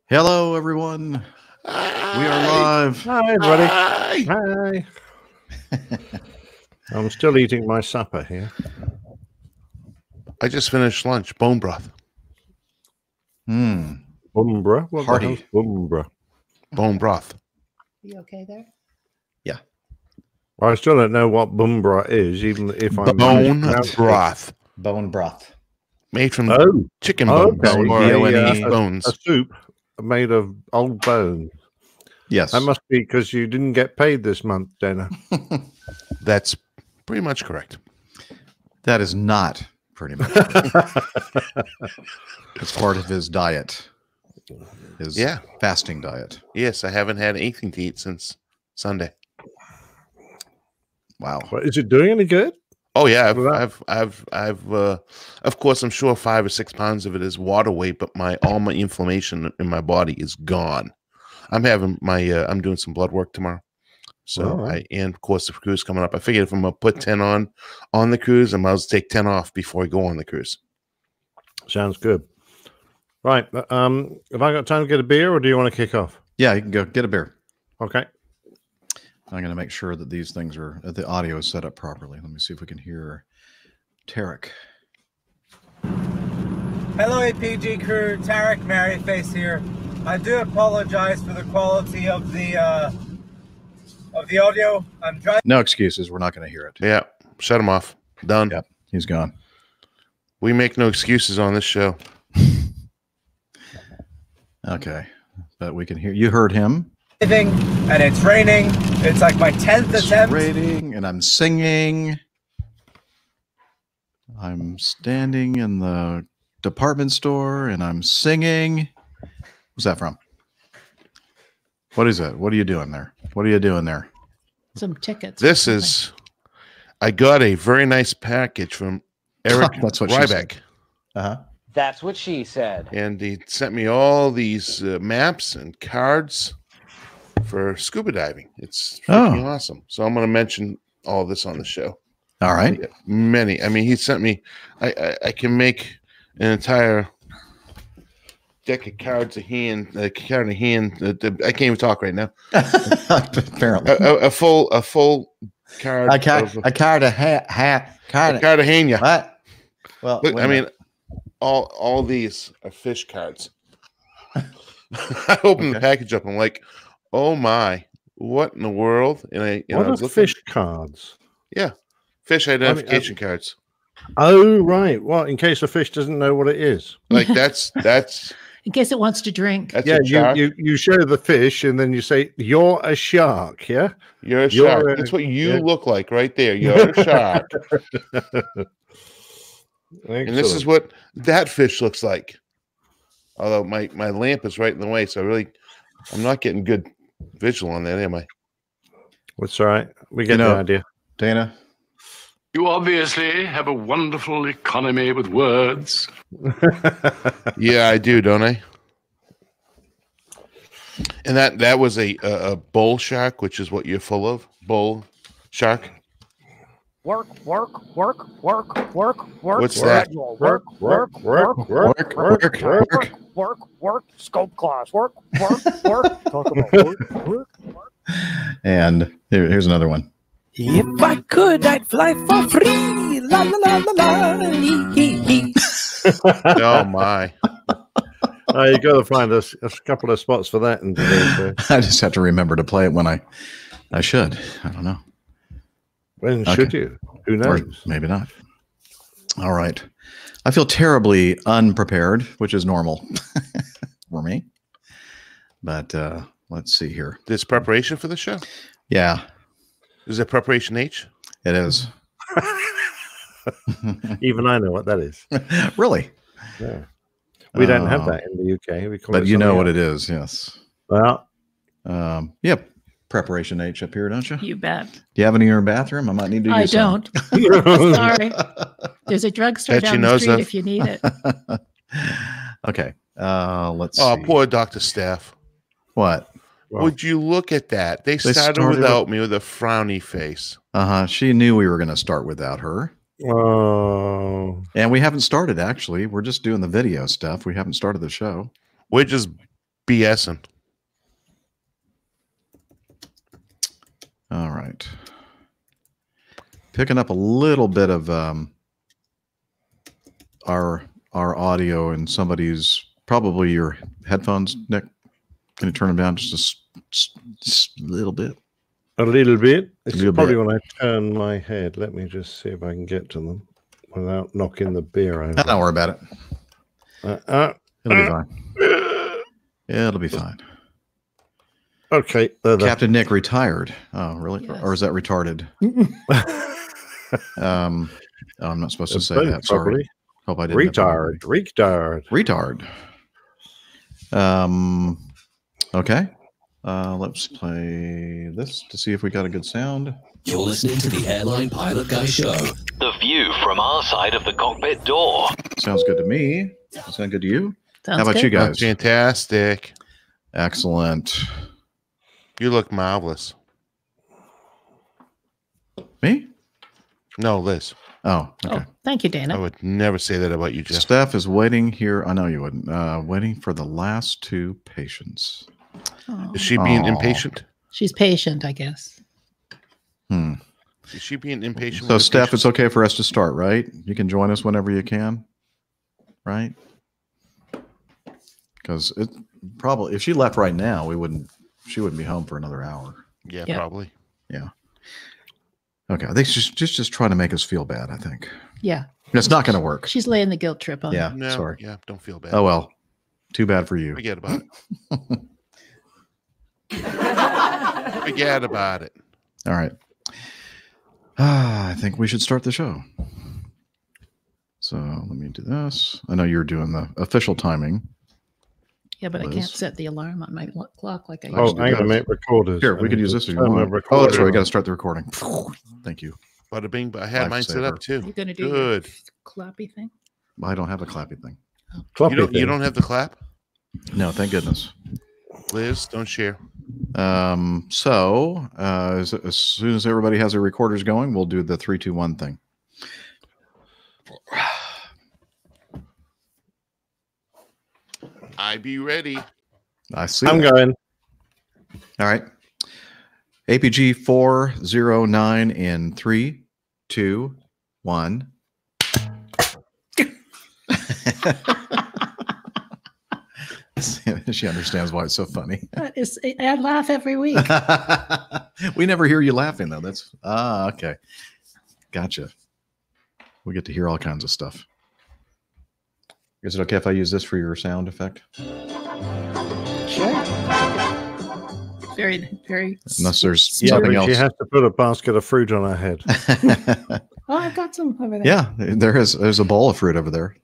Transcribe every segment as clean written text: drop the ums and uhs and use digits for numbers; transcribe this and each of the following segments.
Hello, everyone. Hi. We are live. Hi, everybody. Hi. Hi. I'm still eating my supper here. I just finished lunch. Bone broth. Bumbra? What Hearty. the hell's Bumbra? Bone broth. You okay there? Yeah. I still don't know what Bumbra is, even if I'm Bone mispronouncing it. broth. Bone broth. Made from Oh, chicken bones okay. or B-O-N-E. beef bones. a soup made of old bone. Yes. That must be because you didn't get paid this month, Dana. That's pretty much correct. That is not pretty much. It's part of his diet. His fasting diet. Yes, I haven't had anything to eat since Sunday. Wow. What, is it doing any good? Oh yeah, I've of course I'm sure 5 or 6 pounds of it is water weight, but all my inflammation in my body is gone. I'm having my I'm doing some blood work tomorrow. So and of course the cruise coming up. I figured if I'm gonna put 10 on the cruise, I might as well take 10 off before I go on the cruise. Sounds good. Right. Have I got time to get a beer, or do you want to kick off? Yeah, you can go get a beer. Okay. I'm going to make sure that these things are the audio is set up properly. Let me see if we can hear Tarek. Hello, APG crew. Tarek Merryface here. I do apologize for the quality of the audio. I'm driving. No excuses. We're not going to hear it. Yeah, shut him off. Done. Yep, he's gone. We make no excuses on this show. Okay, but we can hear. You heard him. And it's raining. It's like my 10th attempt. Raining, and I'm singing. I'm standing in the department store, and I'm singing. What's that from? What is it? What are you doing there? What are you doing there? Some tickets. This is. I got a very nice package from Eric That's what she Ryback. said. That's what she said. And he sent me all these maps and cards for scuba diving. It's freaking awesome. So I'm going to mention all this on the show. All right. Many. I mean, he sent me. I can make an entire deck of cards a hand. I can't even talk right now. Apparently, a full card. a card of Cartagena. What? Well, Look, I mean, all these are fish cards. I opened the package up. I'm like, oh my, what in the world? And What are fish cards? Yeah, fish identification cards. Oh, right. Well, in case a fish doesn't know what it is. Like that's in case it wants to drink. that's Yeah, a shark. you show the fish and then you say, "You're a shark." Yeah, You're a shark. That's what you look like right there. You're a shark. And this is what that fish looks like. Although my lamp is right in the way, so I'm not getting good visual on that, am I? That's all right. We get the idea. Dana. You obviously have a wonderful economy with words. Yeah, I do, don't I? And that was a bull shark, which is what you're full of. Bull shark. Work. What's that? Work. Scope class. Work. Talk about work. And here's another one. If I could, I'd fly for free. La la la la la. He. Oh my! You got to find a couple of spots for that in today's show. I just have to remember to play it when I should. I don't know. When should you? Who knows? Or maybe not. All right. I feel terribly unprepared, which is normal for me. But let's see here. There's preparation for the show. Yeah, Is it preparation H? it is. Even I know what that is. Really? Yeah. We don't have that in the UK. We call But it you know something what else. it is, yes. Well, Yep. Preparation H up here, don't you? You bet. Do you have any in your bathroom? I might need to use I some. don't. Sorry. There's a drugstore That you down know, the street Zeph. if you need it. Okay. Let's Oh, see. poor Dr. Staff. What? Well, Would you look at that? They started without me with a frowny face. She knew we were going to start without her. oh, And we haven't started, actually. We're just doing the video stuff. We haven't started the show. We're just BSing. All right. Picking up a little bit of our audio in somebody's, probably your headphones, Nick. Can you turn them down just a little bit? A little bit. It's little probably bit. when I turn my head. Let me just see if I can get to them without knocking the beer over. Don't worry about it. It'll be fine. It'll be fine. Okay. Captain Nick retired. Oh, really? Yes. Or is that retarded? Oh, I'm not supposed to say that. Sorry. Hope I didn't. Retard. Okay. Let's play this to see if we got a good sound. You're listening to the Airline Pilot Guy Show. The view from our side of the cockpit door. Sounds good to me. Does that sound good to you? Sounds How about good. you guys? Fantastic. Excellent. You look marvelous. Me? No, Liz. Oh, okay. Oh, thank you, I Dana. would never say that about you, Jeff. Steph is waiting here. I know you wouldn't. Waiting for the last two patients. Oh, Is she being Aw. impatient? she's patient, I guess. Is she being impatient? So, with her Steph, patients? it's okay for us to start, right? You can join us whenever you can, right? Because it probably, if she left right now, she wouldn't be home for another hour. Yeah, Yeah. probably. Yeah. Okay. I think she's just trying to make us feel bad, I think. Yeah, It's not going to work. she's laying the guilt trip on. Yeah. No, Sorry. yeah, don't feel bad. Oh, well. Too bad for you. Forget about it. Forget about it. All right. I think we should start the show. So let me do this. I know you're doing the official timing. Yeah, but I Liz. can't set the alarm on my clock like I Oh, used to. hang on a minute. Recorders. Here, we I could need use to this if you turn my want. Oh, that's right. We recorder got to on. start the recording. Thank you. Bada bing, but I had mine set Lifesaver. up too. You're going to do Good. your clappy thing? I don't have a clappy thing. Floppy You thing. don't have the clap? No, thank goodness. Liz, don't share. So as soon as everybody has their recorders going, we'll do the 3, 2, 1 thing. I be ready. I see. I'm that. going. All right. APG 409 in 3, 2, 1. She understands why it's so funny. I laugh every week. We never hear you laughing though. That's okay. Gotcha. We get to hear all kinds of stuff. Is it okay if I use this for your sound effect? Sure. Very, very. Unless there's Yeah, something but else. she has to put a basket of fruit on her head. Oh, I've got some over there. Yeah, there's a bowl of fruit over there.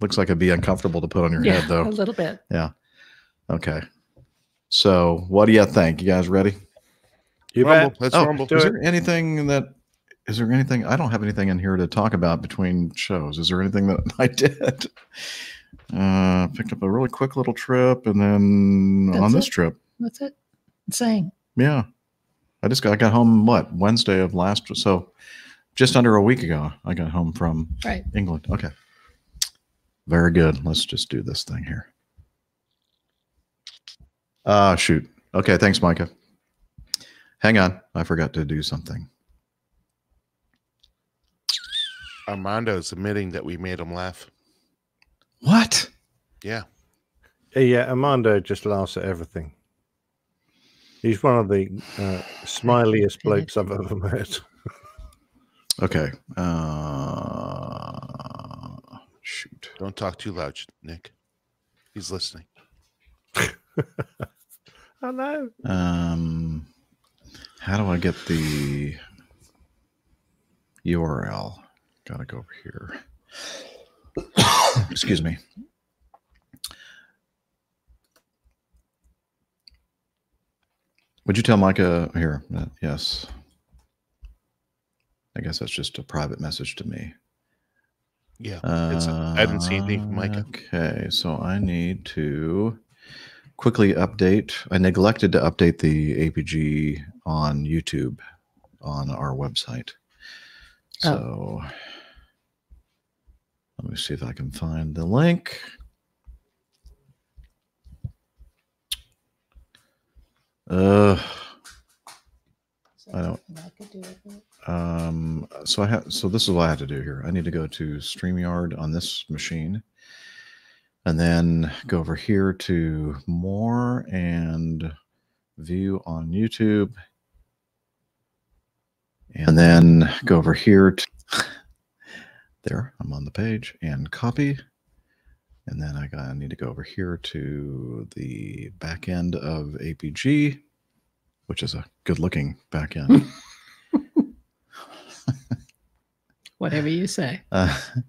Looks like it'd be uncomfortable to put on your Yeah, head though. a little bit. Yeah. Okay. So what do you think? You guys ready? You Rumble. bet. Let's Oh, rumble. is there anything I don't have anything in here to talk about between shows. Is there anything that I did? Picked up a really quick little trip and then That's on this it? trip. That's it. Saying. Yeah. I got home Wednesday of so just under a week ago. I got home from Right. England. Okay. Very good. Let's just do this thing here. Shoot. Okay, thanks, Micah. Hang on. I forgot to do something. Armando's admitting that we made him laugh. What? Yeah. Yeah, Armando just laughs at everything. He's one of the smiliest blokes I've ever met. Okay. Shoot. Don't talk too loud, Nick. He's listening. I know. How do I get the URL? Gotta go over here. Excuse me. Would you tell Micah here? Yes. I guess that's just a private message to me. Yeah. I didn't see anything from Micah. Okay, so I need to quickly update. I neglected to update the APG on YouTube on our website. So let me see if I can find the link. So this is what I have to do here. I need to go to StreamYard on this machine, and then go over here to more and view on YouTube, and then go over here to there. I'm on the page and copy, and then I need to go over here to the back end of APG, which is a good-looking back end. Whatever you say.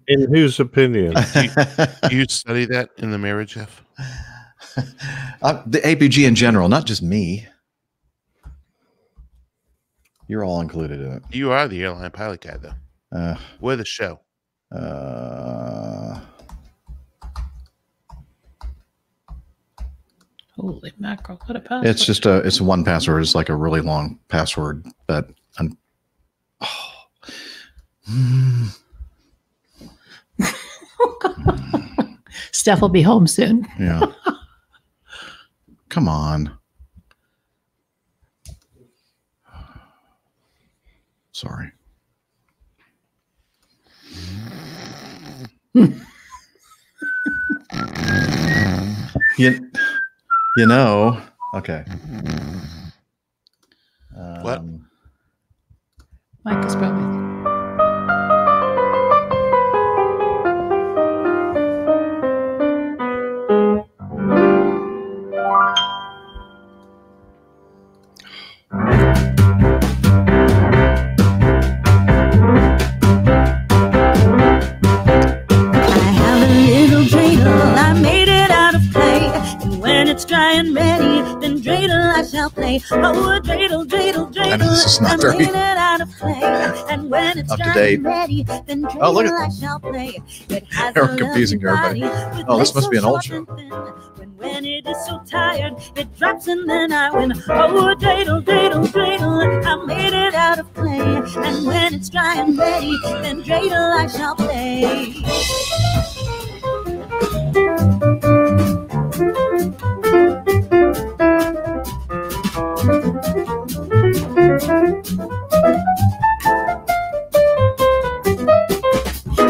In whose opinion? Do you study that in the mirror, Jeff? The APG in general, not just me. You're all included in it. You are the airline pilot guy, though. We're the show. Holy mackerel! What a password. It's just it's one password. It's like a really long password, but Steph will be home soon. yeah. Come on. Sorry. You know, okay. What? Mike is probably. Dry and ready, then dreidel I shall play. Oh, dreidel, dreidel, dreidel. This is not very it out of clay. And when it's up to dry date. and ready, then dreidel Oh, look at I shall play. It has They're a confusing lovely everybody. body, Oh, this with must be an legs old so short and thin. When it is so tired, it drops and then I win. Oh, dreidel, dreidel, dreidel. I made it out of clay. And when it's dry and ready, then dreidel I shall play.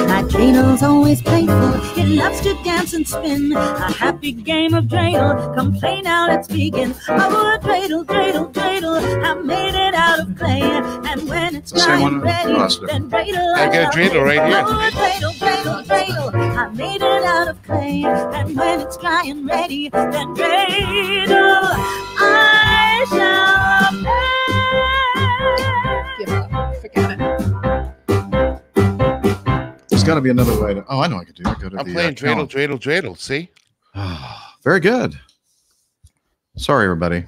My dreidel's always playful, it loves to dance and spin. A happy game of dreidel, come play now, let's begin. Oh, dreidel, dreidel, dreidel, I made it out of clay. And when it's dry and ready, then dreidel I got a dreidel right here. Oh, dreidel, dreidel, dreidel, I made it out of clay. And when it's dry and ready, then dreidel I shall play. Give up. Forget it. There's got to be another way to. Oh, I know I could do it. Go to I'm the playing dreidel, account. dreidel, dreidel. See? Very good. Sorry, everybody.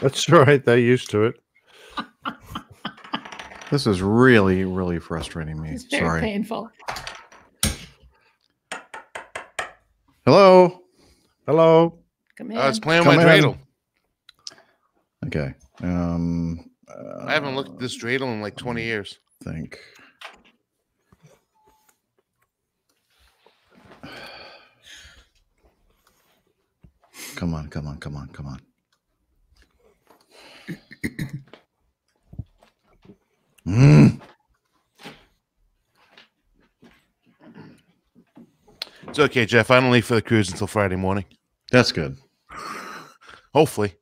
That's right. They're used to it. This is really, really frustrating me. It's very Sorry. painful. Hello. Hello. Come in. I was playing Come my in. dreidel. Okay. I haven't looked at this dreidel in like 20 years. Think. Come on, come on, come on, come on. It's okay, Jeff. I don't leave for the cruise until Friday morning. That's good. Hopefully.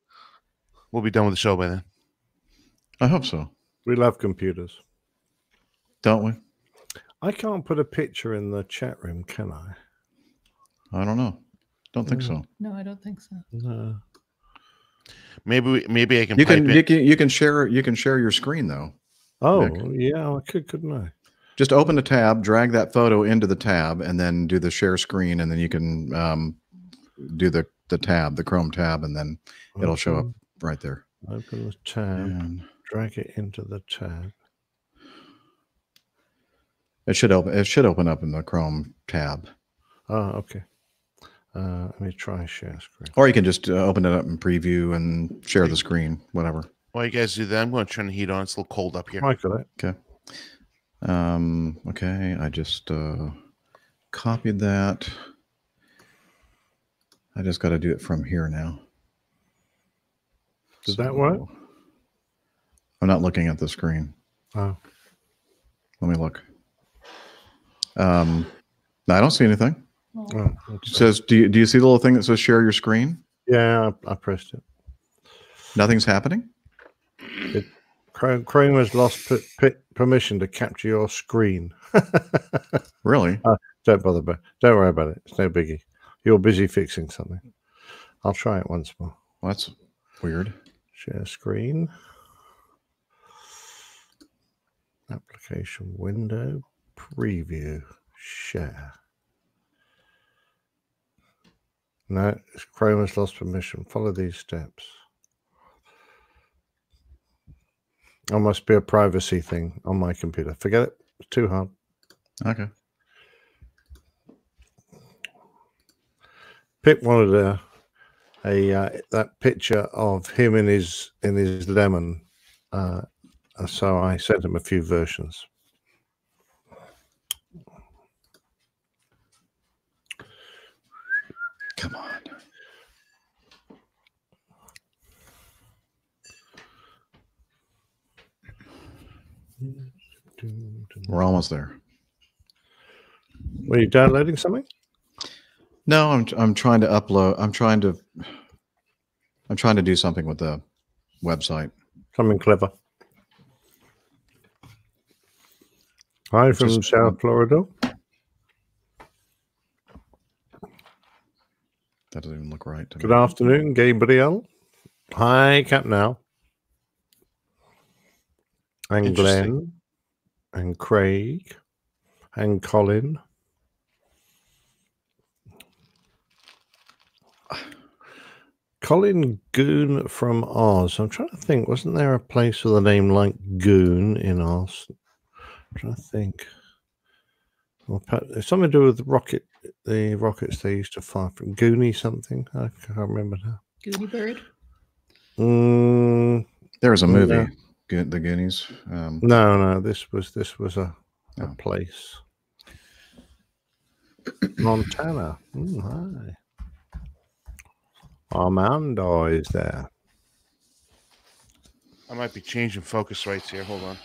We'll be done with the show by then. I hope so. We love computers. Don't we? I can't put a picture in the chat room, can I? I don't know. Don't think so. No, I don't think so. No. Maybe I can. You pipe can it. you can share your screen though. Oh, Nick. yeah, I could, couldn't I? Just open a tab, drag that photo into the tab, and then do the share screen, and then you can do the tab, the Chrome tab, and then it'll show up right there. Open the tab, And drag it into the tab. it should open up in the Chrome tab, Oh, okay. Let me try share screen. or you can just open it up in preview and share the screen, whatever. While you guys do that, I'm going to turn the heat on. It's a little cold up here. I got it. Okay. Okay. I just copied that. I just got to do it from here now. Does that work? I'm not looking at the screen. Oh. Let me look. No, I don't see anything. Oh, It says, do you see the little thing that says share your screen? yeah, I pressed it. Nothing's happening? Chrome has lost permission to capture your screen. Really? Don't worry about it. It's no biggie. You're busy fixing something. I'll try it once more. Well, that's weird. Share screen. Application window. Preview. Share. No, Chrome has lost permission. Follow these steps. It must be a privacy thing on my computer. Forget it. It's too hard. Okay. Pip wanted that picture of him in his lemon, so I sent him a few versions. Come on. We're almost there. Were you downloading something? No, I'm trying to upload. I'm trying to do something with the website. Something clever. Hi from South Florida. That doesn't even look right to me. Good afternoon, Gabriel. Hi, Cap now. And Glenn. And Craig. And Colin. Colin Goon from Oz. I'm trying to think. Wasn't there a place with a name like Goon in Oz? I'm trying to think. Well, it's something to do with the rockets they used to fire from Goonie something. I can't remember now. Goody Bird? There was a movie, The Goonies. No. This was a place. Montana. Hi. Armando is there. I might be changing focus rates here. Hold on.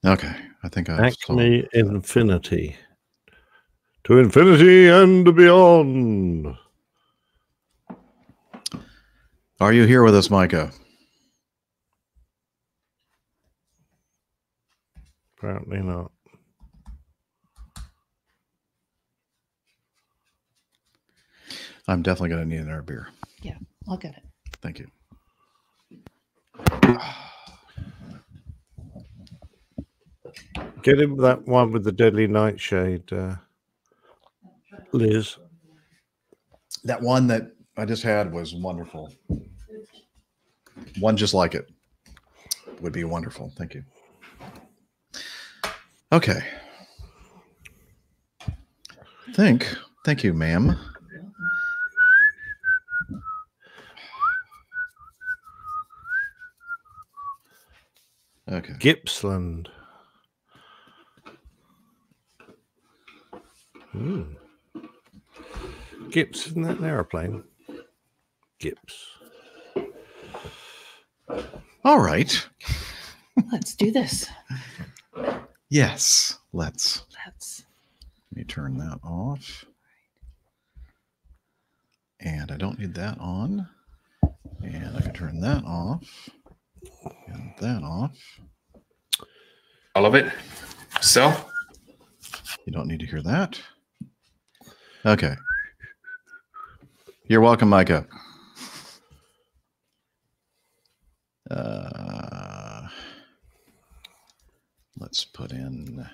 Okay, I think I Acme Infinity. To infinity and beyond. Are you here with us, Micah? Apparently not. I'm definitely going to need another beer. Yeah, I'll get it. Thank you. Get him that one with the deadly nightshade, Liz. That one that I just had was wonderful. One just like it would be wonderful. Thank you. Okay. Thank you, ma'am. Okay. Gippsland. Gips, isn't that an aeroplane? Gips. All right. Let's do this. Yes, let's. Let's. Let me turn that off. And I don't need that on. And I can turn that off. And that off. All of it. So? You don't need to hear that. Okay. You're welcome, Micah. Let's put in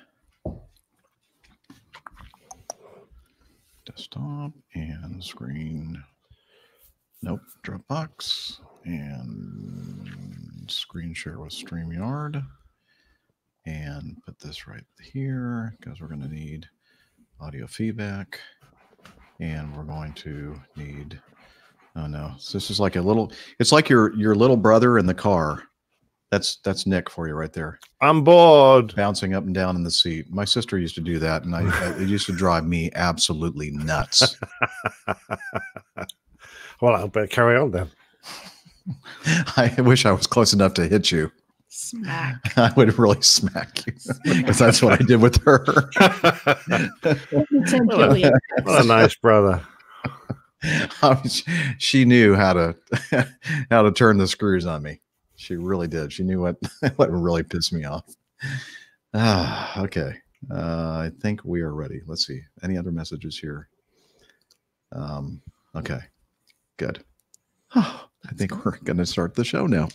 desktop and screen. Nope, Dropbox and screen share with StreamYard. And put this right here because we're going to need audio feedback. And we're going to need, oh no, so this is like a little, it's like your little brother in the car That's Nick for you right there. I'm bored. Bouncing up and down in the seat. My sister used to do that, and it used to drive me absolutely nuts. Well, I'll better carry on then. I wish I was close enough to hit you. Smack. I would really smack you because that's what I did with her. What a nice brother. She knew how to turn the screws on me. She really did. She knew what really pissed me off. Okay. I think we are ready. Let's see. Any other messages here? Okay. Good. I think we're going to start the show now.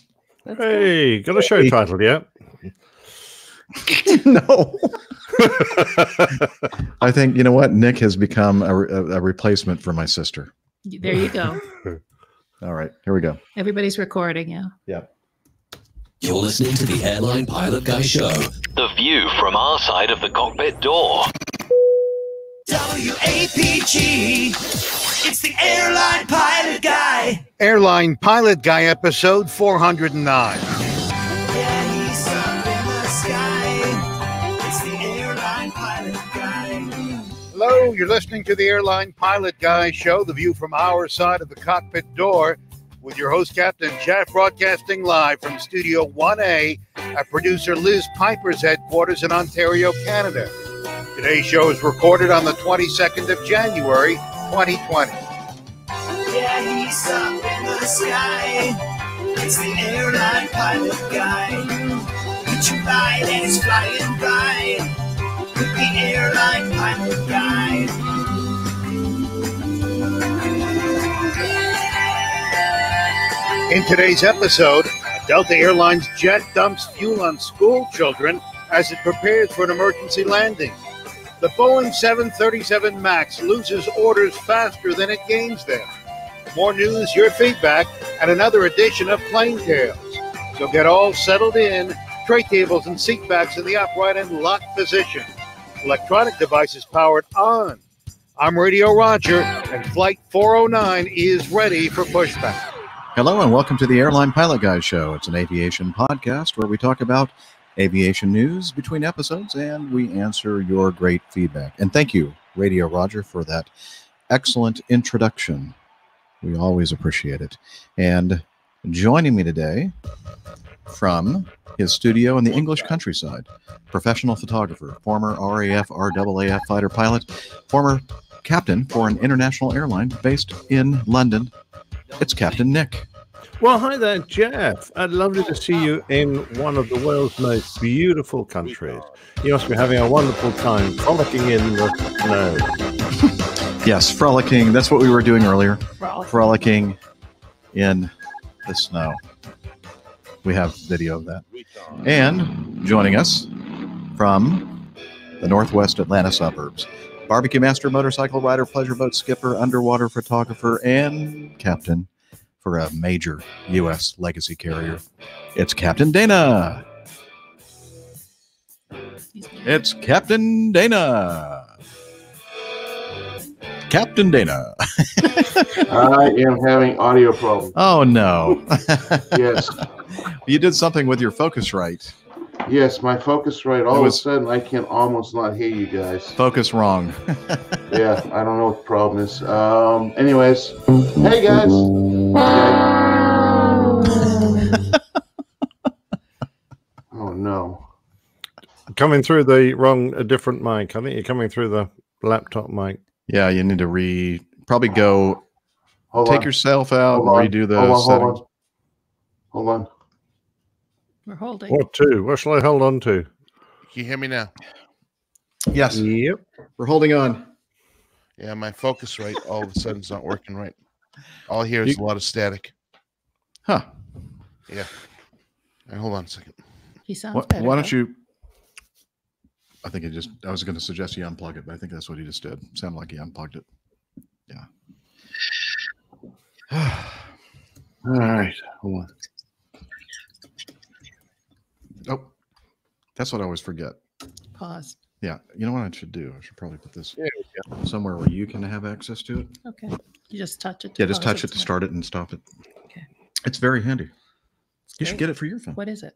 Hey, got a show title yet? No. I think, you know what? Nick has become a replacement for my sister. There you go. All right. Here we go. Everybody's recording, yeah. Yeah. You're listening to the Airline Pilot Guy Show. The view from our side of the cockpit door. WAPG. It's the Airline Pilot Guy. Airline Pilot Guy episode 409. Yeah, he's up in the sky. It's the Airline Pilot Guy. Hello, you're listening to the Airline Pilot Guy Show, the view from our side of the cockpit door, with your host, Captain Jeff, broadcasting live from Studio 1A at producer Liz Piper's headquarters in Ontario, Canada. Today's show is recorded on the 22nd of January, 2020. Yeah, he's up in the sky. It's the Airline Pilot Guy. Put your light and it's flying by. With the Airline Pilot Guy. In today's episode, Delta Airlines jet dumps fuel on school children as it prepares for an emergency landing. The Boeing 737 MAX loses orders faster than it gains them. More news, your feedback, and another edition of Plane Tales. So get all settled in, tray tables and seat backs in the upright and locked position. Electronic devices powered on. I'm Radio Roger, and Flight 409 is ready for pushback. Hello and welcome to the Airline Pilot Guy Show. It's an aviation podcast where we talk about aviation news between episodes and we answer your great feedback. And thank you, Radio Roger, for that excellent introduction. We always appreciate it. And joining me today from his studio in the English countryside, professional photographer, former RAF, RAAF fighter pilot, former captain for an international airline based in London. It's Captain Nick. Well, hi there, Jeff. I'd lovely to see you in one of the world's most beautiful countries. You must be having a wonderful time frolicking in the snow. Yes, frolicking. That's what we were doing earlier. Frolicking in the snow. We have video of that. And joining us from the northwest Atlanta suburbs, barbecue master, motorcycle rider, pleasure boat skipper, underwater photographer, and captain for a major U.S. legacy carrier. It's Captain Dana. It's Captain Dana. Captain Dana. I am having audio problems. Oh, no. Yes. You did something with your Focusrite. Yes, my Focusrite. All of a sudden, I can almost not hear you guys. Focus wrong. Yeah, I don't know what the problem is. Anyways, hey guys. Oh no. Coming through a different mic. I think you're coming through the laptop mic. Yeah, you need to probably go take yourself out and redo the settings. Hold on. We're holding. What to? What shall I hold on to? Can you hear me now? Yes. Yep. We're holding on. Yeah, my Focusrite all of a sudden is not working right. All I hear is a lot of static. Huh. Yeah. Right, hold on a second. He sounds better. Why don't you... I was going to suggest you unplug it, but I think that's what he just did. Sounded like he unplugged it. Yeah. All right. Hold on. Oh, that's what I always forget. Pause. Yeah. You know what I should do? I should probably put this somewhere where you can have access to it. Okay. You just touch it. Yeah, just touch it to start it and stop it. Okay. It's very handy. You should Great. get it for your phone. What is it?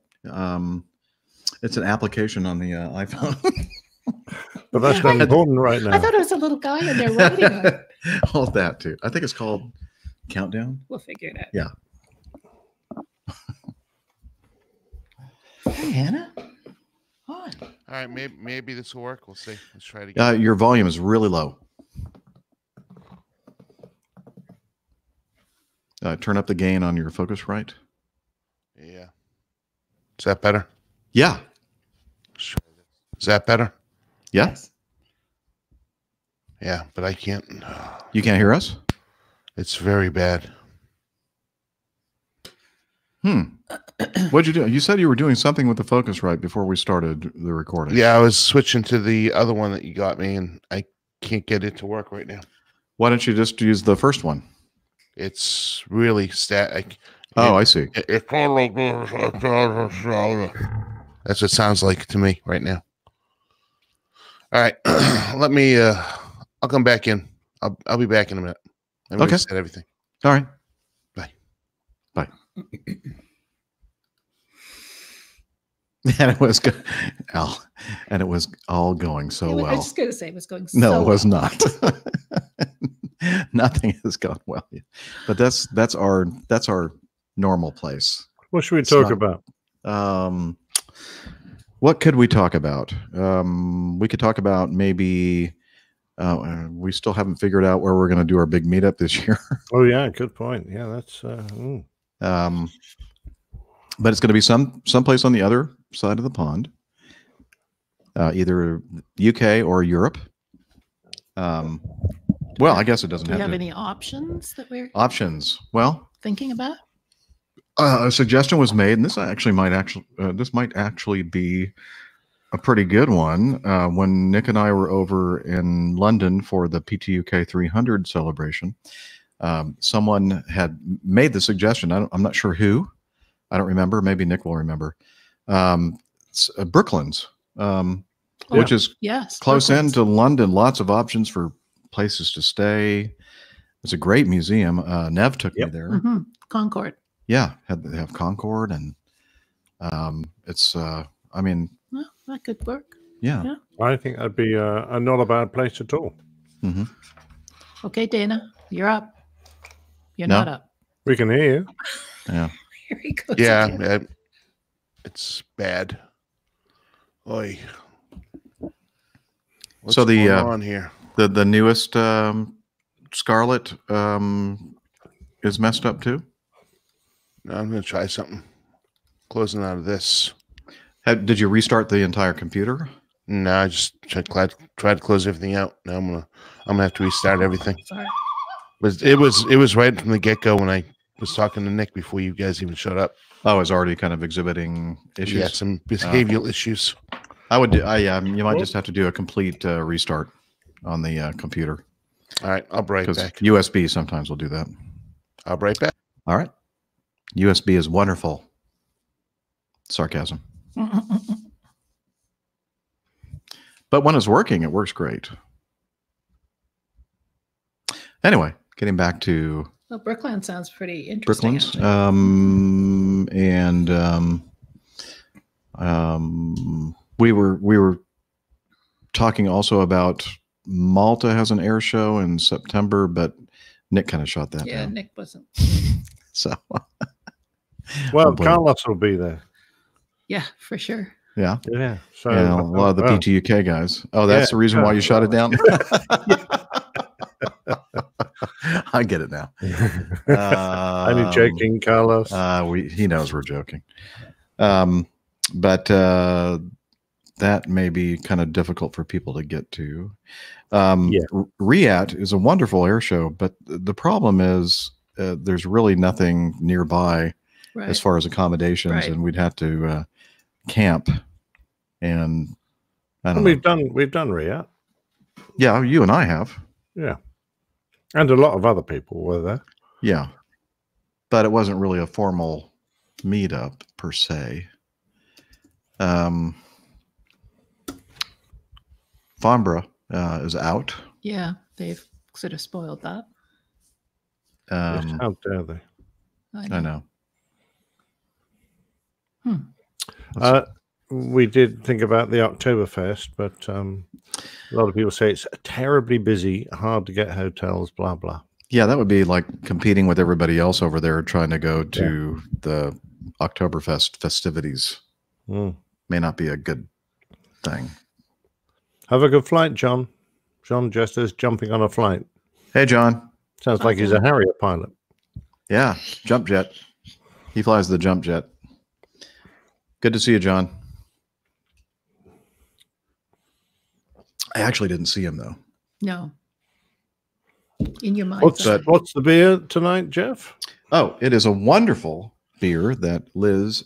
It's an application on the iPhone. But that's not important right now. I thought it was a little guy in there writing it. All that too. I think it's called Countdown. We'll figure it out. Yeah. Hey, Hannah. On. All right, maybe this will work. We'll see. Let's try it again. Your volume is really low. Turn up the gain on your Focusrite. Yeah. Is that better? Yeah. Is that better? Yeah. Yes. Yeah, but I can't. You can't hear us? It's very bad. What'd you do? You said you were doing something with the Focusrite before we started the recording. Yeah, I was switching to the other one that you got me, and I can't get it to work right now. Why don't you just use the first one? It's really static. Oh, I see. It's kind of like this. That's what it sounds like to me right now. All right, let me. I'll come back in. I'll be back in a minute. Let me reset everything. All right. Bye. Bye. And it was good, Al, and it was all going so I well. was just going to say it was going No, so it was well. not. Nothing has gone well yet. But that's our normal place. What should we talk about? What could we talk about? We could talk about maybe we still haven't figured out where we're going to do our big meetup this year. Oh yeah, good point. Yeah, that's but it's going to be someplace on the other side of the pond, either UK or Europe. Well, I guess it doesn't Do you have have to. any options that we're Options. Well, thinking about? a suggestion was made, and this might actually be a pretty good one. When Nick and I were over in London for the PTUK 300 celebration, someone had made the suggestion. I'm not sure who. I don't remember. Maybe Nick will remember. Brooklands, which is close in to London. Lots of options for places to stay. It's a great museum. Nev took me there. Mm-hmm. Concord. Yeah, they have Concord, and it's. I mean, well, that could work. Yeah. I think that'd be not a bad place at all. Mm-hmm. Okay, Dana, you're up. You're No. not up. We can hear you. Yeah. Here he goes. Yeah, again. it's bad. Oy. What's So the going on here? the newest Scarlet is messed up too. No, I'm going to try something. Closing out of this. Did you restart the entire computer? No, I just tried to close everything out. Now I'm gonna have to restart everything. Sorry. But it was right from the get go when I was talking to Nick before you guys even showed up. Oh, it's already kind of exhibiting issues. Yeah, some behavioral issues. I would. You might just have to do a complete restart on the computer. All right, I'll be right back. USB sometimes will do that. I'll be right back. All right. USB is wonderful. Sarcasm. But when it's working, it works great. Anyway, getting back to Well, Brookland sounds pretty interesting. Brooklands, we were talking also about Malta has an air show in September, but Nick kind of shot that Yeah, down. Nick wasn't. So, well, Carlos will be there. Yeah, for sure. Yeah. Yeah. So And a lot of the PTUK guys. Oh, that's the reason why you shot it down? I get it now. Only joking, Carlos. He knows we're joking. But that may be kind of difficult for people to get to. Riyadh is a wonderful air show, but the problem is there's really nothing nearby as far as accommodations, and we'd have to camp. And I don't know. We've done Riyadh. Yeah, you and I have. Yeah. And a lot of other people were there. Yeah. But it wasn't really a formal meetup per se. Farnborough is out. Yeah, they've sort of spoiled that. How dare they? I know. We did think about the Oktoberfest, but a lot of people say it's terribly busy, hard to get hotels, blah, blah. Yeah, that would be like competing with everybody else over there trying to go to the Oktoberfest festivities. May not be a good thing. Have a good flight, John. John just is jumping on a flight. Hey, John. Sounds like he's a Harrier pilot. Yeah, jump jet. He flies the jump jet. Good to see you, John. I actually didn't see him, though. No. In your mind. What's the beer tonight, Jeff? Oh, it is a wonderful beer that Liz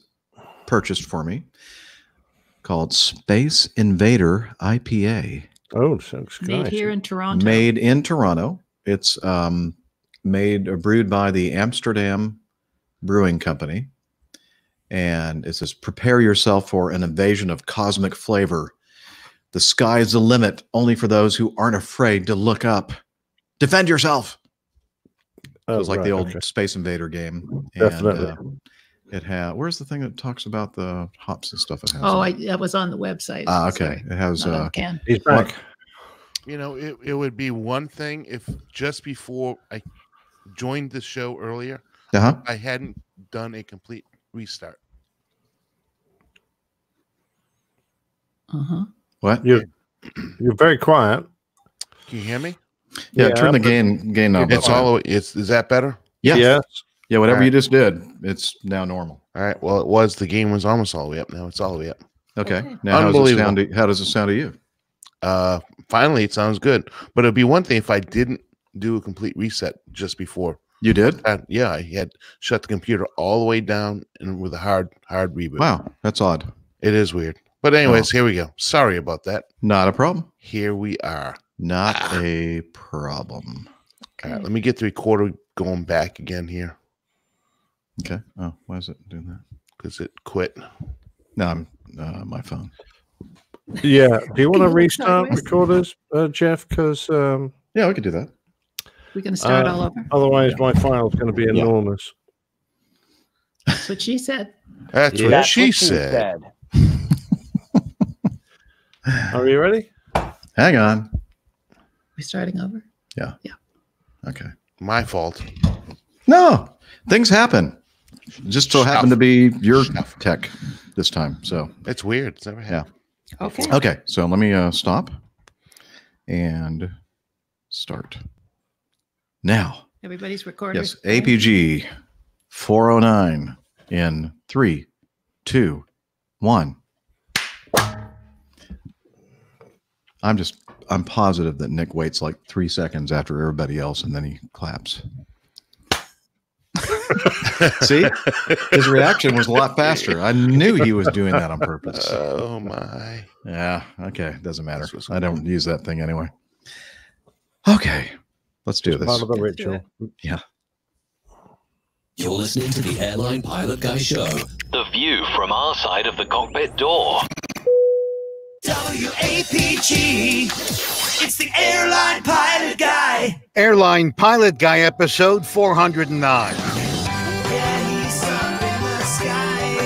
purchased for me called Space Invader IPA. Oh, sounds made nice. here in Toronto. Made in Toronto. It's brewed by the Amsterdam Brewing Company. And it says, prepare yourself for an invasion of cosmic flavor. The sky's the limit, only for those who aren't afraid to look up. Defend yourself. It was like the old Space Invader game. Definitely. And, it had, where's the thing that talks about the hops and stuff it has? Oh, that was on the website. Okay. Sorry. It has, he's back. You know, it would be one thing if just before I joined the show earlier, I hadn't done a complete restart. What? You're very quiet. Can you hear me? Yeah, turn the gain knob It's up. all. Is that better? Yes. Yes. Yeah, whatever All you right. just did, it's now normal. All right. Well, it was. The game was almost all the way up. Now it's all the way up. Okay. Now, how does it sound to you? Finally, it sounds good. But it'd be one thing if I didn't do a complete reset just before. You did? Yeah, I had shut the computer all the way down and with a hard reboot. Wow, that's odd. It is weird. But anyways, here we go. Sorry about that. Not a problem. Here we are. Not a problem. All right, let me get the recorder going back again here. Okay. Oh, why is it doing that? Because it quit. No, I'm my phone. Yeah. Do you want to restart recorders, Jeff? Because yeah, we could do that. We're going to start all over. Otherwise, my file's going to be enormous. That's what she said. That's what she said. Are you ready? Hang on. We're starting over? Yeah. Yeah. Okay. My fault. No, things happen. Just so happened to be your tech this time. So it's weird. It's never happened. Yeah. Okay. Okay. So let me stop and start. Now. Everybody's recording. Yes. APG 409 in 3, 2, 1. I'm positive that Nick waits like 3 seconds after everybody else and then he claps. See, his reaction was a lot faster. I knew he was doing that on purpose. Oh my. Yeah. Okay. Doesn't matter. I don't use that thing anyway. Okay. Let's do this. Part of the ritual. Yeah. You're listening to the Airline Pilot Guy Show. The view from our side of the cockpit door. WAPG. It's the Airline Pilot Guy. Airline Pilot Guy episode 409. Yeah, he's up in the sky.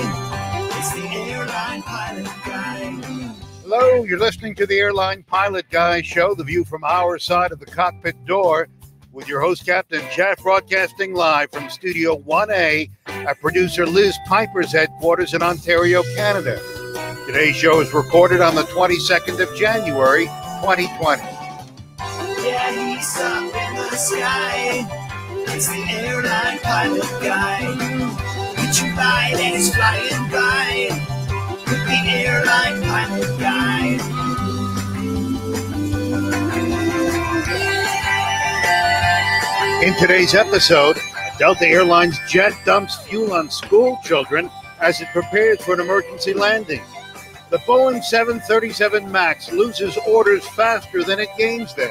It's the Airline Pilot Guy. Hello, you're listening to the Airline Pilot Guy show, the view from our side of the cockpit door, with your host, Captain Jeff, broadcasting live from Studio 1A at producer Liz Piper's headquarters in Ontario, Canada. Today's show is recorded on the 22nd of January, 2020. Yeah, he's up in the sky. It's the Airline Pilot Guy. Get you light and it's flying by. With the Airline Pilot Guy. In today's episode, Delta Airlines jet dumps fuel on school children as it prepares for an emergency landing. The Boeing 737 MAX loses orders faster than it gains them.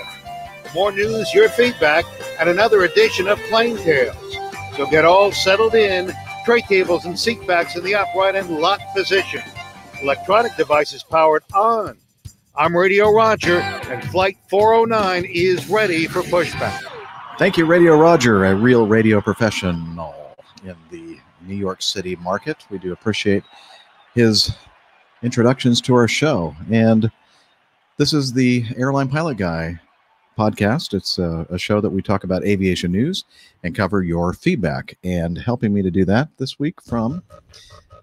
More news, your feedback, and another edition of Plane Tales. So get all settled in, tray tables and seat backs in the upright and locked position. Electronic devices powered on. I'm Radio Roger, and Flight 409 is ready for pushback. Thank you, Radio Roger, a real radio professional in the New York City market. We do appreciate his introductions to our show. And this is the Airline Pilot Guy podcast. It's a show that we talk about aviation news and cover your feedback. And helping me to do that this week from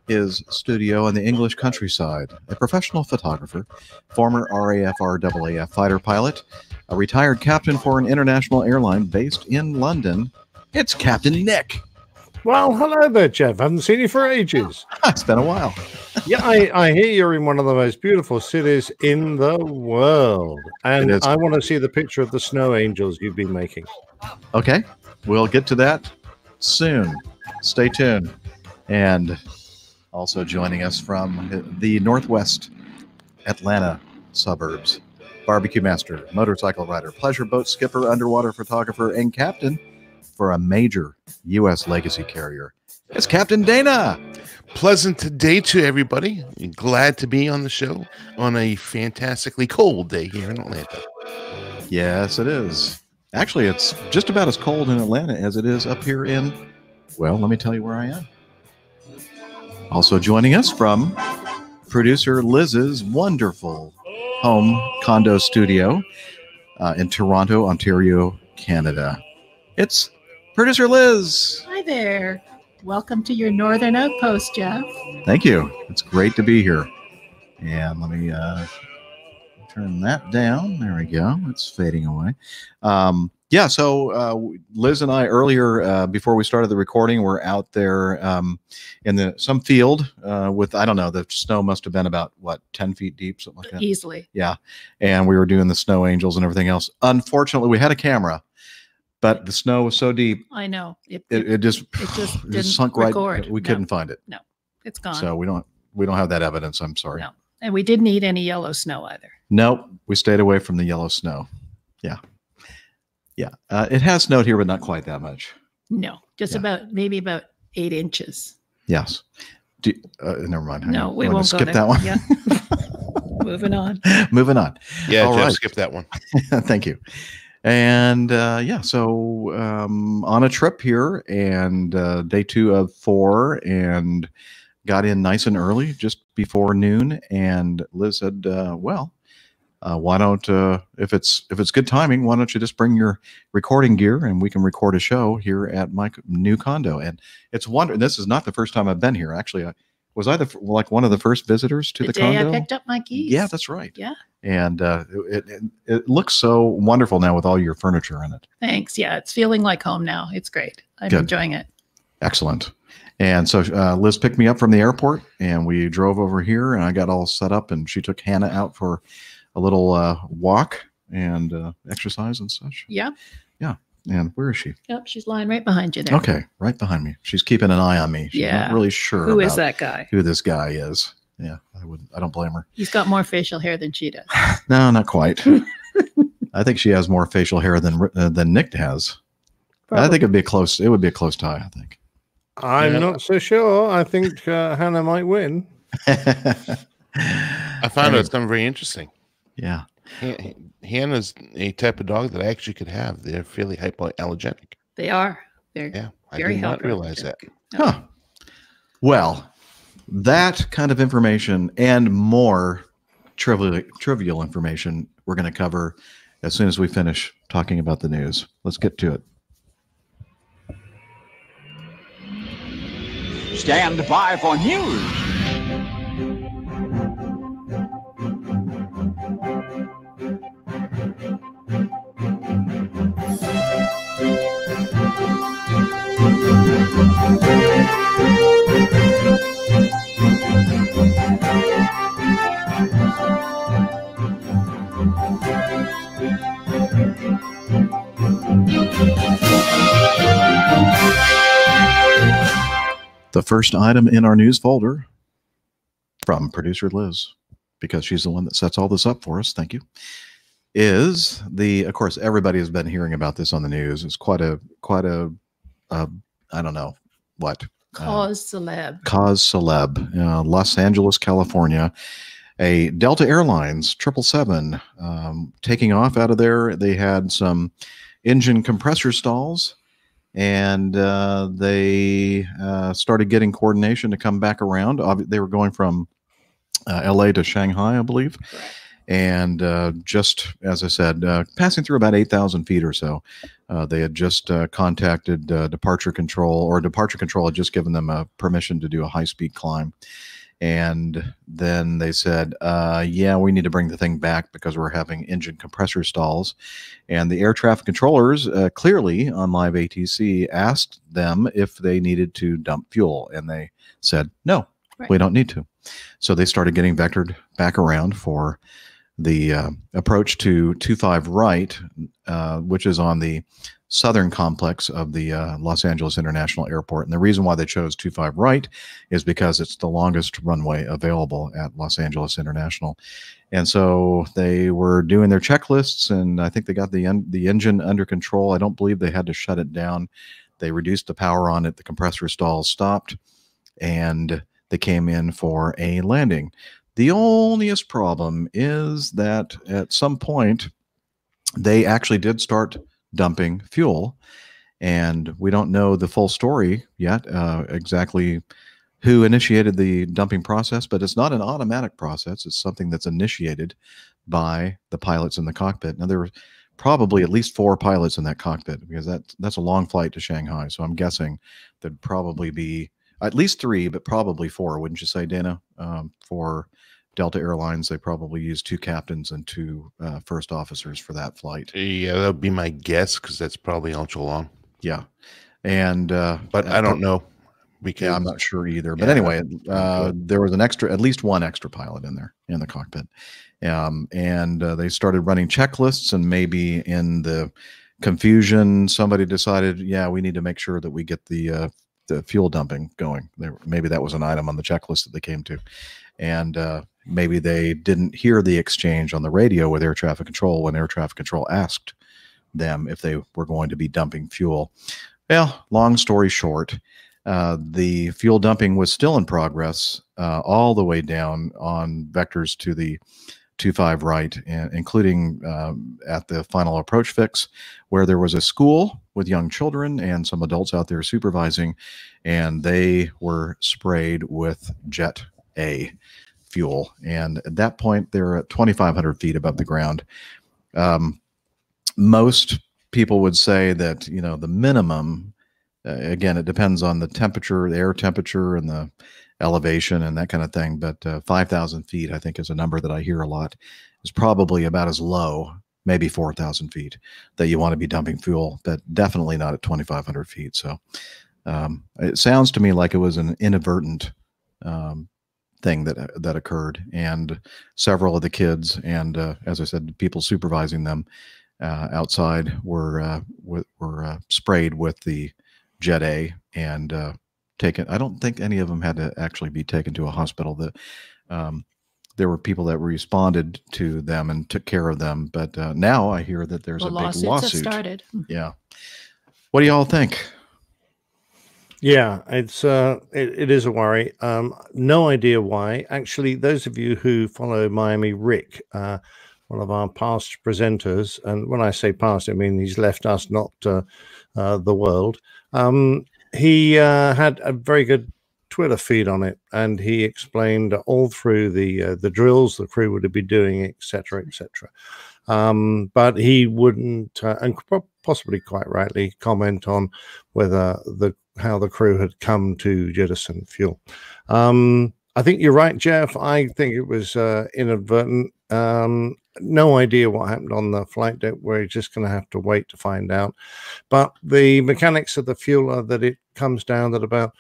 his studio in the English countryside, a professional photographer, former RAF RAAF fighter pilot, a retired captain for an international airline based in London. It's Captain Nick. Well, hello there, Jeff. I haven't seen you for ages. It's been a while. Yeah, I hear you're in one of the most beautiful cities in the world. And I want to see the picture of the snow angels you've been making. Okay, we'll get to that soon. Stay tuned. And also joining us from the Northwest Atlanta suburbs, barbecue master, motorcycle rider, pleasure boat skipper, underwater photographer, and captain for a major U.S. legacy carrier. It's Captain Dana. Pleasant day to everybody. Glad to be on the show on a fantastically cold day here in Atlanta. Yes, it is. Actually, it's just about as cold in Atlanta as it is up here in, well, let me tell you where I am. Also joining us from producer Liz's wonderful home condo studio in Toronto, Ontario, Canada. It's producer Liz. Hi there. Welcome to your northern outpost, Jeff. Thank you. It's great to be here. And let me turn that down. There we go. It's fading away. So Liz and I earlier, before we started the recording, were out there in some field with, I don't know, the snow must have been about, 10 feet deep, something like that? Easily. Yeah. And we were doing the snow angels and everything else. Unfortunately, we had a camera, but the snow was so deep. I know. It just didn't sunk record. right. We couldn't find it. No, it's gone. So we don't have that evidence. I'm sorry. No. And we didn't eat any yellow snow either. Nope. We stayed away from the yellow snow. Yeah. Yeah. It has snowed here, but not quite that much. No, just maybe about 8 inches. Yes. Never mind. No, we won't skip go that one. Yeah. Moving on. Moving on. Yeah, All Jeff, right. skip that one. Thank you. And so on a trip here, and day 2 of 4, and got in nice and early, just before noon. And Liz said, why don't, if it's good timing, why don't you just bring your recording gear and we can record a show here at my new condo? And it's this is not the first time I've been here. Actually, was I one of the first visitors to the condo? Day I picked up my keys. Yeah, that's right. Yeah. And it looks so wonderful now with all your furniture in it. Thanks. Yeah, it's feeling like home now. It's great. I'm enjoying it. Excellent. And so Liz picked me up from the airport, and we drove over here, and I got all set up, and she took Hannah out for a little walk and exercise and such. Yeah. Yeah. And where is she? Yep, she's lying right behind you there. Okay, right behind me. She's keeping an eye on me. She's not really sure who is that guy. Who this guy is. Yeah, I don't blame her. He's got more facial hair than she does. No, not quite. I think she has more facial hair than Nick has. Probably. I think it would be a close tie, I think. I'm not so sure. I think Hannah might win. I found out something very interesting. Yeah. Hannah's a type of dog that I actually could have. They're fairly hypoallergenic. They are. They're very I did not realize that. Huh. Well, that kind of information and more trivial information we're going to cover as soon as we finish talking about the news. Let's get to it. Stand by for news. The first item in our news folder from producer Liz, because she's the one that sets all this up for us. Thank you. Is of course, everybody has been hearing about this on the news. It's quite a I don't know what. Cause celeb. Los Angeles, California. A Delta Airlines 777 taking off out of there. They had some engine compressor stalls, and they started getting coordination to come back around. They were going from LA to Shanghai, I believe. And just as I said, passing through about 8,000 feet or so, they had just contacted departure control, or departure control had just given them permission to do a high-speed climb. And then they said, yeah, we need to bring the thing back because we're having engine compressor stalls. And the air traffic controllers clearly on live ATC asked them if they needed to dump fuel. And they said, no, we don't need to. So they started getting vectored back around for the approach to 25 right, which is on the southern complex of the Los Angeles International Airport. And the reason why they chose 25 right is because it's the longest runway available at Los Angeles International. And so they were doing their checklists, and I think they got the engine under control. I don't believe they had to shut it down. They reduced the power on it. The compressor stalls stopped, and they came in for a landing. The onlyest problem is that at some point they actually did start dumping fuel, and we don't know the full story yet, exactly who initiated the dumping process, but it's not an automatic process. It's something that's initiated by the pilots in the cockpit. Now, there were probably at least 4 pilots in that cockpit, because that's a long flight to Shanghai. So I'm guessing there'd probably be at least 3, but probably 4, wouldn't you say, Dana? For Delta Airlines, they probably used 2 captains and 2 first officers for that flight. Yeah, that would be my guess, because that's probably ultra long. Yeah, and but I don't know. Yeah, I'm not sure either. But anyway, there was at least one extra pilot in there in the cockpit, and they started running checklists. And maybe in the confusion, somebody decided, yeah, we need to make sure that we get the fuel dumping going. Maybe that was an item on the checklist that they came to, and maybe they didn't hear the exchange on the radio with air traffic control when air traffic control asked them if they were going to be dumping fuel. Well, long story short, the fuel dumping was still in progress all the way down on vectors to the 25 right, including at the final approach fix, where there was a school with young children and some adults out there supervising, and they were sprayed with Jet A fuel. And at that point, they're at 2,500 feet above the ground. Most people would say that, the minimum, again, it depends on the temperature, the air temperature, and the elevation and that kind of thing. But 5,000 feet, I think, is a number that I hear a lot, is probably about as low, maybe 4,000 feet, that you want to be dumping fuel, but definitely not at 2,500 feet. So it sounds to me like it was an inadvertent thing that occurred, and several of the kids and, as I said, people supervising them outside were sprayed with the Jet A and taken. I don't think any of them had to actually be taken to a hospital. There were people that responded to them and took care of them, but now I hear that there's a big lawsuit. Have started. Yeah. What do y'all think? Yeah, it is a worry. No idea why. Actually, those of you who follow Miami Rick, one of our past presenters, and when I say past, I mean he's left us, not the world. He had a very good Twitter feed on it, and he explained all through the drills the crew would be doing, etc., etc. But he wouldn't, and possibly quite rightly, comment on whether how the crew had come to jettison fuel. I think you're right, Jeff. I think it was inadvertent. No idea what happened on the flight deck. We're just going to have to wait to find out. But the mechanics of the fuel are that it comes down at about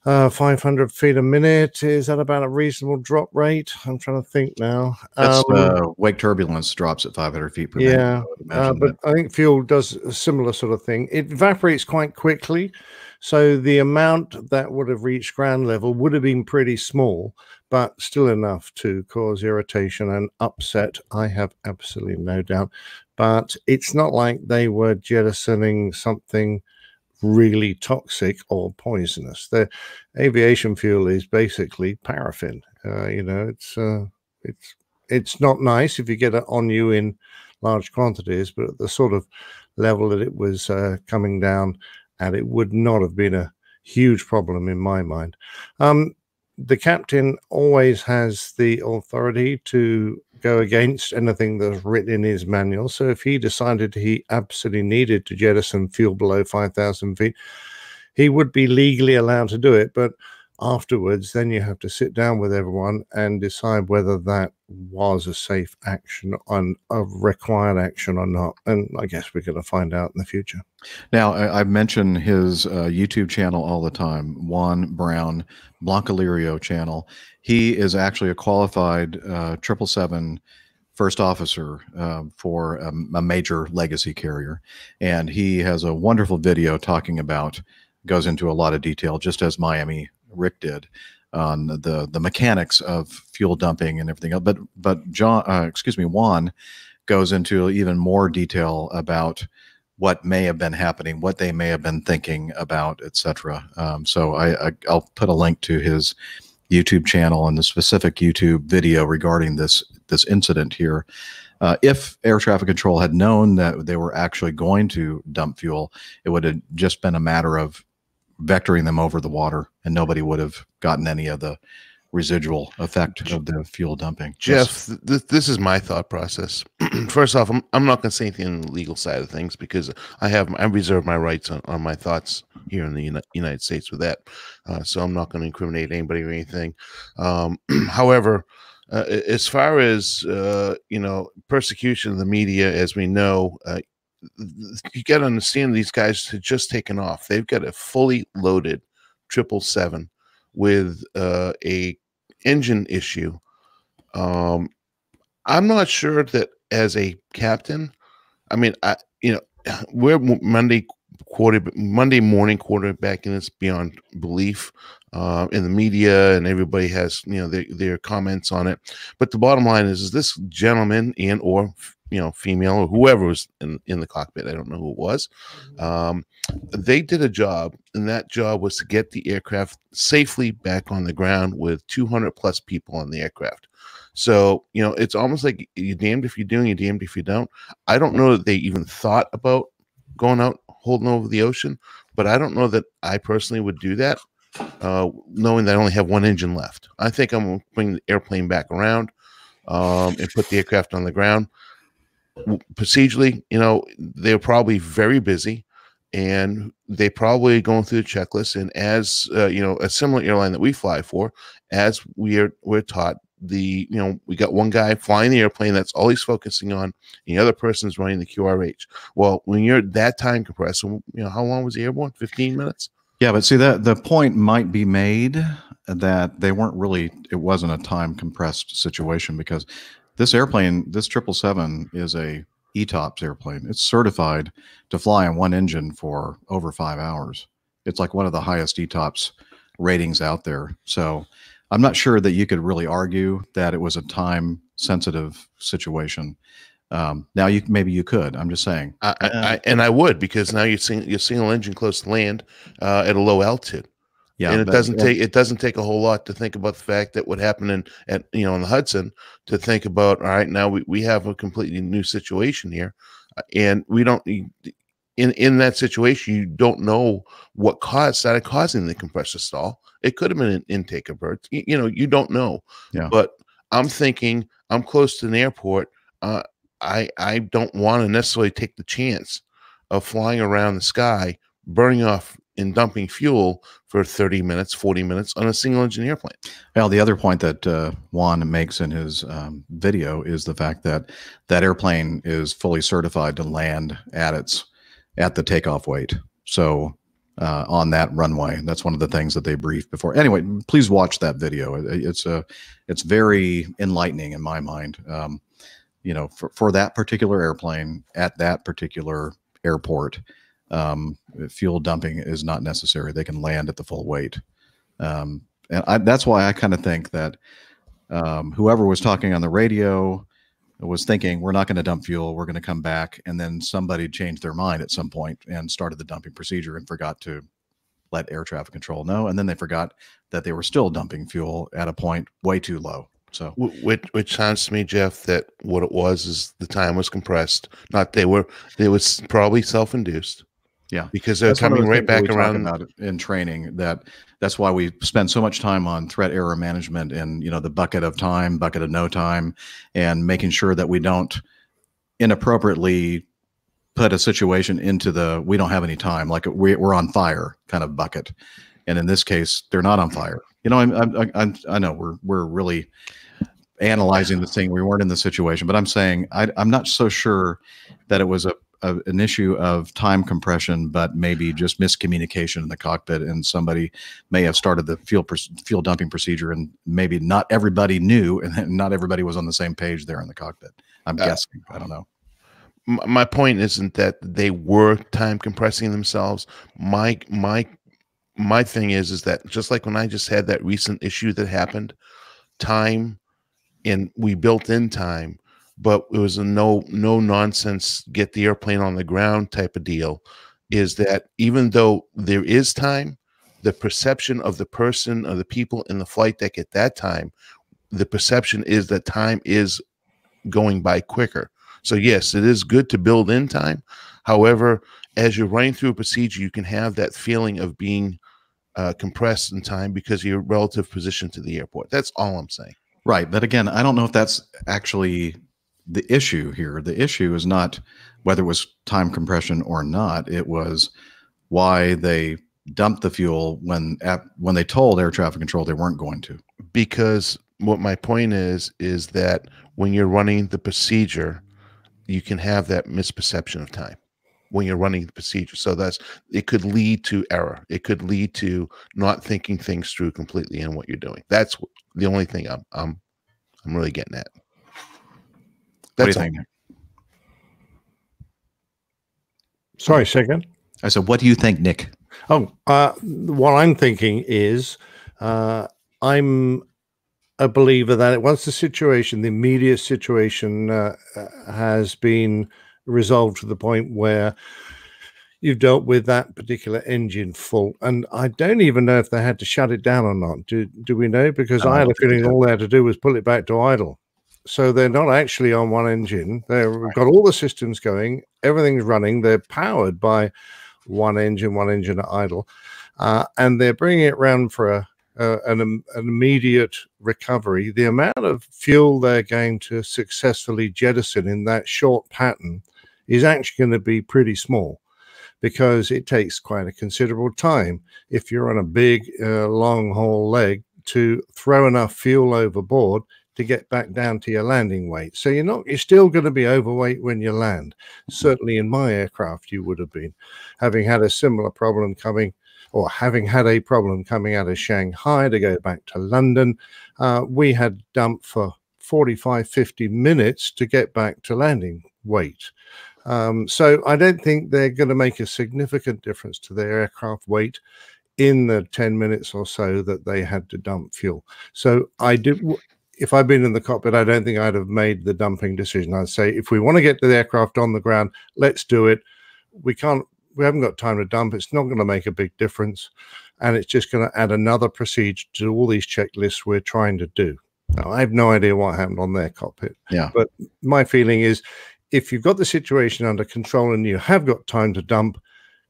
500 feet a minute. Is that about a reasonable drop rate? I'm trying to think now. That's wake turbulence drops at 500 feet per minute. Yeah, but I think fuel does a similar sort of thing. It evaporates quite quickly, so the amount that would have reached ground level would have been pretty small, but still enough to cause irritation and upset. I have absolutely no doubt. But it's not like they were jettisoning something really toxic or poisonous. The aviation fuel is basically paraffin. It's not nice if you get it on you in large quantities, but at the sort of level that it was coming down, and it would not have been a huge problem in my mind. The captain always has the authority to go against anything that's written in his manual. So if he decided he absolutely needed to jettison fuel below 5,000 feet, he would be legally allowed to do it. But afterwards, then you have to sit down with everyone and decide whether that was a safe action on a required action or not. And I guess we're going to find out in the future. Now, I mention his YouTube channel all the time, Juan Brown Blancalirio channel. He is actually a qualified 777 first officer for a major legacy carrier. And he has a wonderful video talking about, goes into a lot of detail, just as Miami Rick did, on the mechanics of fuel dumping and everything else. But Juan goes into even more detail about what may have been happening, what they may have been thinking about, etc. So I'll put a link to his YouTube channel and the specific YouTube video regarding this incident here. If air traffic control had known that they were actually going to dump fuel, it would have just been a matter of vectoring them over the water, and nobody would have gotten any of the residual effect of the fuel dumping. Jeff, this is my thought process. First off, I'm not going to say anything on the legal side of things because I reserve my rights on my thoughts here in the United States with that. So I'm not going to incriminate anybody or anything. However, as far as persecution of the media, as we know, you got to understand these guys had just taken off. They've got a fully loaded 777 with a engine issue. I'm not sure that as a captain, I mean, we're Monday morning quarterbacking this beyond belief in the media, and everybody has their comments on it. But the bottom line is this gentleman and or female or whoever was in the cockpit, I don't know who it was, they did a job, and that job was to get the aircraft safely back on the ground with 200 plus people on the aircraft. So, it's almost like you're damned if you do and you're damned if you don't. I don't know that they even thought about going out holding over the ocean, but I don't know that I personally would do that, knowing that I only have one engine left. I think I'm going to bring the airplane back around and put the aircraft on the ground. Procedurally, they're probably very busy, and they probably going through the checklist. And as a similar airline that we fly for, as we're taught, we got one guy flying the airplane, that's all he's focusing on, and the other person's running the QRH. Well, when you're that time compressed, how long was he airborne? 15 minutes. Yeah, but see, that the point might be made that they weren't really, it wasn't a time compressed situation, because this airplane, this 777, is a ETOPS airplane. It's certified to fly on one engine for over 5 hours. It's like one of the highest ETOPS ratings out there. So I'm not sure that you could really argue that it was a time sensitive situation. Now maybe you could. I'm just saying. I would, because now you're single engine close to land at a low altitude. Yeah, and it doesn't take a whole lot to think about the fact that what happened in the Hudson, to think about, all right, now we have a completely new situation here, and we don't in that situation, you don't know what started causing the compressor stall. It could have been an intake of birds. You don't know. Yeah. But I'm thinking, I'm close to an airport. I don't want to necessarily take the chance of flying around the sky, burning off and dumping fuel for 30 minutes, 40 minutes on a single engine airplane. Well, the other point that Juan makes in his video is the fact that that airplane is fully certified to land at the takeoff weight. So on that runway, that's one of the things that they briefed before. Anyway, please watch that video. It's very enlightening in my mind. For that particular airplane at that particular airport, fuel dumping is not necessary. They can land at the full weight. And that's why I kind of think that whoever was talking on the radio was thinking, we're not going to dump fuel, we're going to come back. And then somebody changed their mind at some point and started the dumping procedure and forgot to let air traffic control know. And then they forgot that they were still dumping fuel at a point way too low. So, which sounds to me, Jeff, that what it was is the time was compressed. It was probably self-induced. Yeah, because they're that's one of coming the right things that back we around. talk about in training. That's why we spend so much time on threat error management and the bucket of time, bucket of no time, and making sure that we don't inappropriately put a situation into the we don't have any time, like we're on fire kind of bucket. And in this case, they're not on fire. I know we're really analyzing this thing. We weren't in the situation, but I'm saying I'm not so sure that it was an issue of time compression, but maybe just miscommunication in the cockpit, and somebody may have started the fuel dumping procedure, and maybe not everybody knew, and not everybody was on the same page there in the cockpit. I'm guessing. I don't know. My point isn't that they were time compressing themselves. My thing is that just like when I just had that recent issue that happened, time, and we built in time, but it was a no nonsense, get the airplane on the ground type of deal, is that even though there is time, the perception of the person or the people in the flight deck at that time, the perception is that time is going by quicker. So yes, it is good to build in time. However, as you're running through a procedure, you can have that feeling of being compressed in time because of your relative position to the airport. That's all I'm saying. Right. But again, I don't know if that's actually the issue here. The issue is not whether it was time compression or not. It was why they dumped the fuel when they told air traffic control they weren't going to. Because what my point is that when you're running the procedure, you can have that misperception of time when you're running the procedure. So it could lead to error. It could lead to not thinking things through completely in what you're doing. That's the only thing I'm really getting at. That's what do you think? Sorry, second. I said, what do you think, Nick? Oh, what I'm thinking is I'm a believer that once the immediate situation has been resolved to the point where you've dealt with that particular engine fault, and I don't even know if they had to shut it down or not. Do we know? Because I had a feeling all they had to do was pull it back to idle. So they're not actually on one engine. They've got all the systems going. Everything's running. They're powered by one engine at idle. And they're bringing it around for an immediate recovery. The amount of fuel they're going to successfully jettison in that short pattern is actually going to be pretty small, because it takes quite a considerable time if you're on a big long haul leg to throw enough fuel overboard to get back down to your landing weight. So you're still going to be overweight when you land. Certainly in my aircraft you would have been, having had a similar problem coming out of Shanghai to go back to London. We had dumped for 45-50 minutes to get back to landing weight. So I don't think they're going to make a significant difference to their aircraft weight in the 10 minutes or so that they had to dump fuel. So if I'd been in the cockpit, I don't think I'd have made the dumping decision. I'd say, if we want to get the aircraft on the ground, let's do it. We haven't got time to dump. It's not going to make a big difference. And it's just going to add another procedure to all these checklists we're trying to do. Now, I have no idea what happened on their cockpit. Yeah. But my feeling is, if you've got the situation under control and you have got time to dump,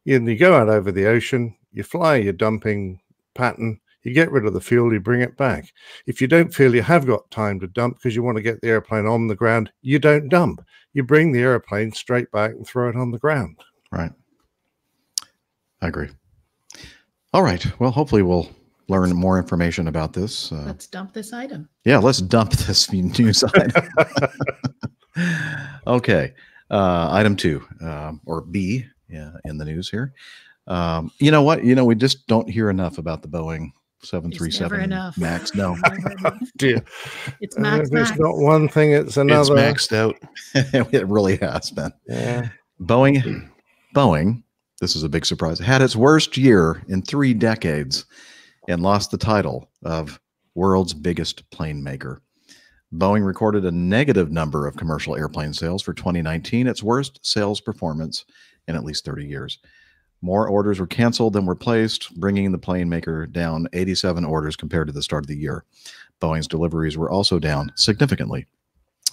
you go out over the ocean, you fly your dumping pattern, you get rid of the fuel, you bring it back. If you don't feel you have got time to dump because you want to get the airplane on the ground, you don't dump. You bring the airplane straight back and throw it on the ground. Right. I agree. All right. Well, hopefully we'll learn more information about this. Let's dump this item. Yeah, let's dump this news item. Okay. Item 2, or B, in the news here. You know what? We just don't hear enough about the Boeing 737 MAX. No. Dear. It's Max. It's not one thing, it's another. It's maxed out. It really has been. Yeah. Boeing, this is a big surprise, had its worst year in 3 decades and lost the title of world's biggest plane maker. Boeing recorded a negative number of commercial airplane sales for 2019, its worst sales performance in at least 30 years. More orders were canceled than were placed, bringing the plane maker down 87 orders compared to the start of the year. Boeing's deliveries were also down significantly.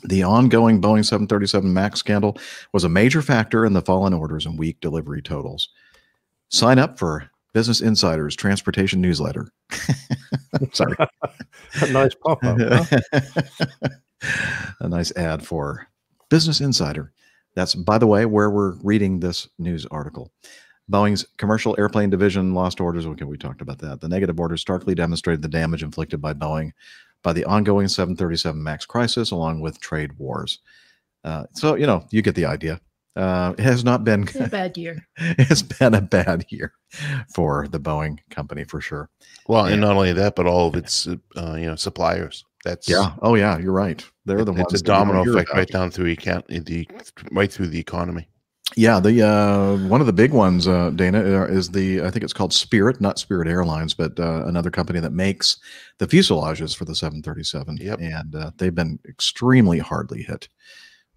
The ongoing Boeing 737 MAX scandal was a major factor in the fall in orders and weak delivery totals. Sign up for Business Insider's transportation newsletter. Sorry. A nice pop-up. Huh? A nice ad for Business Insider. That's, by the way, where we're reading this news article. Boeing's commercial airplane division lost orders. Okay, we talked about that. The negative orders starkly demonstrated the damage inflicted by Boeing by the ongoing 737 MAX crisis, along with trade wars. So, you get the idea. It has not been a bad year. It's been a bad year for the Boeing company for sure. Well, and not only that, but all of its suppliers. That's Oh yeah, you're right. They're the ones. It's a domino effect right down through right through the economy. Yeah, the one of the big ones, Dana, is I think it's called Spirit, not Spirit Airlines, but another company that makes the fuselages for the 737. Yep. And they've been extremely hard hit.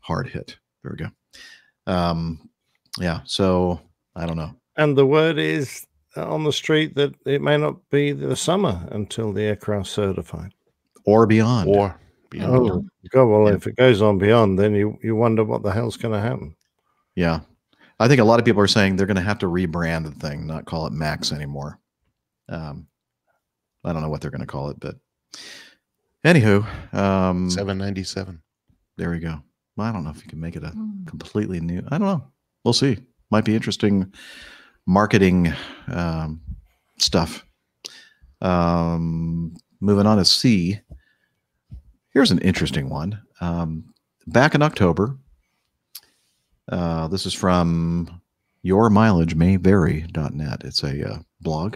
There we go. Yeah, so I don't know. And the word is on the street that it may not be the summer until the aircraft's certified. Or beyond. Oh, God, well, if it goes on beyond, then you wonder what the hell's going to happen. Yeah. I think a lot of people are saying they're going to have to rebrand the thing, not call it Max anymore. I don't know what they're going to call it, but anywho. 797. There we go. I don't know if you can make it a completely new. I don't know. We'll see. Might be interesting marketing stuff. Moving on to C. Here's an interesting one. Back in October, this is from yourmileagemayvary.net. It's a blog.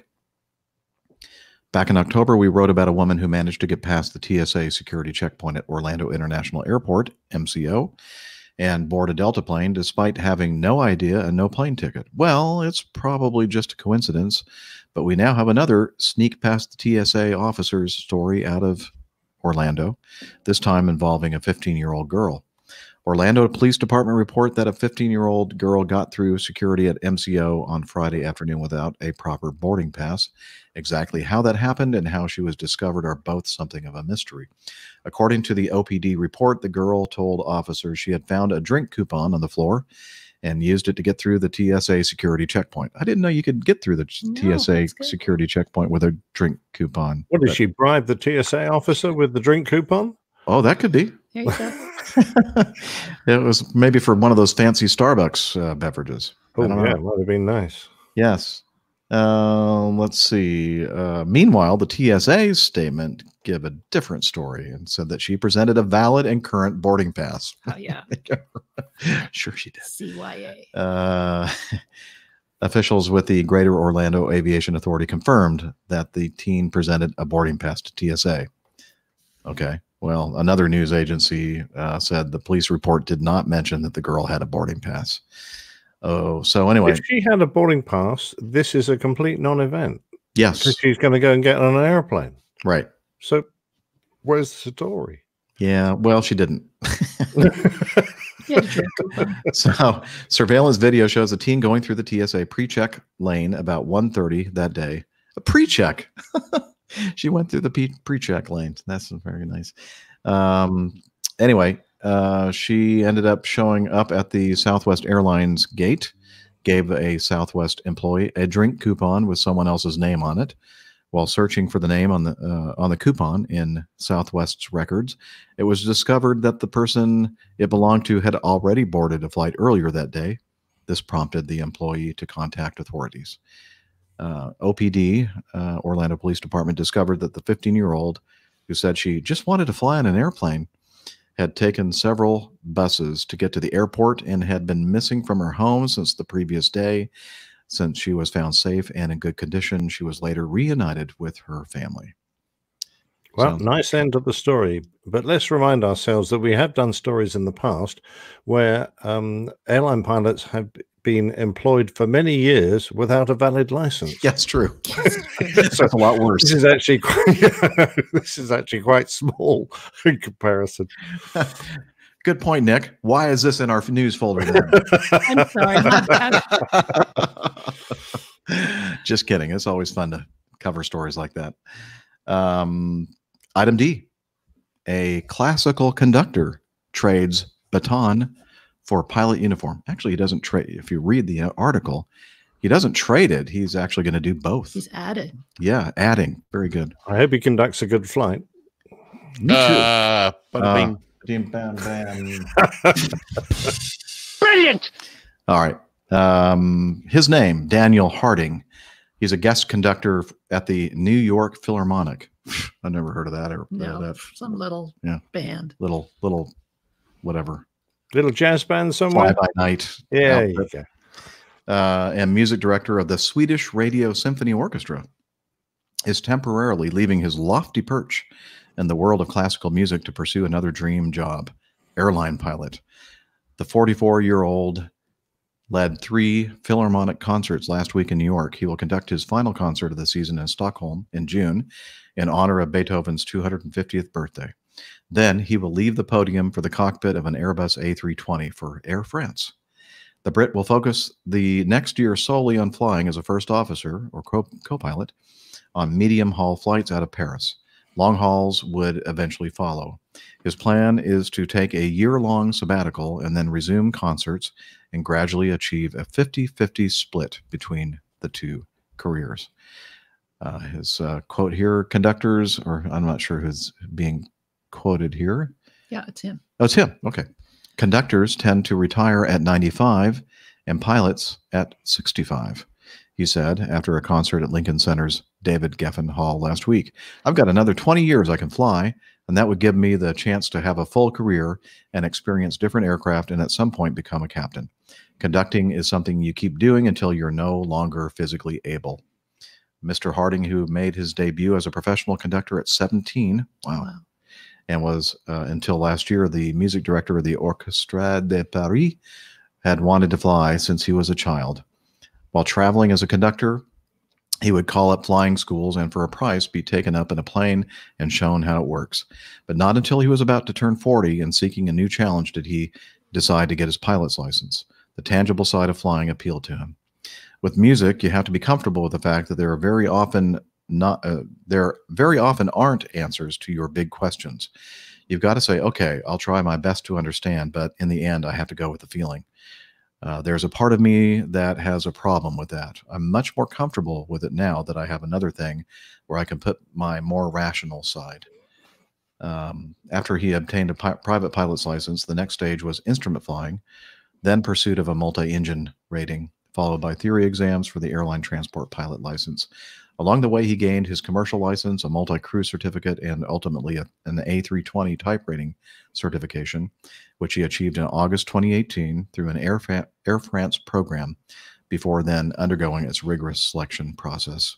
Back in October, we wrote about a woman who managed to get past the TSA security checkpoint at Orlando International Airport, MCO, and board a Delta plane despite having no idea and no plane ticket. Well, it's probably just a coincidence, but we now have another sneak past the TSA officer's story out of Orlando, this time involving a 15-year-old girl. Orlando Police Department report that a 15-year-old girl got through security at MCO on Friday afternoon without a proper boarding pass. Exactly how that happened and how she was discovered are both something of a mystery. According to the OPD report, the girl told officers she had found a drink coupon on the floor and used it to get through the TSA security checkpoint. I didn't know you could get through the TSA security checkpoint with a drink coupon. What, did she bribe the TSA officer with the drink coupon? Oh, that could be. There you go. It was maybe for one of those fancy Starbucks beverages. Oh, yeah, it might have been nice. Yes. Let's see. Meanwhile, the TSA's statement gave a different story and said that she presented a valid and current boarding pass. Oh, yeah. Sure she did. CYA. Officials with the Greater Orlando Aviation Authority confirmed that the teen presented a boarding pass to TSA. Okay. Well, another news agency said the police report did not mention that the girl had a boarding pass. Oh, so anyway. If she had a boarding pass, this is a complete non-event. Yes. Because she's going to go and get on an airplane. Right. So where's the story? Yeah, well, she didn't. So surveillance video shows a teen going through the TSA pre-check lane about 1:30 that day. A pre-check. She went through the pre-check lane. That's very nice. Anyway, she ended up showing up at the Southwest Airlines gate, gave a Southwest employee a drink coupon with someone else's name on it. While searching for the name on the coupon in Southwest's records, it was discovered that the person it belonged to had already boarded a flight earlier that day. This prompted the employee to contact authorities. OPD, Orlando Police Department, discovered that the 15-year-old who said she just wanted to fly on an airplane had taken several buses to get to the airport and had been missing from her home since the previous day. Since she was found safe and in good condition, she was later reunited with her family. Well, nice end of the story. But let's remind ourselves that we have done stories in the past where airline pilots have been employed for many years without a valid license. That's true. That's a lot worse. This is actually quite small in comparison. Good point, Nick. Why is this in our news folder now? I'm sorry. Just kidding. It's always fun to cover stories like that. Item D. A classical conductor trades baton for pilot uniform. Actually, he doesn't trade. If you read the article, He doesn't trade it. He's actually going to do both. He's added. Yeah, adding. Very good. I hope he conducts a good flight. Me too. Bada bing. Bam, bam. Brilliant! All right. His name, Daniel Harding. He's a guest conductor at the New York Philharmonic. I've never heard of that. No, some little band. Little whatever. Little jazz band somewhere? Fly by night. Yeah, there you go. And music director of the Swedish Radio Symphony Orchestra, is temporarily leaving his lofty perch in the world of classical music to pursue another dream job, airline pilot. The 44-year-old led 3 Philharmonic concerts last week in New York. He will conduct his final concert of the season in Stockholm in June in honor of Beethoven's 250th birthday. Then he will leave the podium for the cockpit of an Airbus A320 for Air France. The Brit will focus the next year solely on flying as a first officer or co-pilot on medium-haul flights out of Paris. Long hauls would eventually follow. His plan is to take a year-long sabbatical and then resume concerts and gradually achieve a 50-50 split between the two careers. His quote here, conductors, or I'm not sure who's being quoted here. Yeah, it's him. Oh, it's him. Okay. Conductors tend to retire at 95 and pilots at 65, he said after a concert at Lincoln Center's David Geffen Hall last week. I've got another 20 years I can fly, and that would give me the chance to have a full career and experience different aircraft and at some point become a captain. Conducting is something you keep doing until you're no longer physically able. Mr. Harding, who made his debut as a professional conductor at 17, wow. And was, until last year, the music director of the Orchestre de Paris, had wanted to fly since he was a child. While traveling as a conductor, he would call up flying schools and for a price be taken up in a plane and shown how it works. But not until he was about to turn 40 and seeking a new challenge did he decide to get his pilot's license. The tangible side of flying appealed to him. With music, you have to be comfortable with the fact that there very often aren't answers to your big questions. You've got to say, okay, I'll try my best to understand, but in the end, I have to go with the feeling. There's a part of me that has a problem with that. I'm much more comfortable with it now that I have another thing where I can put my more rational side. After he obtained a private pilot's license, the next stage was instrument flying, then pursuit of a multi-engine rating, followed by theory exams for the airline transport pilot license. Along the way, he gained his commercial license, a multi-crew certificate, and ultimately an A320 type rating certification, which he achieved in August 2018 through an Air France program before then undergoing its rigorous selection process.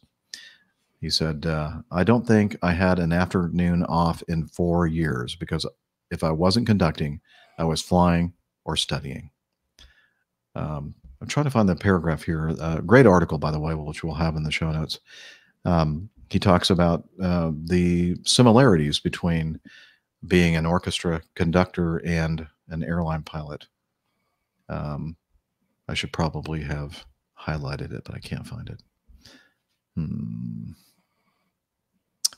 He said, I don't think I had an afternoon off in 4 years because if I wasn't conducting, I was flying or studying. I'm trying to find the paragraph here. Great article, by the way, which we'll have in the show notes. He talks about the similarities between being an orchestra conductor and an airline pilot. I should probably have highlighted it, but I can't find it.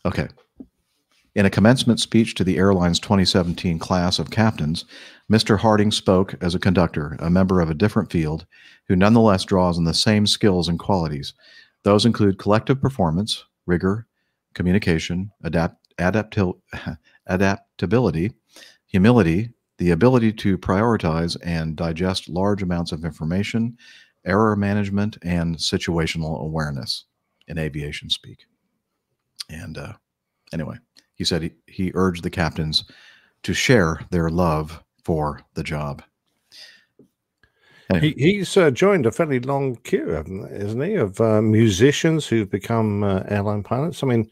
Okay. In a commencement speech to the airline's 2017 class of captains, Mr. Harding spoke as a conductor, a member of a different field, who nonetheless draws on the same skills and qualities. Those include collective performance, rigor, communication, adaptability, humility, the ability to prioritize and digest large amounts of information, error management, and situational awareness in aviation speak. And anyway, he said he urged the captains to share their love for the job. Anyway. He's joined a fairly long queue, isn't he, of musicians who've become airline pilots. I mean,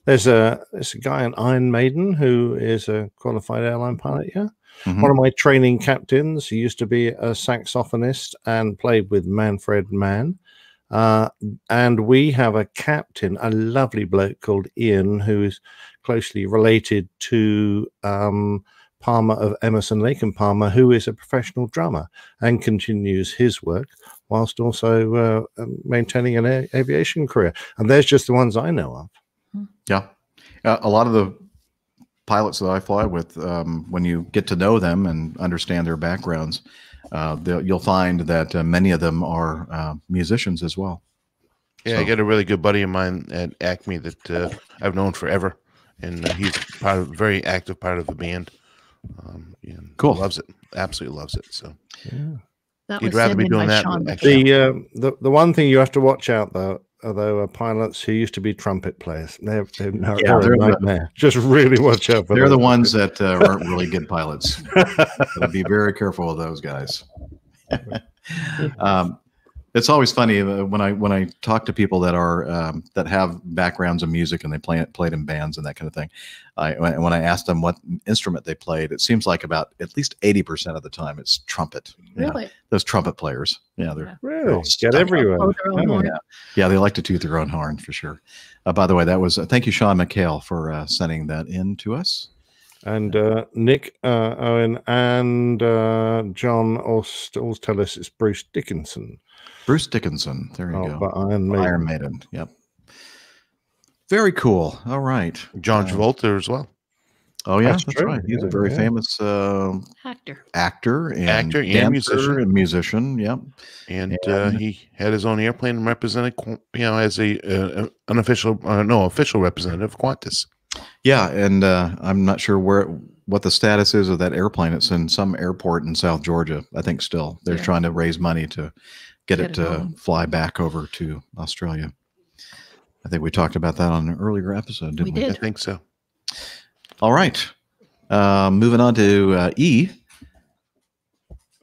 there's a guy in Iron Maiden who is a qualified airline pilot, yeah? Mm-hmm. One of my training captains, he used to be a saxophonist and played with Manfred Mann. And we have a captain, a lovely bloke called Ian, who is closely related to Palmer of Emerson, Lake and Palmer, who is a professional drummer and continues his work whilst also maintaining an aviation career. And there's just the ones I know of. Yeah. A lot of the pilots that I fly with, when you get to know them and understand their backgrounds, you'll find that many of them are musicians as well. Yeah, So- I got a really good buddy of mine at Acme that I've known forever, and he's very active part of the band. And Cool. Loves it. Absolutely loves it. So That you'd was rather sent be in doing by that. Sean than McHale. actually- The one thing you have to watch out though are pilots who used to be trumpet players. They're they're a the- nightmare. Just really watch out for They're the those. ones that aren't really good pilots. Gotta be very careful of those guys. It's always funny when I talk to people that are that have backgrounds in music and they played in bands and that kind of thing. When I ask them what instrument they played, it seems like about at least 80% of the time it's trumpet. Really? Yeah, those trumpet players. Yeah, they're Really all get stuck. everywhere. Oh, their own horn. Yeah, they like to toot their own horn for sure. By the way, that was thank you, Sean McHale, for sending that in to us. And Nick Owen and John all tell us it's Bruce Dickinson. Bruce Dickinson. There you go. But Iron Maiden. Yep. Very cool. All right. John Travolta as well. Oh yeah, That's that's true. right. He's a Yeah, very yeah. famous Actor and Actor and dancer musician. and musician. Yep. And he had his own airplane and represented, as a official representative of Qantas. Yeah, and I'm not sure what the status is of that airplane. It's in some airport in South Georgia. I think still they're trying to raise money to get it to fly back over to Australia. I think we talked about that on an earlier episode, didn't we? I think so. All right. Moving on to E.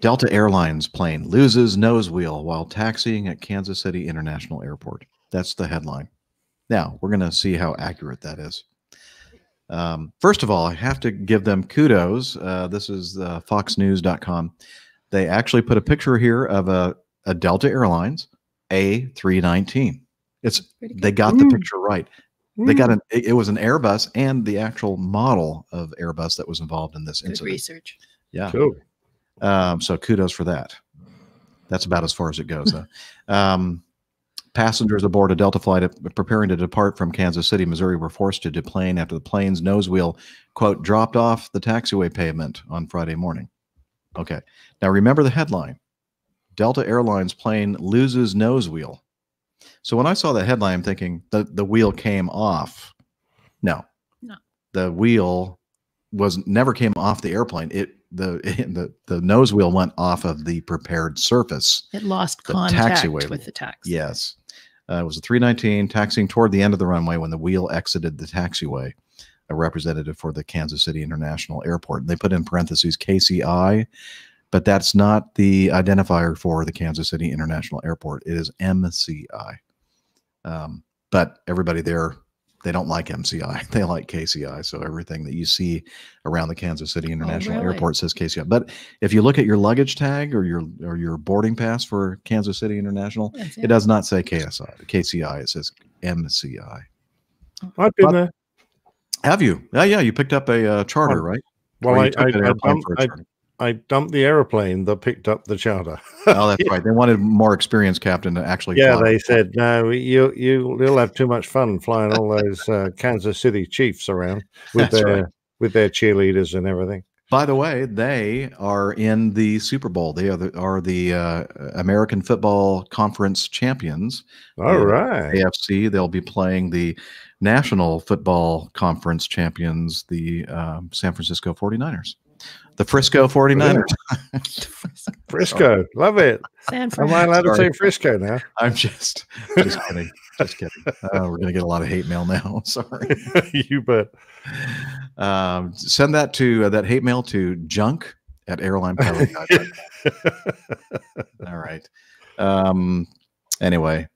Delta Airlines plane loses nose wheel while taxiing at Kansas City International Airport. That's the headline. Now, we're going to see how accurate that is. First of all, I have to give them kudos. This is foxnews.com. They actually put a picture here of a Delta Airlines A319. They got the picture right. They got it was an Airbus and the actual model of Airbus that was involved in this Good incident. research. Yeah. Cool. So kudos for that. That's about as far as it goes, though. Passengers aboard a Delta flight preparing to depart from Kansas City, Missouri, were forced to deplane after the plane's nose wheel, quote, dropped off the taxiway pavement on Friday morning. Okay. Now remember the headline. Delta Airlines plane loses nose wheel. So when I saw the headline, I'm thinking the wheel came off. No. The wheel never came off the airplane. The nose wheel went off of the prepared surface. It lost The contact taxiway. with the taxi. Yes. It was a 319 taxiing toward the end of the runway when the wheel exited the taxiway, a representative for the Kansas City International Airport. They put in parentheses KCI, but that's not the identifier for the Kansas City International Airport. It is MCI. But everybody there, they don't like MCI. They like KCI. So everything that you see around the Kansas City International really? Airport says KCI. But if you look at your luggage tag or your boarding pass for Kansas City International, That's it does not say KCI. It says MCI. I've been there. Have you? Yeah. You picked up a charter, right? Well, Or you took an airplane for a charter. I dumped the airplane that picked up the charter. Oh, that's right. They wanted more experienced captain to actually Yeah, fly. they said, no, you'll have too much fun flying all those Kansas City Chiefs around with That's with their cheerleaders and everything. By the way, they are in the Super Bowl. They are the American Football Conference champions. All right. AFC. They'll be playing the National Football Conference champions, the San Francisco 49ers. The Frisco 49ers. Frisco. Love it. San Am I allowed to Sorry. say Frisco now? I'm just kidding. Just kidding. We're going to get a lot of hate mail now. Sorry. You bet. Send that hate mail to junk@airlinepilot.com. All right. Anyway,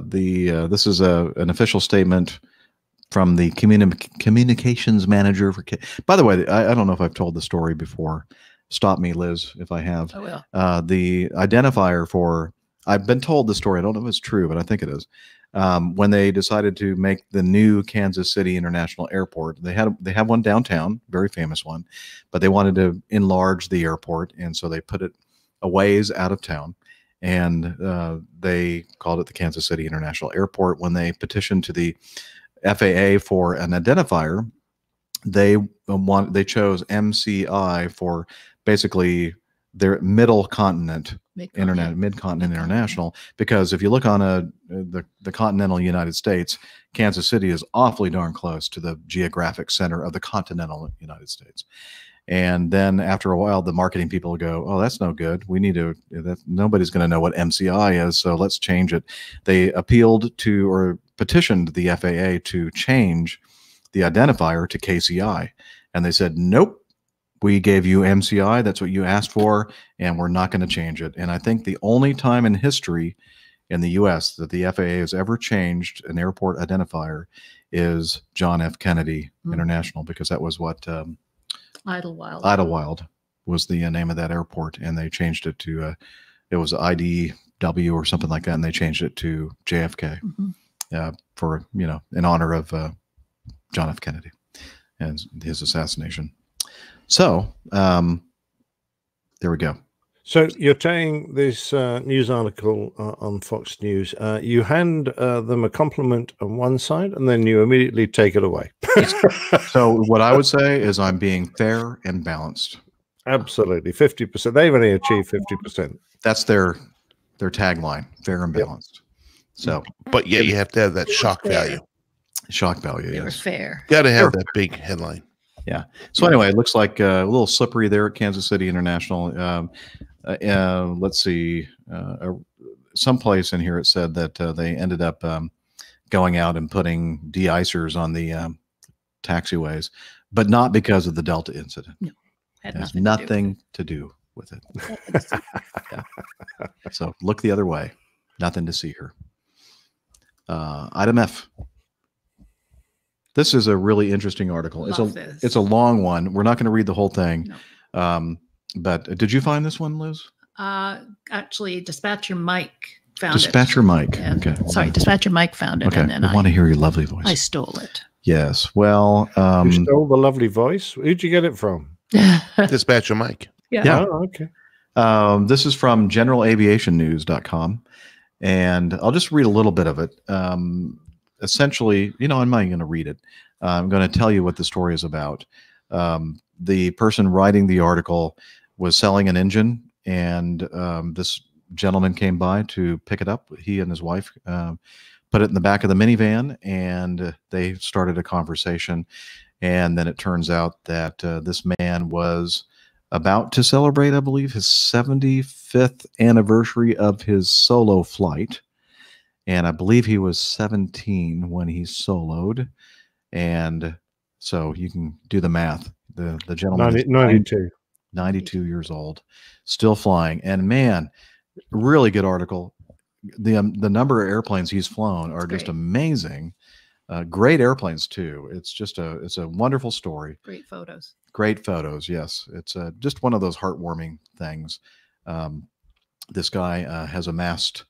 this is an official statement from the communications manager for. By the way, I don't know if I've told the story before. Stop me, Liz, if I have. I will. The identifier for. I've been told the story. I don't know if it's true, but I think it is. When they decided to make the new Kansas City International Airport, they have one downtown, very famous one, but they wanted to enlarge the airport, and so they put it a ways out of town, and they called it the Kansas City International Airport. When they petitioned to the FAA for an identifier, they chose MCI for basically their middle continent mid-continent international, because if you look on the continental United States, Kansas City is awfully darn close to the geographic center of the continental United States. And then after a while, the marketing people go, oh, that's no good. We need to, nobody's going to know what MCI is, so let's change it. They appealed to or petitioned the FAA to change the identifier to KCI. And they said, nope, we gave you MCI. That's what you asked for, and we're not going to change it. And I think the only time in history in the U.S. that the FAA has ever changed an airport identifier is John F. Kennedy International, because that was what... Idlewild. Idlewild was the name of that airport, and they changed it to it was IDW or something like that, and they changed it to JFK for in honor of John F. Kennedy and his assassination. So there we go. So you're saying this news article on Fox News, you hand them a compliment on one side and then you immediately take it away. So what I would say is I'm being fair and balanced. Absolutely. 50%. They've only achieved 50%. That's their tagline, fair and balanced. So, but yeah, you have to have that shock value. Shock value, They were yes. fair. Got to have that big headline. Yeah. So anyway, it looks like a little slippery there at Kansas City International. Let's see. Someplace in here it said that they ended up going out and putting de-icers on the taxiways, but not because of the Delta incident. No, it has nothing to do with it. Yeah. So look the other way. Nothing to see here. Item F. This is a really interesting article. It's a long one. We're not going to read the whole thing. No. But did you find this one, Liz? Actually, Dispatcher Mike found Dispatcher it. Mike. And, okay. Sorry, Dispatcher Mike found it. Okay. And then I want to hear your lovely voice. I stole it. Yes. Well, you stole the lovely voice. Who'd you get it from? Dispatcher Mike. Yeah. Oh, okay. This is from generalaviationnews.com, and I'll just read a little bit of it. Essentially, I'm not going to read it. I'm going to tell you what the story is about. The person writing the article was selling an engine, and this gentleman came by to pick it up. He and his wife put it in the back of the minivan, and they started a conversation. And then it turns out that this man was about to celebrate, I believe, his 75th anniversary of his solo flight. And I believe he was 17 when he soloed. And so you can do the math. The gentleman 92 years old, still flying. And man, really good article. The number of airplanes he's flown are just amazing. Great airplanes too. It's a wonderful story. Great photos. Great photos. Yes. It's just one of those heartwarming things. This guy has amassed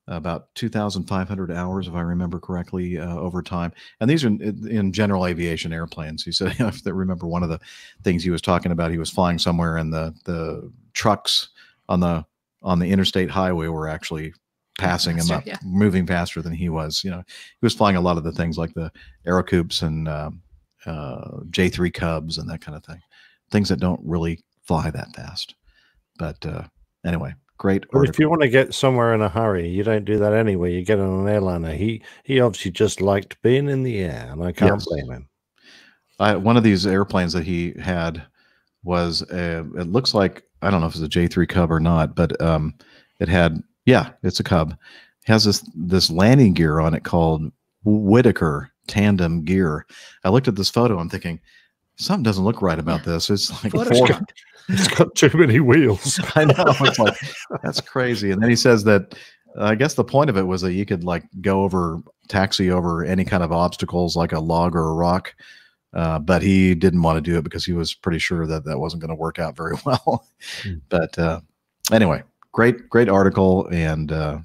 about 2,500 hours, if I remember correctly, over time. And these are in general aviation airplanes. He said, if I remember one of the things he was talking about, he was flying somewhere and the trucks on the interstate highway were actually passing him up, moving faster than he was. He was flying a lot of the things like the Aerocoops and J3 Cubs and that kind of thing. Things that don't really fly that fast. But anyway, great article. Well, if you want to get somewhere in a hurry, you don't do that anyway. You get on an airliner. He obviously just liked being in the air, and I can't blame him. One of these airplanes that he had was it looks like, I don't know if it's a J3 Cub or not, but it had, it's a Cub. It has this landing gear on it called Whitaker tandem gear. I looked at this photo. I'm thinking something doesn't look right about this. It's like it's got too many wheels. I know. It's like, that's crazy. And then he says that I guess the point of it was that you could like taxi over any kind of obstacles like a log or a rock. But he didn't want to do it because he was pretty sure that wasn't going to work out very well. But anyway, great article, and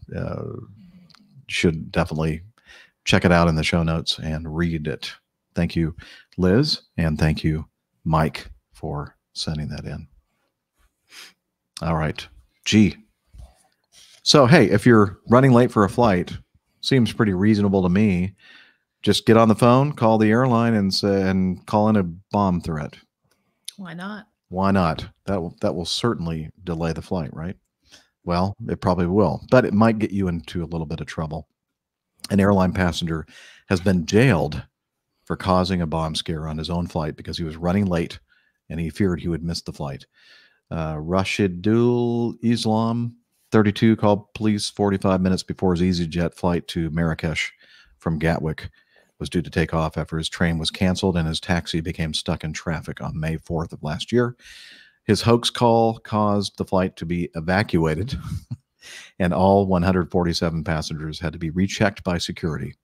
should definitely check it out in the show notes and read it. Thank you, Liz, and thank you, Mike, for sending that in. All right, G. So, hey, if you're running late for a flight, seems pretty reasonable to me Just get on the phone, call the airline, and call in a bomb threat. Why not? Why not? That will certainly delay the flight, right? Well, it probably will, but it might get you into a little bit of trouble. An airline passenger has been jailed for causing a bomb scare on his own flight because he was running late and he feared he would miss the flight. Rashidul Islam, 32, called police 45 minutes before his EasyJet flight to Marrakesh from Gatwick was due to take off after his train was canceled and his taxi became stuck in traffic on May 4th of last year. His hoax call caused the flight to be evacuated, and all 147 passengers had to be rechecked by security.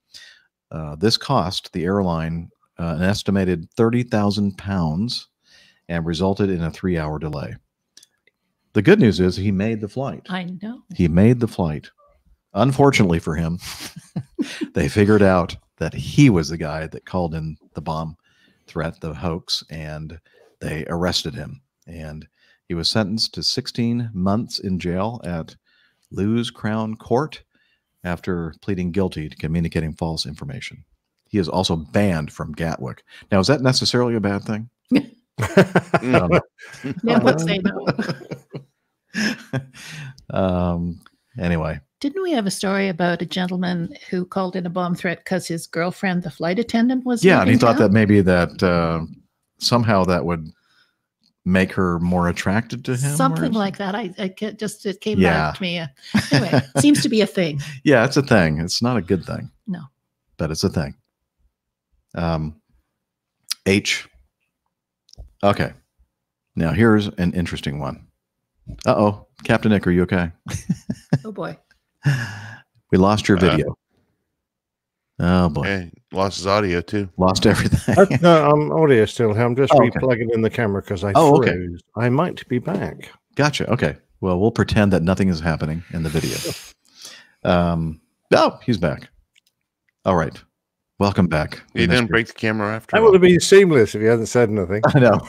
This cost the airline an estimated £30,000 and resulted in a 3-hour delay. The good news is he made the flight. I know. He made the flight. Unfortunately for him, they figured out that he was the guy that called in the bomb threat, the hoax, and they arrested him. And he was sentenced to 16 months in jail at Lewes Crown Court after pleading guilty to communicating false information. He is also banned from Gatwick. Now, is that necessarily a bad thing? No, would say no. Anyway. Didn't we have a story about a gentleman who called in a bomb threat because his girlfriend, the flight attendant, was and he thought town? that maybe that somehow that would make her more attracted to him. Something like that. I can't just, it came back to me. Anyway, seems to be a thing. Yeah, it's a thing. It's not a good thing. No. But it's a thing. H. Okay. Now here's an interesting one. Uh-oh. Captain Nick, are you okay? Oh, boy. We lost your video. Oh, boy. Okay. Lost his audio, too. Lost everything. No, I'm audio still here. I'm just replugging in the camera because I froze. Okay. I might be back. Gotcha. Okay. Well, we'll pretend that nothing is happening in the video. Oh, he's back. All right. Welcome back. You didn't break the camera after. That would have been seamless if you hadn't said anything. I know.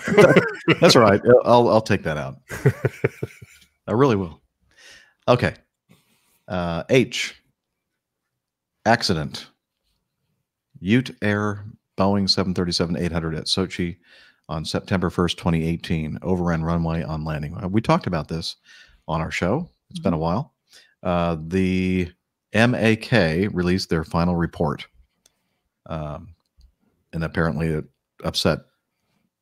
That's right. I'll take that out. I really will. Okay. H. Accident. Ute Air Boeing 737-800 at Sochi on September 1st, 2018. Overran runway on landing. We talked about this on our show. It's been a while. The MAK released their final report. And apparently it upset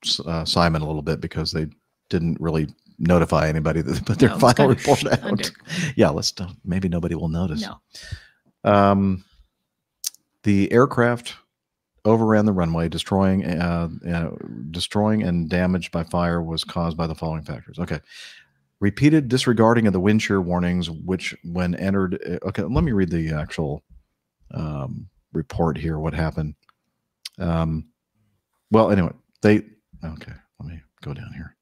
Simon a little bit because they didn't really notify anybody that put their final report out. Yeah, maybe nobody will notice. No. The aircraft overran the runway, destroying and damage by fire was caused by the following factors. Okay. Repeated disregarding of the wind shear warnings, which when entered. Okay, let me read the actual report here. What happened? Well, anyway, okay, let me go down here.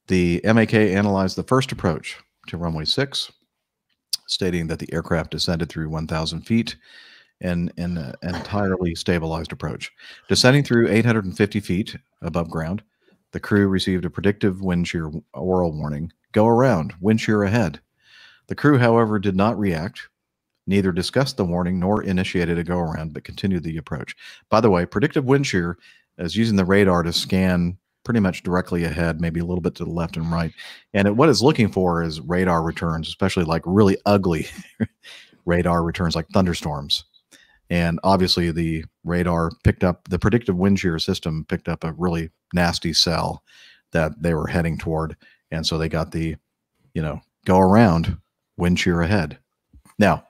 The MAK analyzed the first approach to runway 6, stating that the aircraft descended through 1,000 feet in an entirely stabilized approach. Descending through 850 feet above ground, the crew received a predictive wind shear oral warning, go around, wind shear ahead. The crew, however, did not react, neither discussed the warning nor initiated a go around, but continued the approach. By the way, predictive wind shear is using the radar to scan pretty much directly ahead, maybe a little bit to the left and right. And what it's looking for is radar returns, especially like really ugly radar returns like thunderstorms. And obviously the radar picked up, the predictive wind shear system picked up a really nasty cell that they were heading toward. And so they got the, go around, wind shear ahead. Now,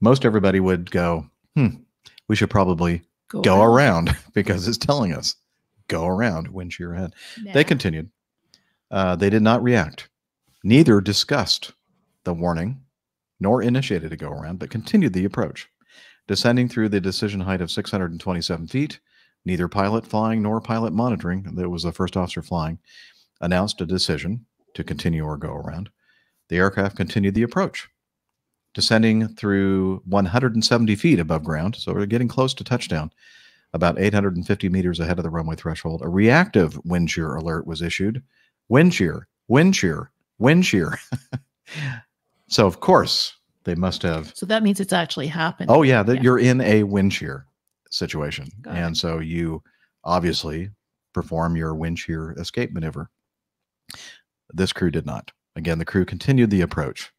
most everybody would go, we should probably go around because it's telling us, go around, wind shear ahead. Yeah. They continued. They did not react, neither discussed the warning, nor initiated a go around, but continued the approach. Descending through the decision height of 627 feet, neither pilot flying nor pilot monitoring, that was the first officer flying, announced a decision to continue or go around. The aircraft continued the approach. Descending through 170 feet above ground, so we're getting close to touchdown, about 850 meters ahead of the runway threshold, a reactive wind shear alert was issued. Wind shear, wind shear, wind shear. So, of course, they must have. So that means it's actually happened. Oh, yeah, you're in a wind shear. situation. Got And it. so you obviously perform your wind shear escape maneuver. This crew did not. Again, the crew continued the approach.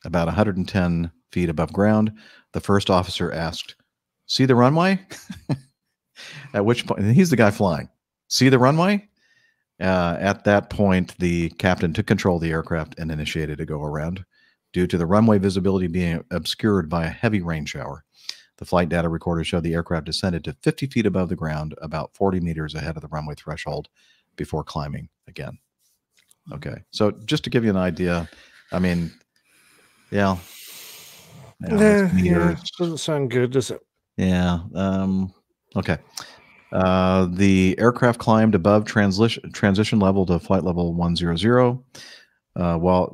About 110 feet above ground, the first officer asked, "See the runway?" At which point, and he's the guy flying. "See the runway?" At that point, the captain took control of the aircraft and initiated a go around. Due to the runway visibility being obscured by a heavy rain shower, the flight data recorder showed the aircraft descended to 50 feet above the ground, about 40 meters ahead of the runway threshold, before climbing again. Okay, so just to give you an idea, I mean, yeah. Doesn't sound good, does it? Yeah. Okay. The aircraft climbed above transition level to flight level 100.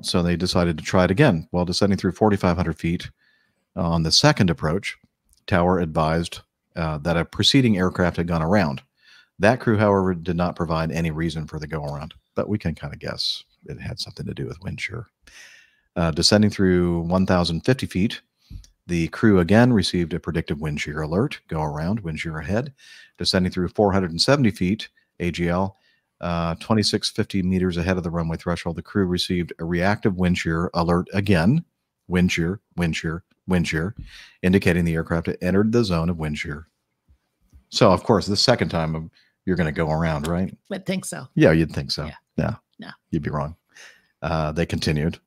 So they decided to try it again. While descending through 4,500 feet on the second approach, Tower advised that a preceding aircraft had gone around. That crew, however, did not provide any reason for the go around, but we can kind of guess it had something to do with wind shear. Descending through 1,050 feet, the crew again received a predictive wind shear alert, go around, wind shear ahead. Descending through 470 feet, AGL, 2650 meters ahead of the runway threshold, the crew received a reactive wind shear alert again, wind shear, wind shear, wind shear, indicating the aircraft had entered the zone of wind shear. So, of course, the second time you're going to go around, right? I think so. Yeah, you'd think so. Yeah. No, you'd be wrong. They continued.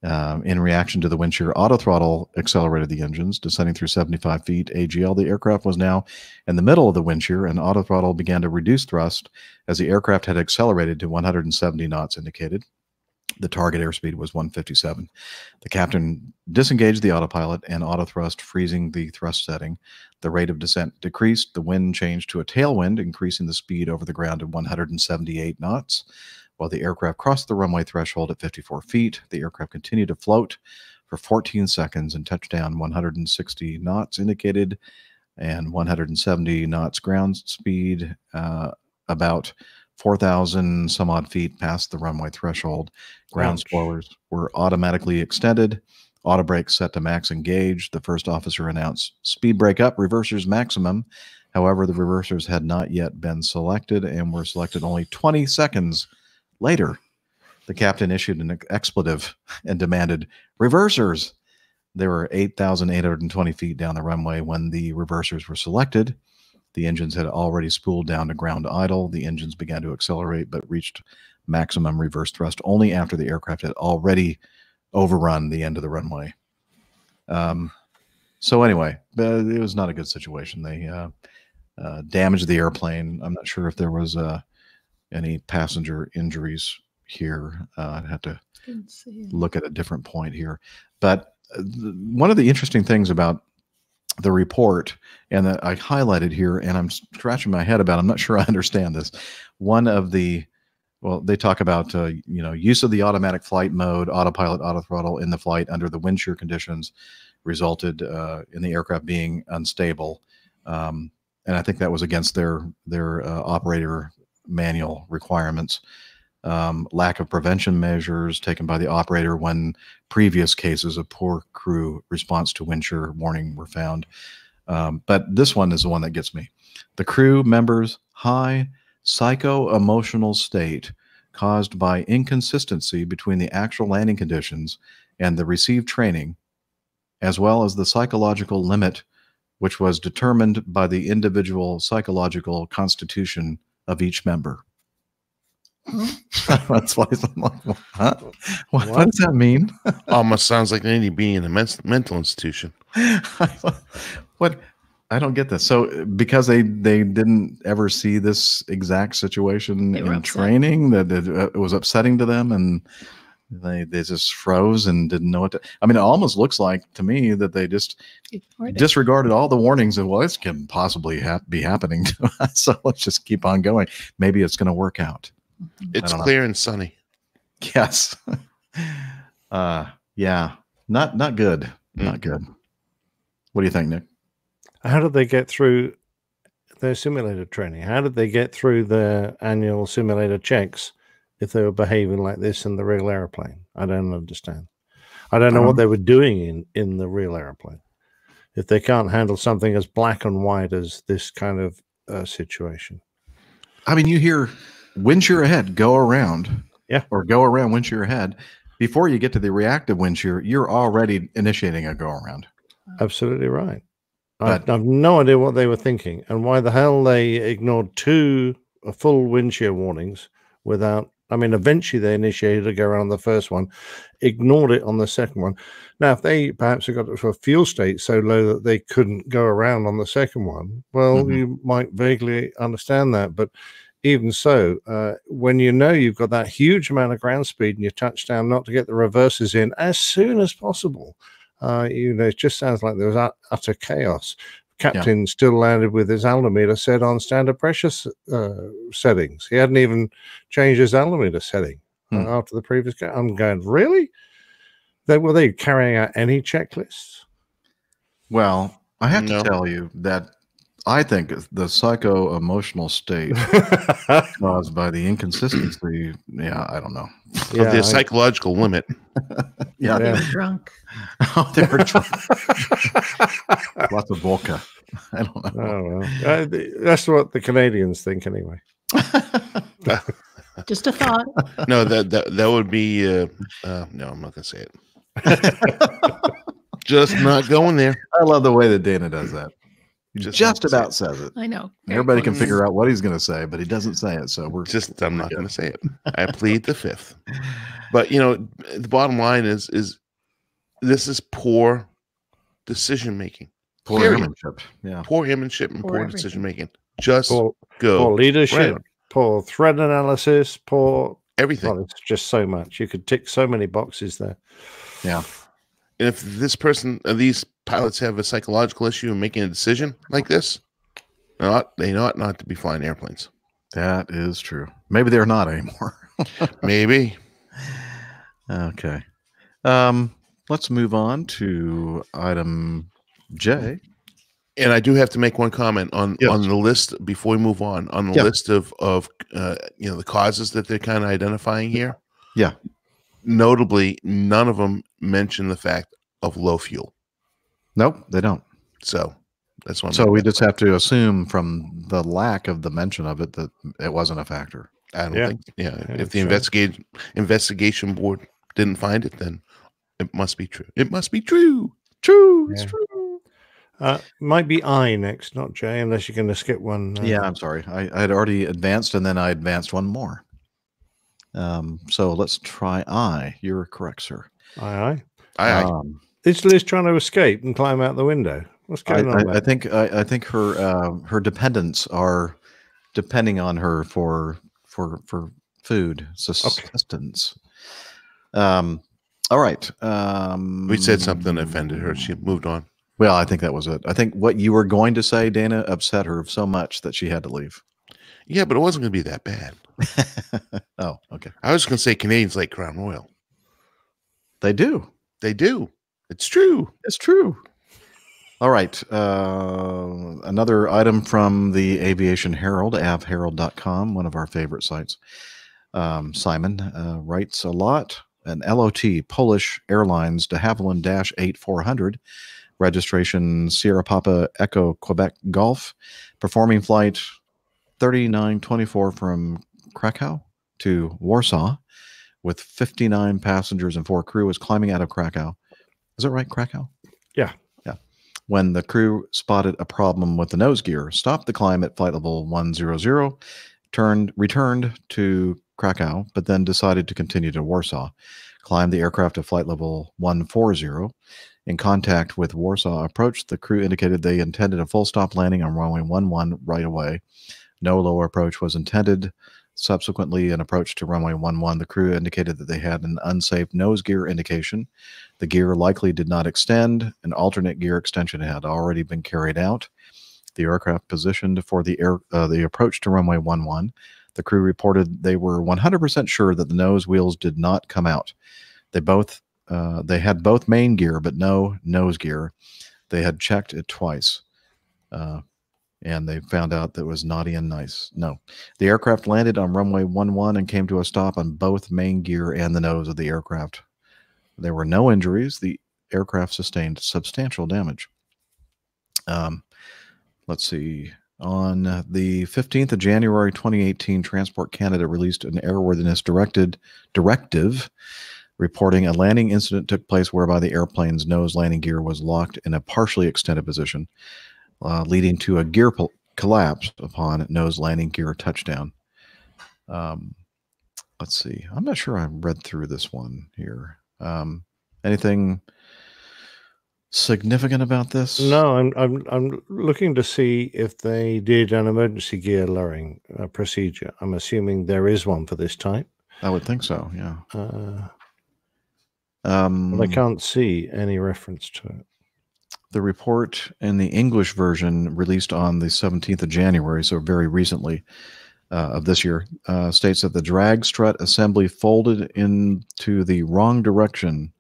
In reaction to the wind shear, auto throttle accelerated the engines, descending through 75 feet AGL. The aircraft was now in the middle of the wind shear, and auto throttle began to reduce thrust as the aircraft had accelerated to 170 knots indicated. The target airspeed was 157. The captain disengaged the autopilot and auto thrust, freezing the thrust setting. The rate of descent decreased. The wind changed to a tailwind, increasing the speed over the ground to 178 knots. While the aircraft crossed the runway threshold at 54 feet, the aircraft continued to float for 14 seconds and touchdown 160 knots indicated and 170 knots ground speed, about 4,000 some odd feet past the runway threshold. Ground spoilers were automatically extended. Auto brakes set to max engage. The first officer announced speed brake up, reversers maximum. However, the reversers had not yet been selected and were selected only 20 seconds later. The captain issued an expletive and demanded reversers. They were 8,820 feet down the runway when the reversers were selected. The engines had already spooled down to ground idle. The engines began to accelerate but reached maximum reverse thrust only after the aircraft had already overrun the end of the runway. So anyway, it was not a good situation. They damaged the airplane. I'm not sure if there was any passenger injuries here. I'd have to look at a different point here. But one of the interesting things about the report, and that I highlighted here, and I'm scratching my head about, I'm not sure I understand this. One of the, well, they talk about, use of the automatic flight mode, autopilot, auto throttle in the flight under the wind shear conditions resulted in the aircraft being unstable. And I think that was against their operator manual requirements. Lack of prevention measures taken by the operator when previous cases of poor crew response to wind shear warning were found. But this one is the one that gets me. The crew members' high psycho-emotional state caused by inconsistency between the actual landing conditions and the received training, as well as the psychological limit, which was determined by the individual psychological constitution of each member. That's why I'm like, huh? What does that mean? Almost sounds like they need to be in a mental institution. What? I don't get this. So because they didn't ever see this exact situation in training, that it was upsetting to them, and they just froze and didn't know what to. I mean, it almost looks like to me that they just disregarded all the warnings of, well, this can possibly be happening to us, so let's just keep on going. Maybe it's going to work out. It's clear and sunny. Yes. Yeah. Not good. Not good. What do you think, Nick? How did they get through their simulator training? How did they get through their annual simulator checks if they were behaving like this in the real airplane? I don't understand. I don't know what they were doing in the real airplane. if they can't handle something as black and white as this kind of situation. I mean, you hear wind shear ahead, go around. Yeah. Or go around wind shear ahead. Before you get to the reactive wind shear, you're already initiating a go around. Absolutely right. I've no idea what they were thinking and why the hell they ignored two full wind shear warnings without. I mean, eventually they initiated a go around on the first one, ignored it on the second one. Now, if they perhaps had got it for a fuel state so low that they couldn't go around on the second one, well, you might vaguely understand that. But even so, when you know you've got that huge amount of ground speed and you touch down, not to get the reverses in as soon as possible, it just sounds like there was utter chaos. Captain still landed with his altimeter set on standard pressure settings. He hadn't even changed his altimeter setting after the previous go. I'm going, really? Were they carrying out any checklists? Well, I have to tell you that I think the psycho-emotional state caused by the inconsistency, I don't know. Of the psychological limit. They were drunk. Oh, they were drunk. Lots of vodka. I don't know. Oh, well. That's what the Canadians think anyway. Just a thought. No, that would be, no, I'm not going to say it. Just not going there. I love the way that Dana does that. Just about says it. I know. Everybody can figure out what he's going to say, but he doesn't say it. So I'm not going to say it. I plead the fifth. But the bottom line is this is poor decision making. Poor airmanship. Yeah. Poor airmanship and poor decision making. Just go. Poor leadership. Poor threat analysis. Poor everything. Well, it's just so much. You could tick so many boxes there. Yeah. And if these pilots have a psychological issue in making a decision like this, they ought not to be flying airplanes. That is true. Maybe they're not anymore. Maybe. Okay. Let's move on to item J. And I do have to make one comment on the list before we move on. On the list of the causes that they're kind of identifying here. Yeah. Notably, none of them mention the fact of low fuel. Nope, they don't. So that's one. So we just have to assume from the lack of the mention of it that it wasn't a factor. I don't think. Yeah, if the investigation board didn't find it, then it must be true. It must be true. True. It's true. Might be I next, not J, unless you're going to skip one. Yeah, I'm sorry. I had already advanced, and then I advanced one more. So let's try I. You're correct, sir. Aye. Is Liz trying to escape and climb out the window? What's going on? I think her dependents are depending on her for food sustenance. All right. We said something that offended her. She moved on. Well, I think that was it. I think what you were going to say, Dana, upset her so much that she had to leave. Yeah, but it wasn't going to be that bad. Oh, okay. I was going to say Canadians like Crown Royal. They do. They do. It's true. It's true. All right. Another item from the Aviation Herald, avherald.com, one of our favorite sites. Simon writes a lot. An LOT, Polish Airlines de Havilland -8400, registration Sierra Papa Echo Quebec Golf, performing flight 3924 from Krakow to Warsaw with 59 passengers and 4 crew, was climbing out of Krakow. Is that right, Krakow? Yeah. Yeah. When the crew spotted a problem with the nose gear, stopped the climb at flight level 100, returned to Krakow, but then decided to continue to Warsaw. Climbed the aircraft to flight level 140. In contact with Warsaw approach, the crew indicated they intended a full stop landing on runway 11 right away. No lower approach was intended. Subsequently, an approach to runway 11, the crew indicated that they had an unsafe nose gear indication. The gear likely did not extend. An alternate gear extension had already been carried out. The aircraft positioned for the approach to runway 11. The crew reported they were 100% sure that the nose wheels did not come out. They had both main gear, but no nose gear. They had checked it twice. And they found out that it was naughty and nice. No. The aircraft landed on runway 11 and came to a stop on both main gear and the nose of the aircraft. There were no injuries. The aircraft sustained substantial damage. Let's see. On the 15th of January 2018, Transport Canada released an airworthiness directive reporting a landing incident took place whereby the airplane's nose landing gear was locked in a partially extended position, leading to a gear collapse upon nose landing gear touchdown. Let's see. I'm not sure I read through this one here. Anything significant about this? No, I'm looking to see if they did an emergency gear lowering procedure. I'm assuming there is one for this type. I would think so. Yeah. But I can't see any reference to it. The report in the English version, released on the 17th of January, so very recently of this year, states that the drag strut assembly folded into the wrong direction,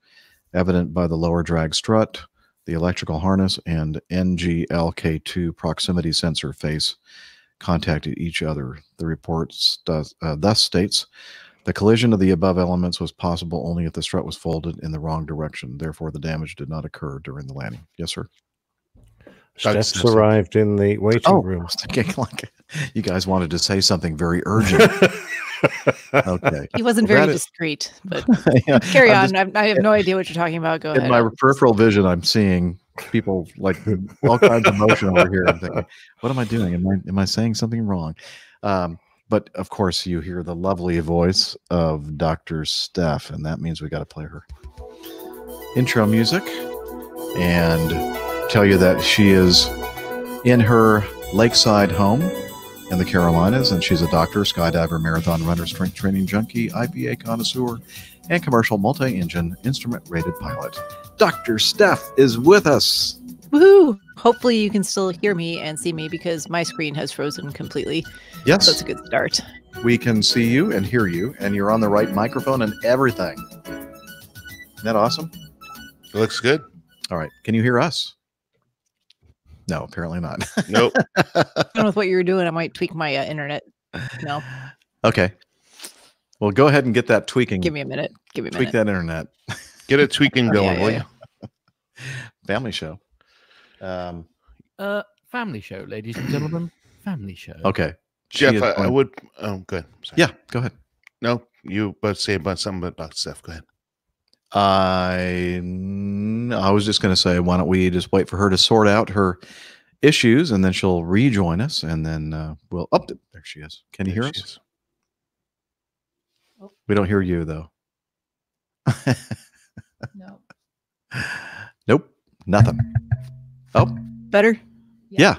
evident by the lower drag strut, the electrical harness, and NGLK2 proximity sensor face contacted each other. The report thus states, the collision of the above elements was possible only if the strut was folded in the wrong direction. Therefore, the damage did not occur during the landing. Yes, sir? Steps arrived in the waiting room. I was thinking like you guys wanted to say something very urgent. Okay. He wasn't very discreet, but Yeah, carry I'm on. I have no idea what you're talking about. Go In ahead. my peripheral vision, I'm seeing people like all kinds of motion over here. I'm thinking, what am I doing? Am I saying something wrong? But of course, you hear the lovely voice of Dr. Steph, and that means we got to play her intro music and tell you that she is in her lakeside home in the Carolinas, and she's a doctor, skydiver, marathon runner, strength training junkie, IPA connoisseur, and commercial multi-engine instrument-rated pilot. Dr. Steph is with us. Woohoo! Hopefully you can still hear me and see me because my screen has frozen completely. Yes. So it's a good start. We can see you and hear you, and you're on the right microphone and everything. Isn't that awesome? It looks good. All right. Can you hear us? No, apparently not. Nope. With what you're doing, I might tweak my internet. No. Okay. Well, go ahead and get that tweaking. Give me a minute. Tweak that internet. Get it tweaking going, will you? Family show. Family show, ladies and gentlemen. Family show. Okay. Jeff, I would. Oh, good. Sorry. Yeah, go ahead. No, you about to say about something about Steph. Go ahead. I was just going to say, why don't we just wait for her to sort out her issues, and then she'll rejoin us, and then we'll up. There she is. Can you hear us? We don't hear you though. No. Nope. Nothing. Oh. Better? Yeah.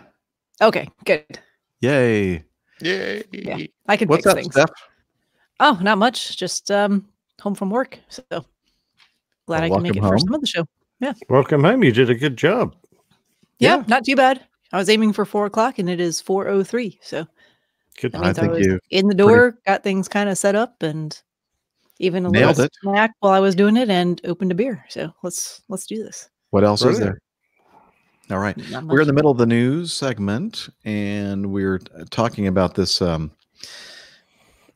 Okay, good. Yay. Yay. Yeah, I can What's fix up, things. Steph? Oh, not much. Just home from work. So glad I can make it for some of the show. Yeah. Welcome home. You did a good job. Yeah, not too bad. I was aiming for 4:00 and it is 4:03. So good. That means I was in the door, got things kind of set up, and even a Nailed little it. snack while I was doing it, and opened a beer. So let's do this. What else is Brilliant. there? All right. Not We're in the much. middle of the news segment, and we're talking about this.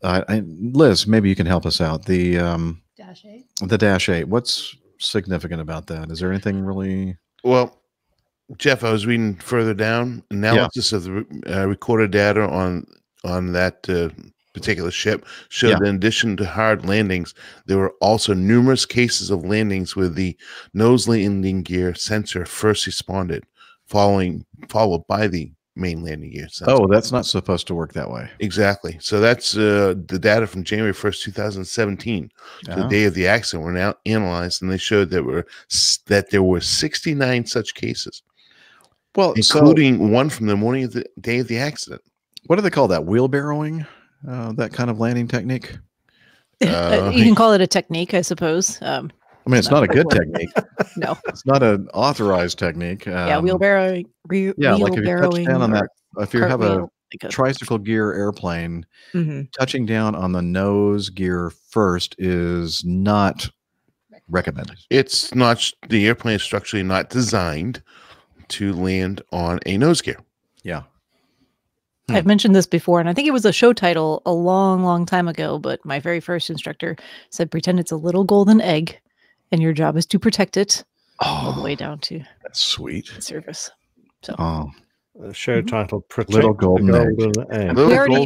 Liz, maybe you can help us out. The Dash 8. The Dash 8. What's significant about that? Is there anything really? Well, Jeff, I was reading further down. Analysis of the recorded data on that particular ship showed that in addition to hard landings, there were also numerous cases of landings with the nose landing gear sensor first responded, followed by the main landing gear sensor. Oh, that's not supposed to work that way. Exactly. So that's the data from January 1st, 2017. The day of the accident were now analyzed, and they showed that there were 69 such cases. Well, including one from the morning of the day of the accident. What do they call that? Wheelbarrowing? That kind of landing technique? You can call it a technique, I suppose. I mean, it's not a good technique. No. It's not an authorized technique. Wheelbarrowing. Yeah, like if you touch down on that, if you have a cartwheel, like a- tricycle gear airplane, Mhm. touching down on the nose gear first is not recommended. It's not, the airplane is structurally not designed to land on a nose gear. Yeah. I've mentioned this before, and I think it was a show title a long, long time ago, but my very first instructor said, pretend it's a little golden egg, and your job is to protect it all the way down to That's sweet. the surface. So show title: Protect Little the Golden Egg. Golden Egg.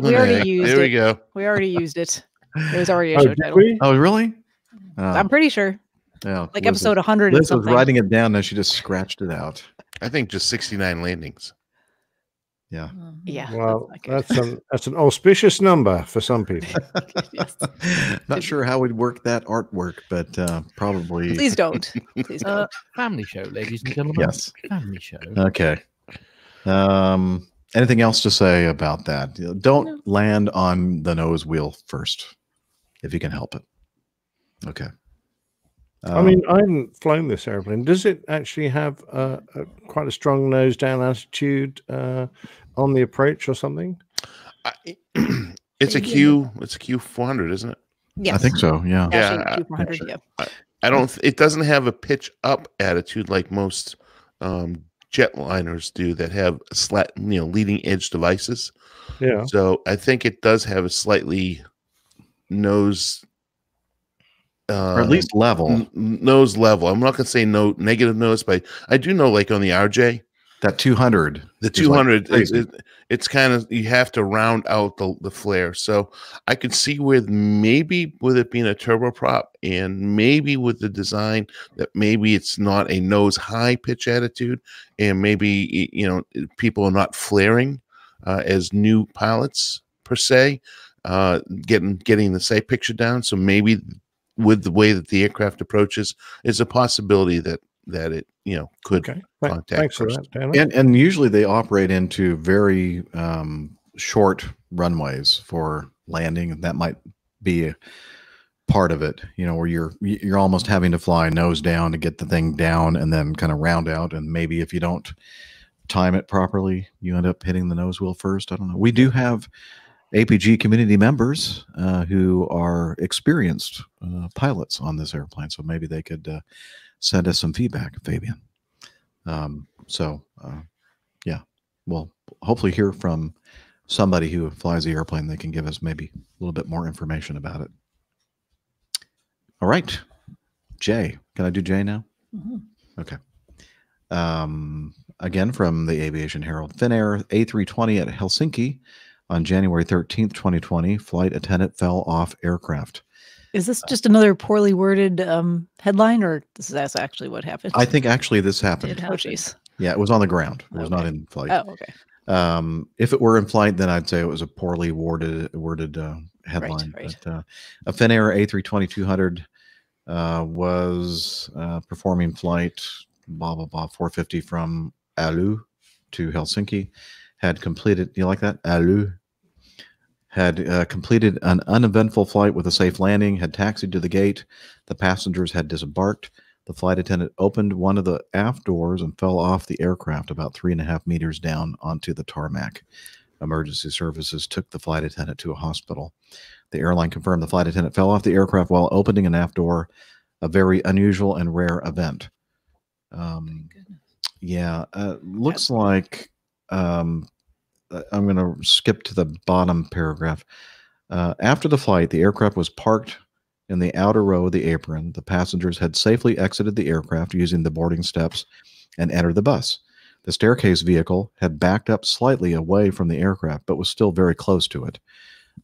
we already used There it. we go. We already used it. It was already a Oh, show did title. we? Oh, really? I'm pretty sure. Yeah, Like Liz episode was- 100 and Liz was something. writing it down, and she just scratched it out. I think just 69 landings. Yeah. Yeah. Well, that's an auspicious number for some people. Not sure how we'd work that artwork, but probably. Please don't. Please don't. Family show, ladies and gentlemen. Yes. Family show. Okay. Anything else to say about that? Don't land on the nose wheel first, if you can help it. Okay. I mean, I haven't flown this airplane. Does it actually have quite a strong nose down attitude on the approach or something? It's a Q400, isn't it? Yes. I think so. Yeah. Yeah. Q400, yeah. I don't. It doesn't have a pitch up attitude like most jetliners do that have leading edge devices. Yeah. So I think it does have a slightly nose. Or at least level. Nose level. I'm not going to say no negative nose, but I do know, like on the RJ, that 200. The 200, it's kind of, you have to round out the flare. So I could see with maybe with it being a turboprop and maybe with the design that maybe it's not a nose high pitch attitude, and maybe people are not flaring as new pilots per se, getting the sight picture down. So maybe with the way that the aircraft approaches, is a possibility that it could contact. Thanks for that, Dan. And usually they operate into very short runways for landing, and that might be a part of it. Where you're almost having to fly nose down to get the thing down, and then kind of round out. And maybe if you don't time it properly, you end up hitting the nose wheel first. I don't know. We do have APG community members who are experienced pilots on this airplane, so maybe they could send us some feedback, Fabian. Yeah, we'll hopefully hear from somebody who flies the airplane. They can give us maybe a little bit more information about it. All right, Jay. Can I do Jay now? Mm-hmm. Okay. Again, from the Aviation Herald, Finnair A320 at Helsinki on January 13th, 2020, flight attendant fell off aircraft. Is this just another poorly worded headline, or that's actually what happened? I think actually this happened. Oh, jeez. Yeah, it was on the ground. It was not in flight. Oh, okay. If it were in flight, then I'd say it was a poorly worded headline. Right. But, a Finnair A320-200 was performing flight, 450 from Oulu to Helsinki. Had completed, you like that? Oulu. Had completed an uneventful flight with a safe landing, had taxied to the gate. The passengers had disembarked. The flight attendant opened one of the aft doors and fell off the aircraft about 3.5 meters down onto the tarmac. Emergency services took the flight attendant to a hospital. The airline confirmed the flight attendant fell off the aircraft while opening an aft door, a very unusual and rare event. Looks like I'm going to skip to the bottom paragraph. After the flight, the aircraft was parked in the outer row of the apron. The passengers had safely exited the aircraft using the boarding steps and entered the bus. The staircase vehicle had backed up slightly away from the aircraft, but was still very close to it.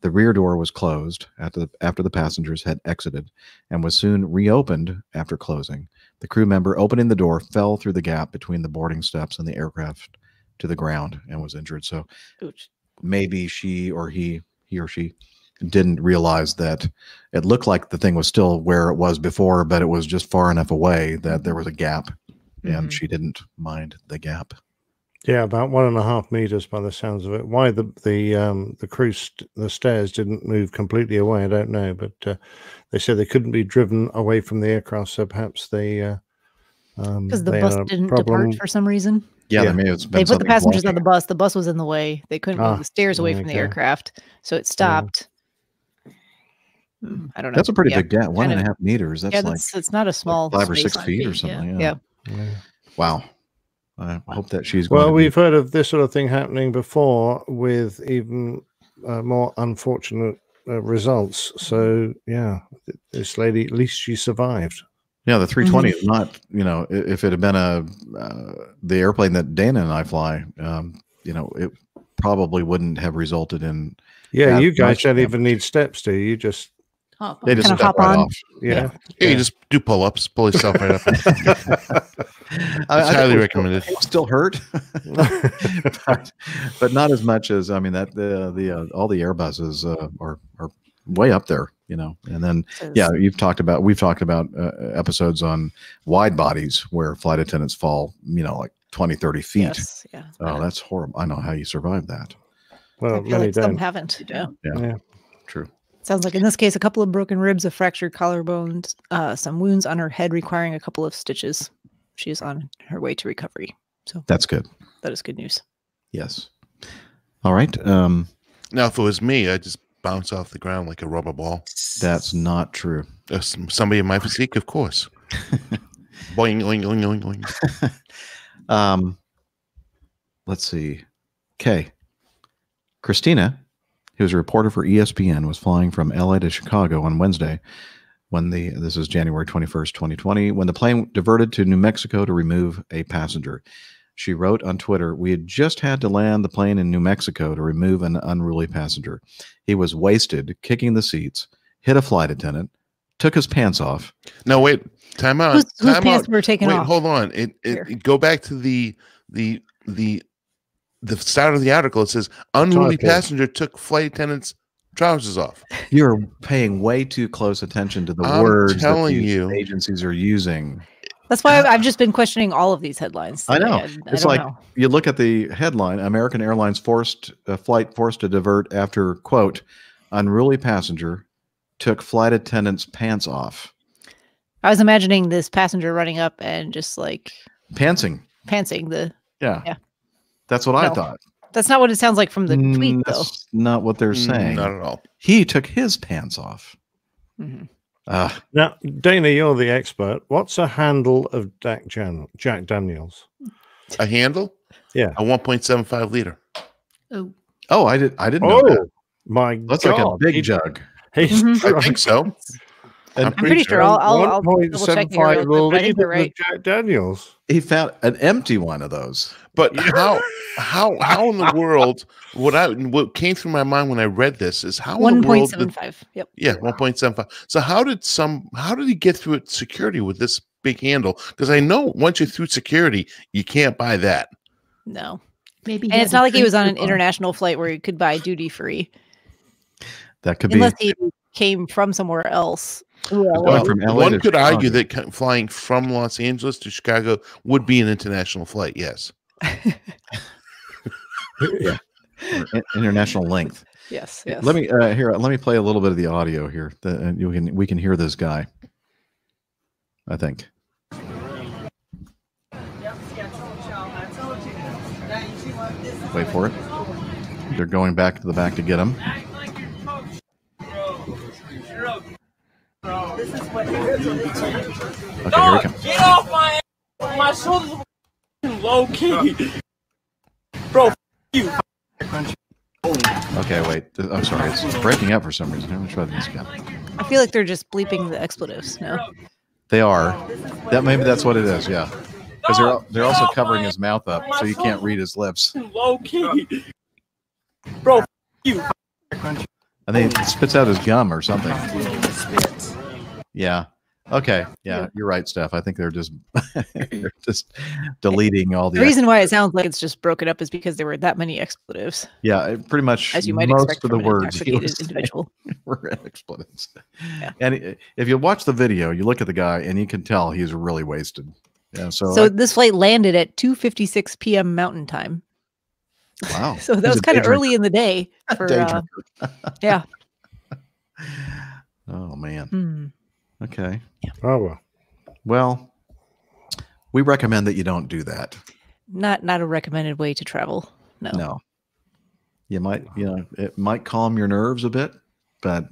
The rear door was closed after the passengers had exited and was soon reopened after closing. The crew member opening the door fell through the gap between the boarding steps and the aircraft to the ground and was injured. So maybe he or she didn't realize that it looked like the thing was still where it was before, but it was just far enough away that there was a gap, and she didn't mind the gap. Yeah, about 1.5 meters by the sounds of it. Why the the stairs didn't move completely away, I don't know. But they said they couldn't be driven away from the aircraft, so perhaps they because the bus didn't depart for some reason. Yeah, they put the passengers on the bus. The bus was in the way. They couldn't move the stairs away from the aircraft, so it stopped. I don't know. That's a pretty big gap. 1.5 meters. That's it's not a small, like 5 or 6 feet or something. Yeah. Wow. I hope that she's. Well, we've heard of this sort of thing happening before with even more unfortunate results. So yeah, this lady, at least she survived. Yeah, the 320 is not, if it had been the airplane that Dana and I fly, it probably wouldn't have resulted in. Yeah, that you guys much don't damage. even need steps, do you? You just They just Kinda step hop right on. off. yeah. Yeah, you just do pull-ups, pull yourself right up. It's highly recommended. It still hurt, but not as much as that all the Airbuses are way up there, And then we've talked about episodes on wide bodies where flight attendants fall, like 20, 30 feet. Yes, yeah. Oh, that's horrible. I know how you survive that. Well, I feel like some haven't. Yeah. Yeah. True. Sounds like in this case, a couple of broken ribs, a fractured collarbones, some wounds on her head requiring a couple of stitches. She is on her way to recovery. So that's good. That is good news. Yes. All right. Now, if it was me, I'd just bounce off the ground like a rubber ball. That's not true. Somebody in my physique, of course. Boing, boing, boing, boing, boing. Let's see. Okay. Christina, who's a reporter for ESPN, was flying from LA to Chicago on Wednesday this is January 21st, 2020, when the plane diverted to New Mexico to remove a passenger. She wrote on Twitter, "We had just had to land the plane in New Mexico to remove an unruly passenger. He was wasted, kicking the seats, hit a flight attendant, took his pants off." No, wait. Time out. Whose pants were taken off? Hold on. Go back to the start of the article. It says unruly passenger took flight attendant's trousers off. You're paying way too close attention to the words that these agencies are using. That's why I've just been questioning all of these headlines. I know. I It's don't like know. you look at the headline: American Airlines flight forced to divert after, quote, unruly passenger took flight attendant's pants off. I was imagining this passenger running up and just like Pantsing. Yeah. That's what I thought. That's not what it sounds like from the tweet, though. That's not what they're saying. Not at all. He took his pants off. Mhm. Now, Dana, you're the expert. What's a handle of Jack Daniels? A handle? Yeah. A 1.75 liter. Oh, I didn't know that. My That's God. like a big jug. He's I think so. I'm pretty sure. I'll double check here. 1.75 But I think they're liters right. of Jack Daniels. He found an empty one of those. But how in the world what came through my mind when I read this is how in the world 1.75. Yep. Yeah, 1.75. So how did he get through security with this big handle? Because I know once you're through security, you can't buy that. No. Maybe. And it's not like he was on an international flight where he could buy duty free. That could Unless be. he came from somewhere else. Going from LA One to could Chicago. argue that flying from Los Angeles to Chicago would be an international flight. Yes. Yeah. International length. Yes. Yes. Let me Let me play a little bit of the audio here. We can hear this guy. I think. Wait for it. They're going back to the back to get him. Okay, here he comes. Get off my shoulders, low key, bro. You. Okay, wait. I'm sorry. It's breaking up for some reason. Let me try this again. I feel like they're just bleeping the expletives. No. They are. Maybe that's what it is. Yeah, because they're also covering his mouth up, so you can't read his lips. Low key, bro. You. And then he spits out his gum or something. Yeah. Okay. Yeah, you're right, Steph. I think they're just deleting all the. The reason why it sounds like it's just broken up is because there were that many expletives. Yeah, pretty much. As you might most expect of the from an words he intoxicated was individual. were expletives. Yeah. And if you watch the video, you look at the guy, and you can tell he's really wasted. Yeah. So this flight landed at 2:56 p.m. Mountain Time. Wow. So that was kind of early in the day for. Yeah. Oh man. Hmm. Okay. Yeah. Oh well, we recommend that you don't do that. Not a recommended way to travel. No. You might, it might calm your nerves a bit, but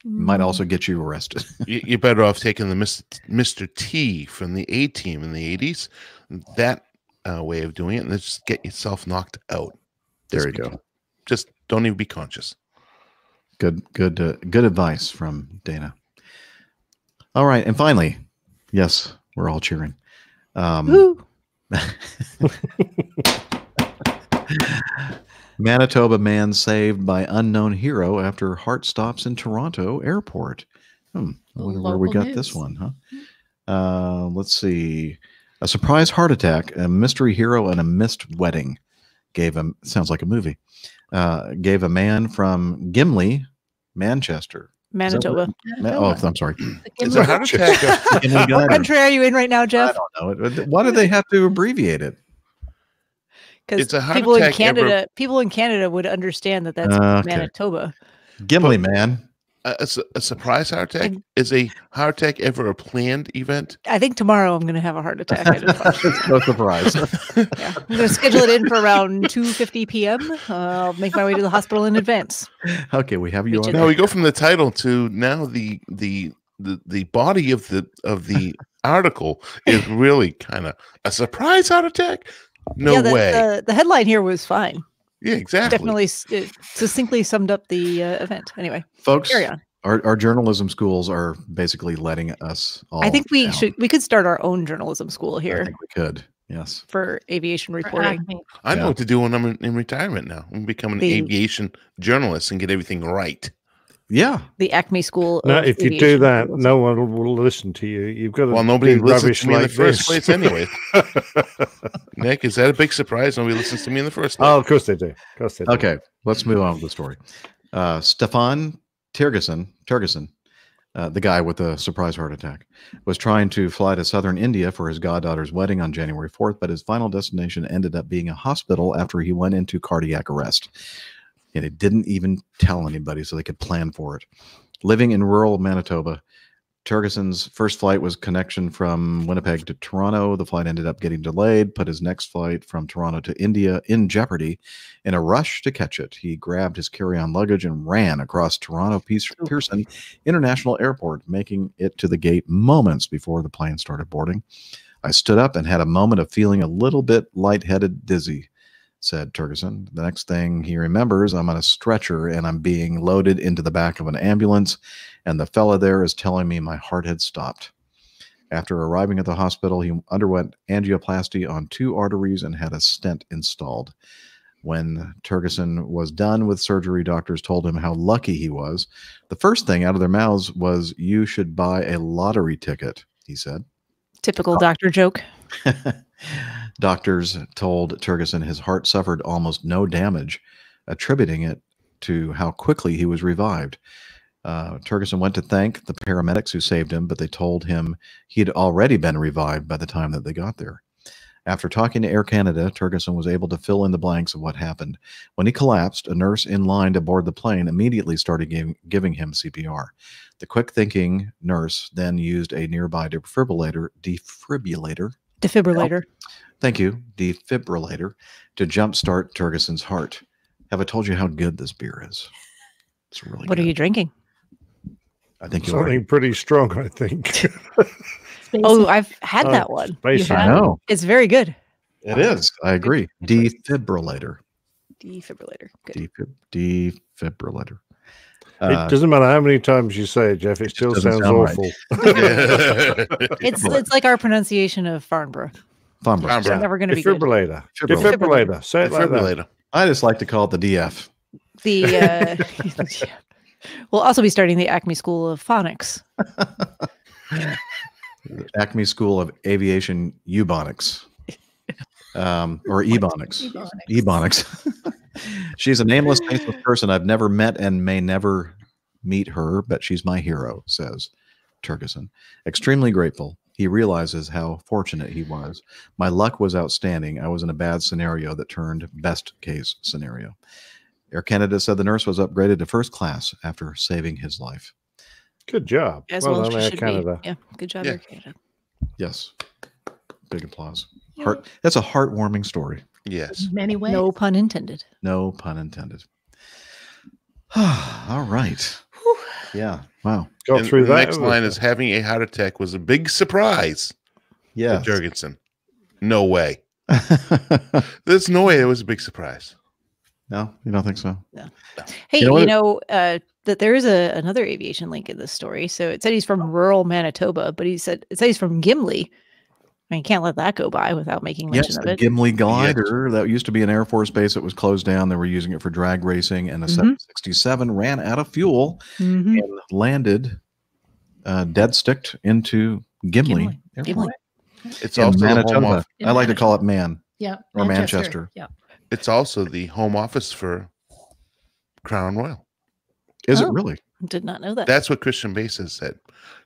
might also get you arrested. You're better off taking the Mr. T from the A-Team in the 80s. That way of doing it, and just get yourself knocked out. There you go. Just don't even be conscious. Good advice from Dana. All right, and finally, Yes, we're all cheering. Woo. Manitoba man saved by unknown hero after heart stops in Toronto airport. I wonder where we Local got this news. one, huh? Let's see. A surprise heart attack, a mystery hero, and a missed wedding gave him. Sounds like a movie. Gave a man from Gimli, Manchester. Manitoba. Oh, I'm sorry. Is a heart attack? What country are you in right now, Jeff? I don't know. Why do they have to abbreviate it? Because It's a heart people in attack Canada, people in Canada would understand that that's Okay. Manitoba. Gimli, man. A surprise heart attack? Is a heart attack ever a planned event? I think tomorrow I'm going to have a heart attack. I just No surprise. yeah. I'm going to schedule it in for around 2:50 p.m. I'll make my way to the hospital in advance. Okay, we have you on. Now we go from the title to now the body of the article is really kind of a surprise heart attack. No way. The headline here was fine. Yeah, exactly. Definitely succinctly summed up the event. Anyway, Folks, carry on. Our journalism schools are basically letting us all I think we down. could start our own journalism school here. I think we could. Yes. For aviation reporting. I know what to do when I'm in retirement now. I'm going to become an aviation journalist and get everything right. Yeah. The Acme School. No, of if you do Aviation that, Journalism. no one will listen to you. You've got to. Well, nobody do listens rubbish to me in the like first this. place anyway. Nick, is that a big surprise? Nobody listens to me in the first place. Oh, of course they do. Of course they do. Okay, let's move on with the story. Stefan Tergesen, the guy with the surprise heart attack, was trying to fly to southern India for his goddaughter's wedding on January 4th, but his final destination ended up being a hospital after he went into cardiac arrest. And he didn't even tell anybody so they could plan for it. Living in rural Manitoba, Tergesen's first flight was connection from Winnipeg to Toronto. The flight ended up getting delayed, put his next flight from Toronto to India in jeopardy. In a rush to catch it, he grabbed his carry-on luggage and ran across Toronto Pearson International Airport, making it to the gate moments before the plane started boarding. I stood up and had a moment of feeling a little bit lightheaded, dizzy, said Tergesen. The next thing he remembers, I'm on a stretcher and I'm being loaded into the back of an ambulance, and the fella there is telling me my heart had stopped. After arriving at the hospital, he underwent angioplasty on 2 arteries and had a stent installed. When Tergesen was done with surgery, doctors told him how lucky he was. The first thing out of their mouths was, "You should buy a lottery ticket," he said. Typical doctor joke. Doctors told Tergesen his heart suffered almost no damage, attributing it to how quickly he was revived. Tergesen went to thank the paramedics who saved him, but they told him he had already been revived by the time that they got there. After talking to Air Canada, Tergesen was able to fill in the blanks of what happened. When he collapsed, a nurse in line to board the plane immediately started giving him CPR. The quick-thinking nurse then used a nearby defibrillator. Thank you, defibrillator, to jumpstart Tergesen's heart. Have I told you how good this beer is? It's really What good. are you drinking? I think you're Something pretty strong, I think. Oh, I've had that one. Spacey. You I have? know. It's very good. It is. I agree. Defibrillator. Defibrillator. Good. Defibrillator. It doesn't matter how many times you say it, Jeff. It still doesn't sounds sound right. awful. It's like our pronunciation of Farnborough. Farnborough. It's never going to be good. Defibrillator. Defibrillator. Say it like that. I just like to call it the DF. The we'll also be starting the Acme School of Phonics. Acme School of Aviation Eubonics. Or Ebonics. Ebonics. She's a nameless, faceless person I've never met and may never meet her, but she's my hero, says Tergesen. Extremely grateful. He realizes how fortunate he was. My luck was outstanding. I was in a bad scenario that turned best case scenario. Air Canada said the nurse was upgraded to first class after saving his life. Good job. As well well done, she Air should Canada. be. Yeah, good job, Air Canada. Yes. Big applause. That's a heartwarming story. Yes. In many ways. No pun intended. No pun intended. All right. Yeah. Wow. Got And through the that. next line is having a heart attack was a big surprise. Yeah. To Jurgensen. No way. There's no way it was a big surprise. No, you don't think so? No. Hey, You know what? that there is another aviation link in this story. So it said he's from rural Manitoba, but it said he's from Gimli. I mean, you can't let that go by without making mention Yes, of the it. Gimli glider that used to be an Air Force base that was closed down. They were using it for drag racing, and the 767 ran out of fuel and landed dead sticked into Gimli. Gimli. It's in also the home Manitoba. office. I like to call it Man. Yeah, or Manchester. Yeah. It's also the home office for Crown Royal. Is it really? Did not know that. That's what Christian Base has said.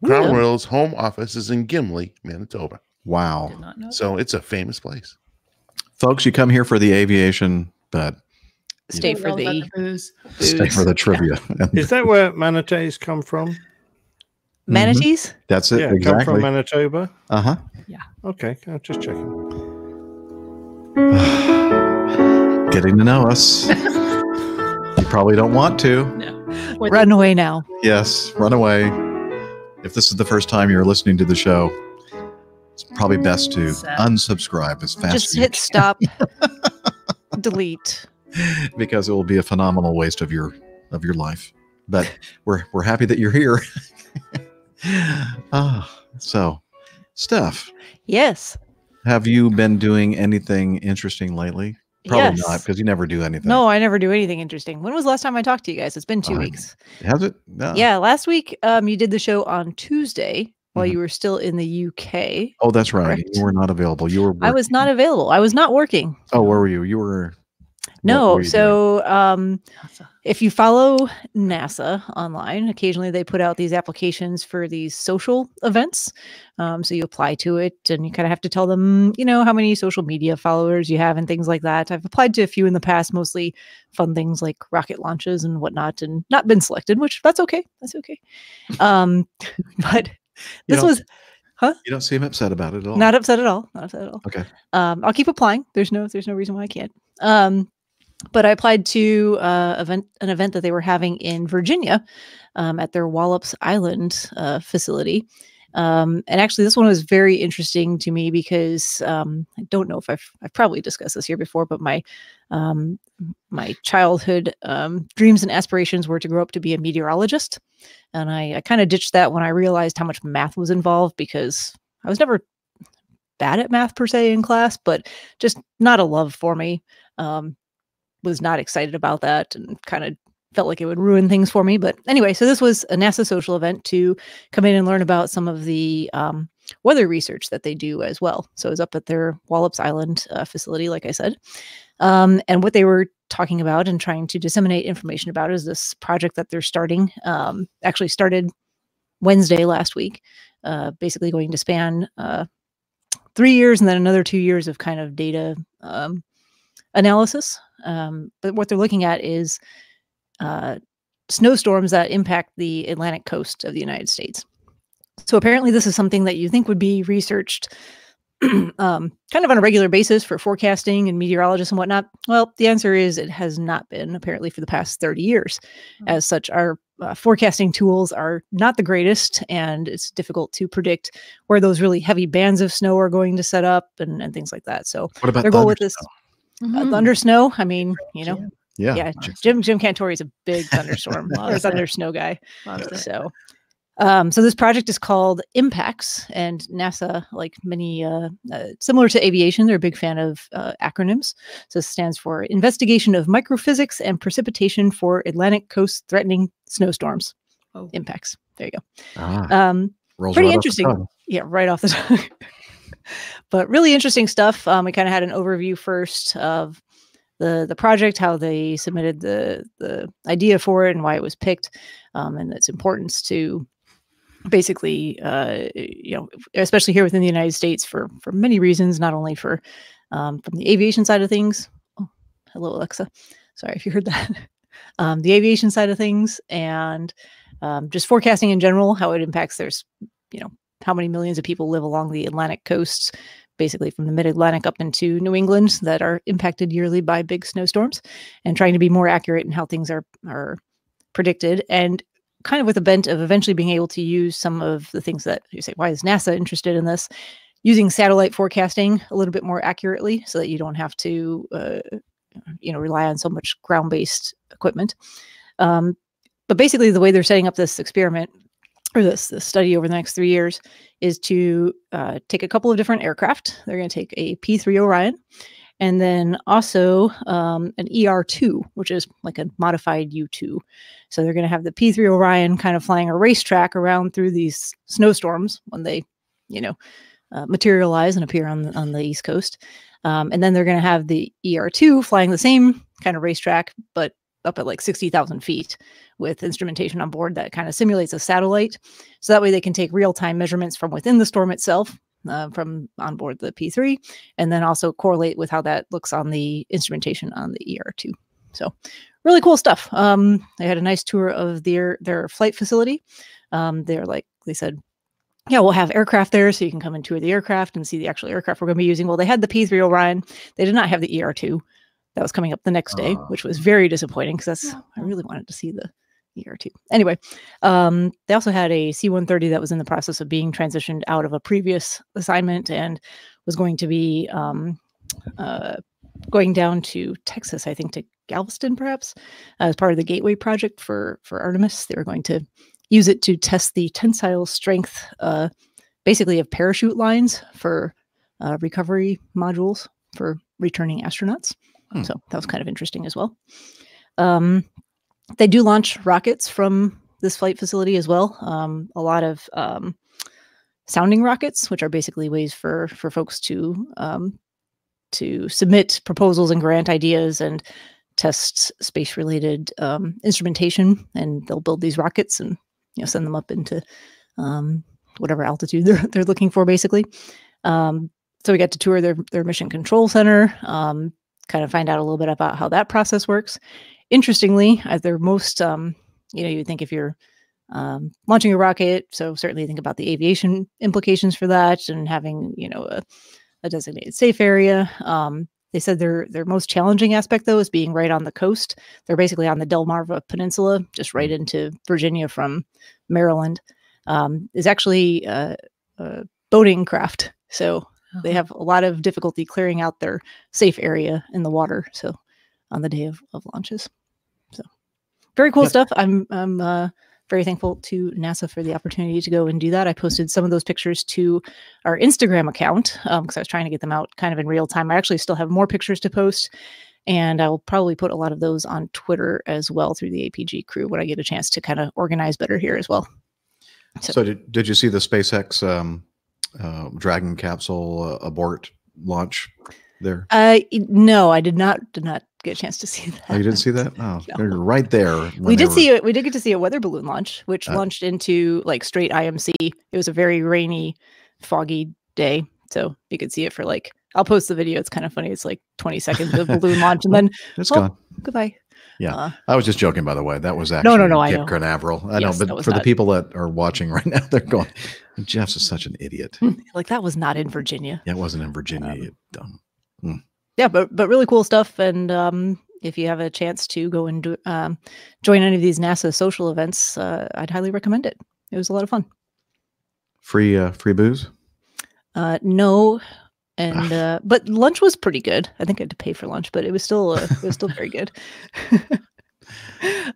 Crown Royal's home office is in Gimli, Manitoba. Wow. Did not know So it's a famous place. Folks, you come here for the aviation, but stay for the booze. Stay for the trivia. Is that where manatees come from? Manatees? That's it. Yeah, exactly. come from Manitoba. Uh-huh. Yeah. Okay, I'm just checking. Getting to know us. You probably don't want to. No. Run away now. Yes, run away. If this is the first time you're listening to the show, it's probably best to unsubscribe as fast Just as you hit stop. Delete. can, because it will be a phenomenal waste of your life. But we're happy that you're here. So, Steph. Yes. Have you been doing anything interesting lately? Probably Yes. not, because you never do anything. No, I never do anything interesting. When was the last time I talked to you guys? It's been 2 weeks. Has it? No. Yeah, last week you did the show on Tuesday while you were still in the UK. Oh, that's right. Correct. You were not available. You were I was not available. I was not working. Oh, where were you? You were No, were you so if you follow NASA online, occasionally they put out these applications for these social events. So you apply to it and you kind of have to tell them, how many social media followers you have and things like that. I've applied to a few in the past, mostly fun things like rocket launches and whatnot, and not been selected, which that's okay. That's okay. But this was, huh? You don't seem upset about it at all. Not upset at all. Not upset at all. Okay. I'll keep applying. There's no reason why I can't. But I applied to an event that they were having in Virginia at their Wallops Island facility. And actually, this one was very interesting to me because I don't know if I've probably discussed this here before, but my childhood dreams and aspirations were to grow up to be a meteorologist. And I kind of ditched that when I realized how much math was involved, because I was never bad at math per se in class, but just not a love for me. Was not excited about that and kind of felt like it would ruin things for me. But anyway, so this was a NASA social event to come in and learn about some of the weather research that they do as well. So it was up at their Wallops Island facility, like I said. And what they were talking about and trying to disseminate information about is this project that they're starting, actually started Wednesday last week, basically going to span 3 years and then another 2 years of kind of data analysis. But what they're looking at is snowstorms that impact the Atlantic coast of the United States. So apparently this is something that you think would be researched kind of on a regular basis for forecasting and meteorologists and whatnot. Well, the answer is it has not been, apparently, for the past 30 years. As such, our forecasting tools are not the greatest, and it's difficult to predict where those really heavy bands of snow are going to set up and things like that. So what about their goal with this thunder snow, I mean, Yeah. Jim Cantori is a big thunderstorm or thunder snow guy. So this project is called Impacts, and NASA, like many similar to aviation, they're a big fan of acronyms. So this stands for Investigation of Microphysics and Precipitation for Atlantic Coast Threatening Snowstorms. Impacts. There you go. Pretty interesting. Yeah, right off the tongue. But really interesting stuff. We kind of had an overview first of the project, how they submitted the idea for it and why it was picked, and its importance to basically, especially here within the United States for many reasons, not only for from the aviation side of things. Oh, hello, Alexa. Sorry if you heard that. The aviation side of things and just forecasting in general, how it impacts. There's, how many millions of people live along the Atlantic coasts, basically from the mid-Atlantic up into New England, that are impacted yearly by big snowstorms, and trying to be more accurate in how things are predicted, and kind of with a bent of eventually being able to use some of the things that you say, why is NASA interested in this? Using satellite forecasting a little bit more accurately so that you don't have to, rely on so much ground-based equipment. but basically, the way they're setting up this experiment or this study over the next 3 years is to take a couple of different aircraft. They're going to take a P-3 Orion, and then also an ER-2, which is like a modified U-2. So they're going to have the P-3 Orion kind of flying a racetrack around through these snowstorms when they, materialize and appear on the East Coast. And then they're going to have the ER-2 flying the same kind of racetrack, but up at like 60,000 feet with instrumentation on board that kind of simulates a satellite. So that way they can take real-time measurements from within the storm itself, from on board the P-3, and then also correlate with how that looks on the instrumentation on the ER-2. So really cool stuff. They had a nice tour of their flight facility. They said, yeah, we'll have aircraft there, so you can come and tour the aircraft and see the actual aircraft we're going to be using. Well, they had the P-3 Orion. They did not have the ER-2. That was coming up the next day, which was very disappointing because I really wanted to see the ER-2. Anyway, they also had a C-130 that was in the process of being transitioned out of a previous assignment and was going to be going down to Texas, I think, to Galveston, perhaps, as part of the Gateway project for Artemis. They were going to use it to test the tensile strength, basically, of parachute lines for recovery modules for returning astronauts. So that was kind of interesting as well. They do launch rockets from this flight facility as well. A lot of sounding rockets, which are basically ways for folks to submit proposals and grant ideas and test space-related instrumentation. And they'll build these rockets and send them up into whatever altitude they're looking for, basically. So we got to tour their mission control center, kind of find out a little bit about how that process works. Interestingly, they're most, you think if you're launching a rocket, so certainly think about the aviation implications for that and having, a designated safe area. They said their most challenging aspect, though, is being right on the coast. They're basically on the Delmarva Peninsula, just right into Virginia from Maryland. Is actually a boating craft. So they have a lot of difficulty clearing out their safe area in the water. So on the day of launches. So very cool stuff. I'm very thankful to NASA for the opportunity to go and do that. I posted some of those pictures to our Instagram account because I was trying to get them out kind of in real time. I actually still have more pictures to post, and I will probably put a lot of those on Twitter as well through the APG crew when I get a chance to kind of organize better here as well. So did you see the SpaceX Dragon capsule abort launch there? No, I did not get a chance to see that. Oh, you didn't see that? Oh, No. they're right there. We did see it. We did get to see a weather balloon launch, which launched into like straight IMC. It was a very rainy, foggy day, so you could see it for like. I'll post the video. It's kind of funny. It's like 20 seconds of balloon launch, and then it's gone. Goodbye. Yeah, I was just joking, by the way. That was actually no. I Kip know. Canaveral. I Yes, know, that but was for the not- people that are watching right now, they're going, "Jeff's is such an idiot." Like that was not in Virginia. Yeah, it wasn't in Virginia. You dumb. Yeah, but really cool stuff. And if you have a chance to go and join any of these NASA social events, I'd highly recommend it. It was a lot of fun. Free booze? No, and but lunch was pretty good. I think I had to pay for lunch, but it was still very good.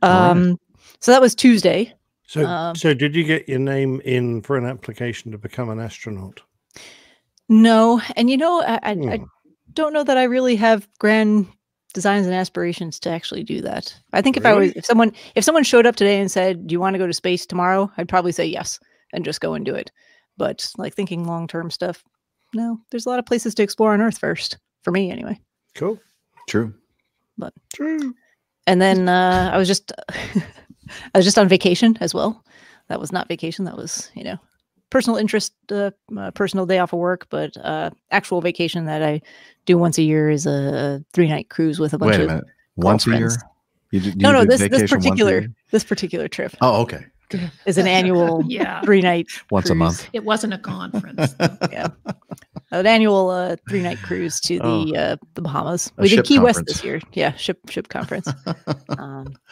So that was Tuesday. So did you get your name in for an application to become an astronaut? No, and I don't know that I really have grand designs and aspirations to actually do that. I think if someone showed up today and said, "Do you want to go to space tomorrow?" I'd probably say yes and just go and do it. But like thinking long-term stuff, no, there's a lot of places to explore on Earth first, for me anyway. Cool. True. But true. And then I was just on vacation as well. That was not vacation. That was, personal interest, personal day off of work, but actual vacation that I do once a year is a 3-night cruise with a bunch of Wait a minute. Once a year? No, this particular trip. Oh, okay. Is an annual 3-night once a month. It wasn't a conference. Yeah, an annual 3-night cruise to the Bahamas. We did Key conference. West this year. Yeah, ship conference.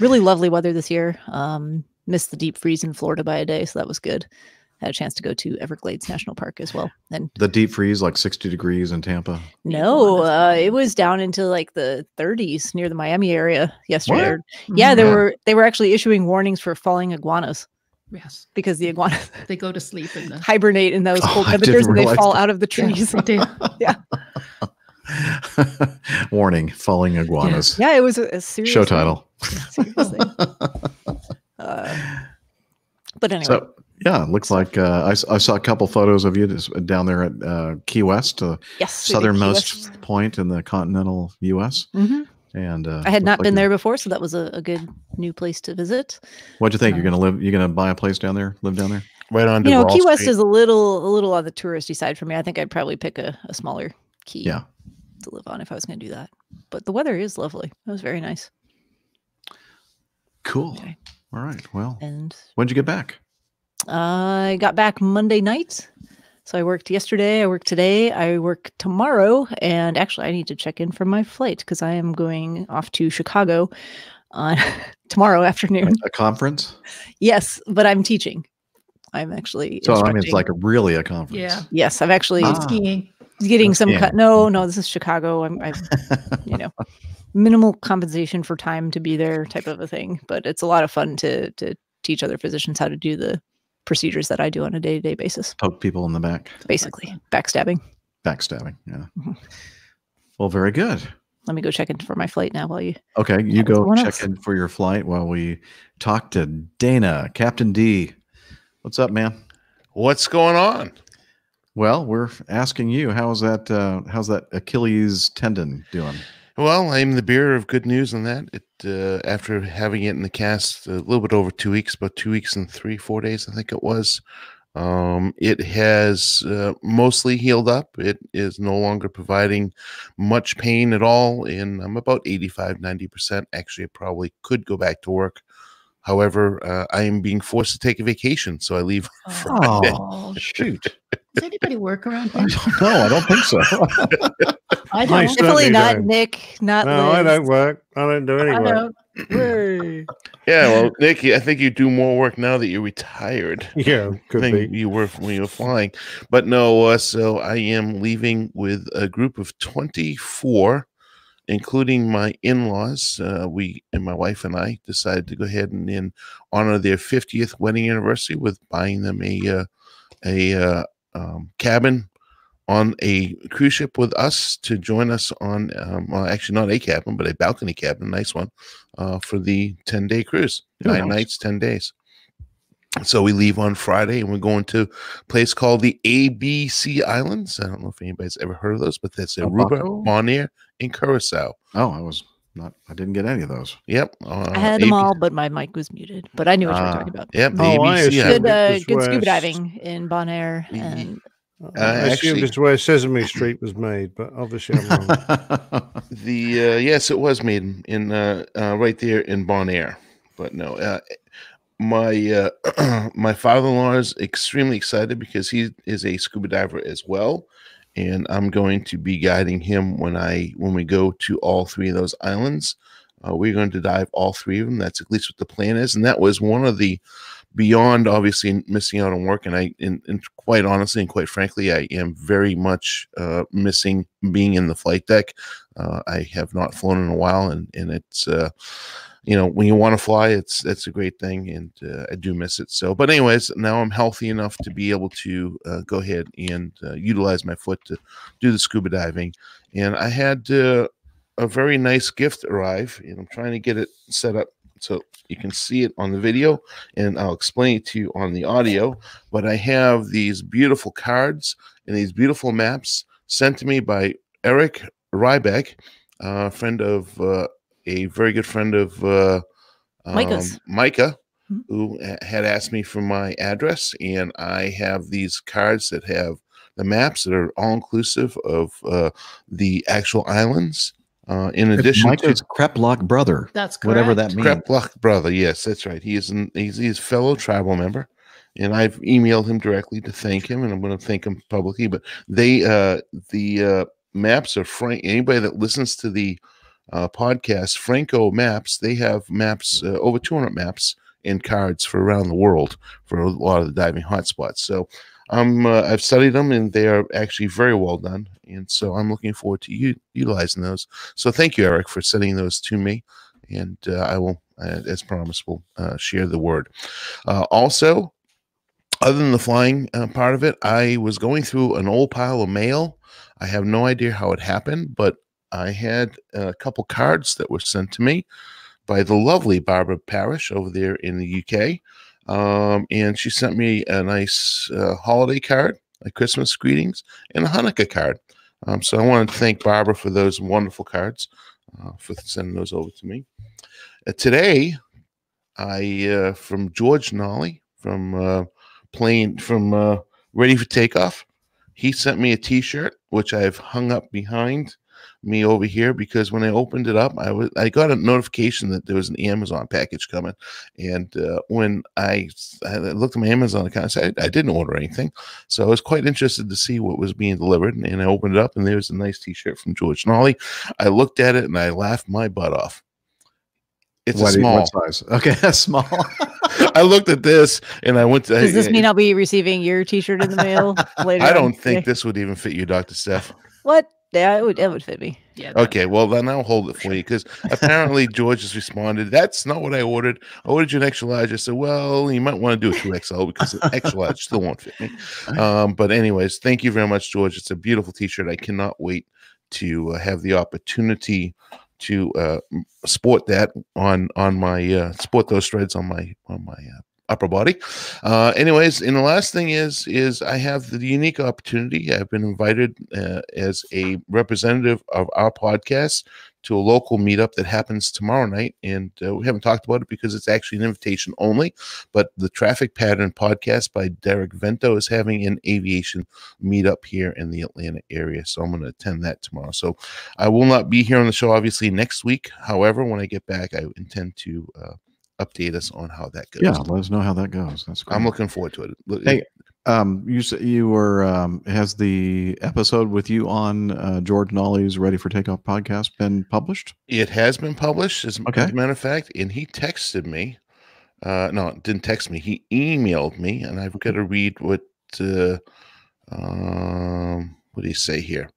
Really lovely weather this year. Missed the deep freeze in Florida by a day, so that was good. had a chance to go to Everglades National Park as well. And The deep freeze, like 60 degrees in Tampa. no, it was down into like the 30s near the Miami area yesterday. What? Yeah, Yeah. they were actually issuing warnings for falling iguanas. Yes. Because the iguanas They go to sleep in the hibernate in those cold I didn't temperatures and they realize fall that. out of the trees. they do. Yeah. Warning, falling iguanas. Yeah, it was a serious Show thing. title. Serious thing. But anyway. So, yeah, it looks like I saw a couple photos of you down there at Key West, Yes, we did Key southernmost West. point in the continental U.S. Mhm. And I had not been there before, so that was a good new place to visit. What'd you think? You're gonna buy a place down there? Live down there? Right on. You know, Duval Key West Street. is a little on the touristy side for me. I think I'd probably pick a smaller key Yeah. to live on if I was going to do that. But the weather is lovely. It was very nice. Cool. Okay. All right. Well, And when'd you get back? I got back Monday night. So I worked yesterday, I worked today, I work tomorrow, and actually I need to check in for my flight because I am going off to Chicago on tomorrow afternoon. A conference? Yes, but I'm teaching. I'm actually So I mean, it's instructing. like really a conference. Yeah. Yes, I'm actually Skiing. getting some Skiing. no, this is Chicago. I'm you know, minimal compensation for time to be there type of a thing, but it's a lot of fun to teach other physicians how to do the procedures that I do on a day-to-day basis. Poke people in the back. Basically, backstabbing. Backstabbing. Yeah. Well, very good. Let me go check in for my flight now while you. Okay, you Yeah, go someone check else. in for your flight while we talk to Dana, Captain D. What's up, man? What's going on? Well, we're asking you, how's that Achilles tendon doing? Well, I'm the bearer of good news on that. It after having it in the cast a little bit over 2 weeks, about 2 weeks and 3-4 days, I think it was. It has mostly healed up. It is no longer providing much pain at all, and I'm about 85-90%. Actually, I probably could go back to work. However, I am being forced to take a vacation, so I leave Friday. Oh, shoot. Does anybody work around here? No, I don't think so. I I don't. certainly Definitely not don't. Nick, not No, Liz. I don't work. I don't do any I work. don't. Yeah, well, Nick, I think you do more work now that you're retired. Yeah, could Than be. you were when you were flying. But no, so I am leaving with a group of 24, including my in-laws. We and my wife and I decided to go ahead and honor their 50th wedding anniversary with buying them a cabin on a cruise ship with us to join us on, well, actually not a cabin, but a balcony cabin, nice one, for the 10-day cruise. Oh, 9 nice. nights, 10 days. So we leave on Friday and we're going to a place called the ABC Islands. I don't know if anybody's ever heard of those, but that's Aruba, Abaco? Bonaire, and Curacao. Oh, I didn't get any of those. Yep. I had them all, but my mic was muted. But I knew what you were talking about. Yep. The Oh, I ABC assumed Islands. it was Good where scuba diving in Bonaire, and I assumed actually- it's where Sesame Street was made, but obviously I'm wrong. Yes, it was made in right there in Bonaire, but no. My my father-in-law is extremely excited because he is a scuba diver as well, and I'm going to be guiding him when we go to all 3 of those islands. We're going to dive all 3 of them. That's at least what the plan is, and that was one of the beyond obviously missing out on work. And and quite honestly and quite frankly, I am very much missing being in the flight deck. I have not flown in a while, and it's when you want to fly, it's a great thing, and I do miss it. So, but anyways, now I'm healthy enough to be able to go ahead and utilize my foot to do the scuba diving. And I had a very nice gift arrive, and I'm trying to get it set up so you can see it on the video, and I'll explain it to you on the audio. But I have these beautiful cards and these beautiful maps sent to me by Eric Rybeck, friend of a very good friend of Micah's. Micah, who had asked me for my address, and I have these cards that have the maps that are all inclusive of the actual islands. In It's addition Micah's to Kreplock brother. That's correct. Whatever that means. Kreplock brother, yes, that's right. He's a fellow tribal member, and I've emailed him directly to thank him, and I'm going to thank him publicly. But they the maps are Frank. Anybody that listens to the podcast, Franco Maps, they have maps, over 200 maps and cards for around the world for a lot of the diving hotspots. So I've studied them, and they are actually very well done. And so I'm looking forward to utilizing those. So thank you, Eric, for sending those to me. And I will, as promised, will share the word. Also, other than the flying part of it, I was going through an old pile of mail. I have no idea how it happened, but I had a couple cards that were sent to me by the lovely Barbara Parrish over there in the UK. And she sent me a nice holiday card, a Christmas greetings, and a Hanukkah card. So I want to thank Barbara for those wonderful cards, for sending those over to me. Today, I from George Nolly from Ready for Takeoff. He sent me a T-shirt, which I've hung up behind me over here, because when I opened it up, I got a notification that there was an Amazon package coming, and when I looked at my Amazon account, I said I didn't order anything, so I was quite interested to see what was being delivered, and I opened it up, and there was a nice T-shirt from George Nolly. I looked at it and I laughed my butt off. It's small. What size? Okay, that's small. I looked at this and I went to. Does this mean I'll be receiving your T-shirt in the mail later? I don't think this would even fit you, Dr. Steph. What? Yeah, it would fit me. Yeah. Okay, well then I'll hold it for you, because apparently George has responded. That's not what I ordered. I ordered you an extra large. I said, well, you might want to do a 2XL because an extra large still won't fit me. But anyways, thank you very much, George. It's a beautiful T-shirt. I cannot wait to have the opportunity to sport that on my sport those threads on my upper body. Anyways, and the last thing is I have the unique opportunity. I've been invited as a representative of our podcast to a local meetup that happens tomorrow night, and we haven't talked about it because it's actually an invitation only, but the Traffic Pattern podcast by Derek Vento is having an aviation meetup here in the Atlanta area, so I'm going to attend that tomorrow. So I will not be here on the show obviously next week. However, when I get back, I intend to update us on how that goes. Yeah, let us know how that goes. That's great. I'm looking forward to it. Hey, you said you were has the episode with you on George Nolly's Ready for Takeoff podcast been published? It has been published, as a matter of fact, and he texted me. No, didn't text me. He emailed me, and I've got to read what do you say here?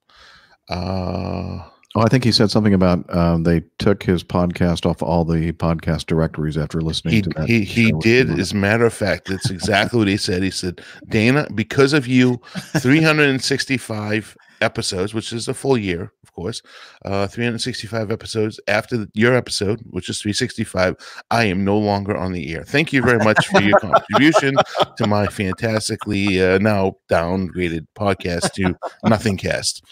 I think he said something about they took his podcast off all the podcast directories after listening to that. He did, as a matter of fact. That's exactly what he said. He said, Dana, because of you, 365 episodes, which is a full year, of course, 365 episodes after your episode, which is 365, I am no longer on the air. Thank you very much for your contribution to my fantastically now downgraded podcast to Nothing Cast.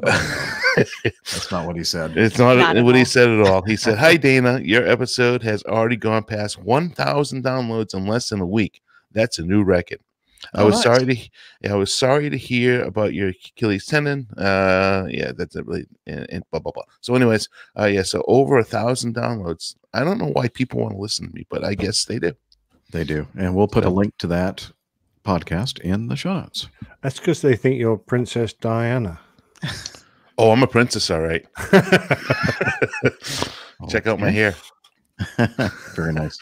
That's not what he said. It's not what he said at all. He said, hi, Dana, your episode has already gone past 1,000 downloads in less than a week. That's a new record. I was sorry to hear about your Achilles tendon. Yeah, that's it. Really, and blah blah blah. So, anyways, so over 1,000 downloads. I don't know why people want to listen to me, but I guess they do. They do, and we'll put a link to that podcast in the show notes. That's because they think you're Princess Diana. Oh, I'm a princess, all right. Check out my hair. Very nice,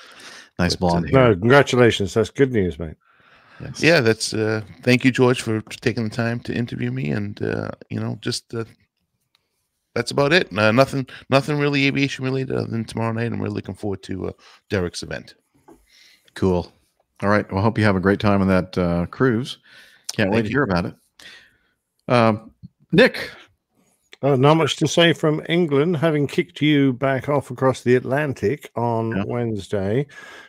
nice blonde hair. No, congratulations. That's good news, mate. Yes. Yeah, that's thank you, George, for taking the time to interview me, and just that's about it. Nothing really aviation related other than tomorrow night. I'm really looking forward to Derek's event. Cool. All right. Well, hope you have a great time on that cruise. Can't wait to hear about it. Nick. Not much to say from England, having kicked you back off across the Atlantic on Wednesday.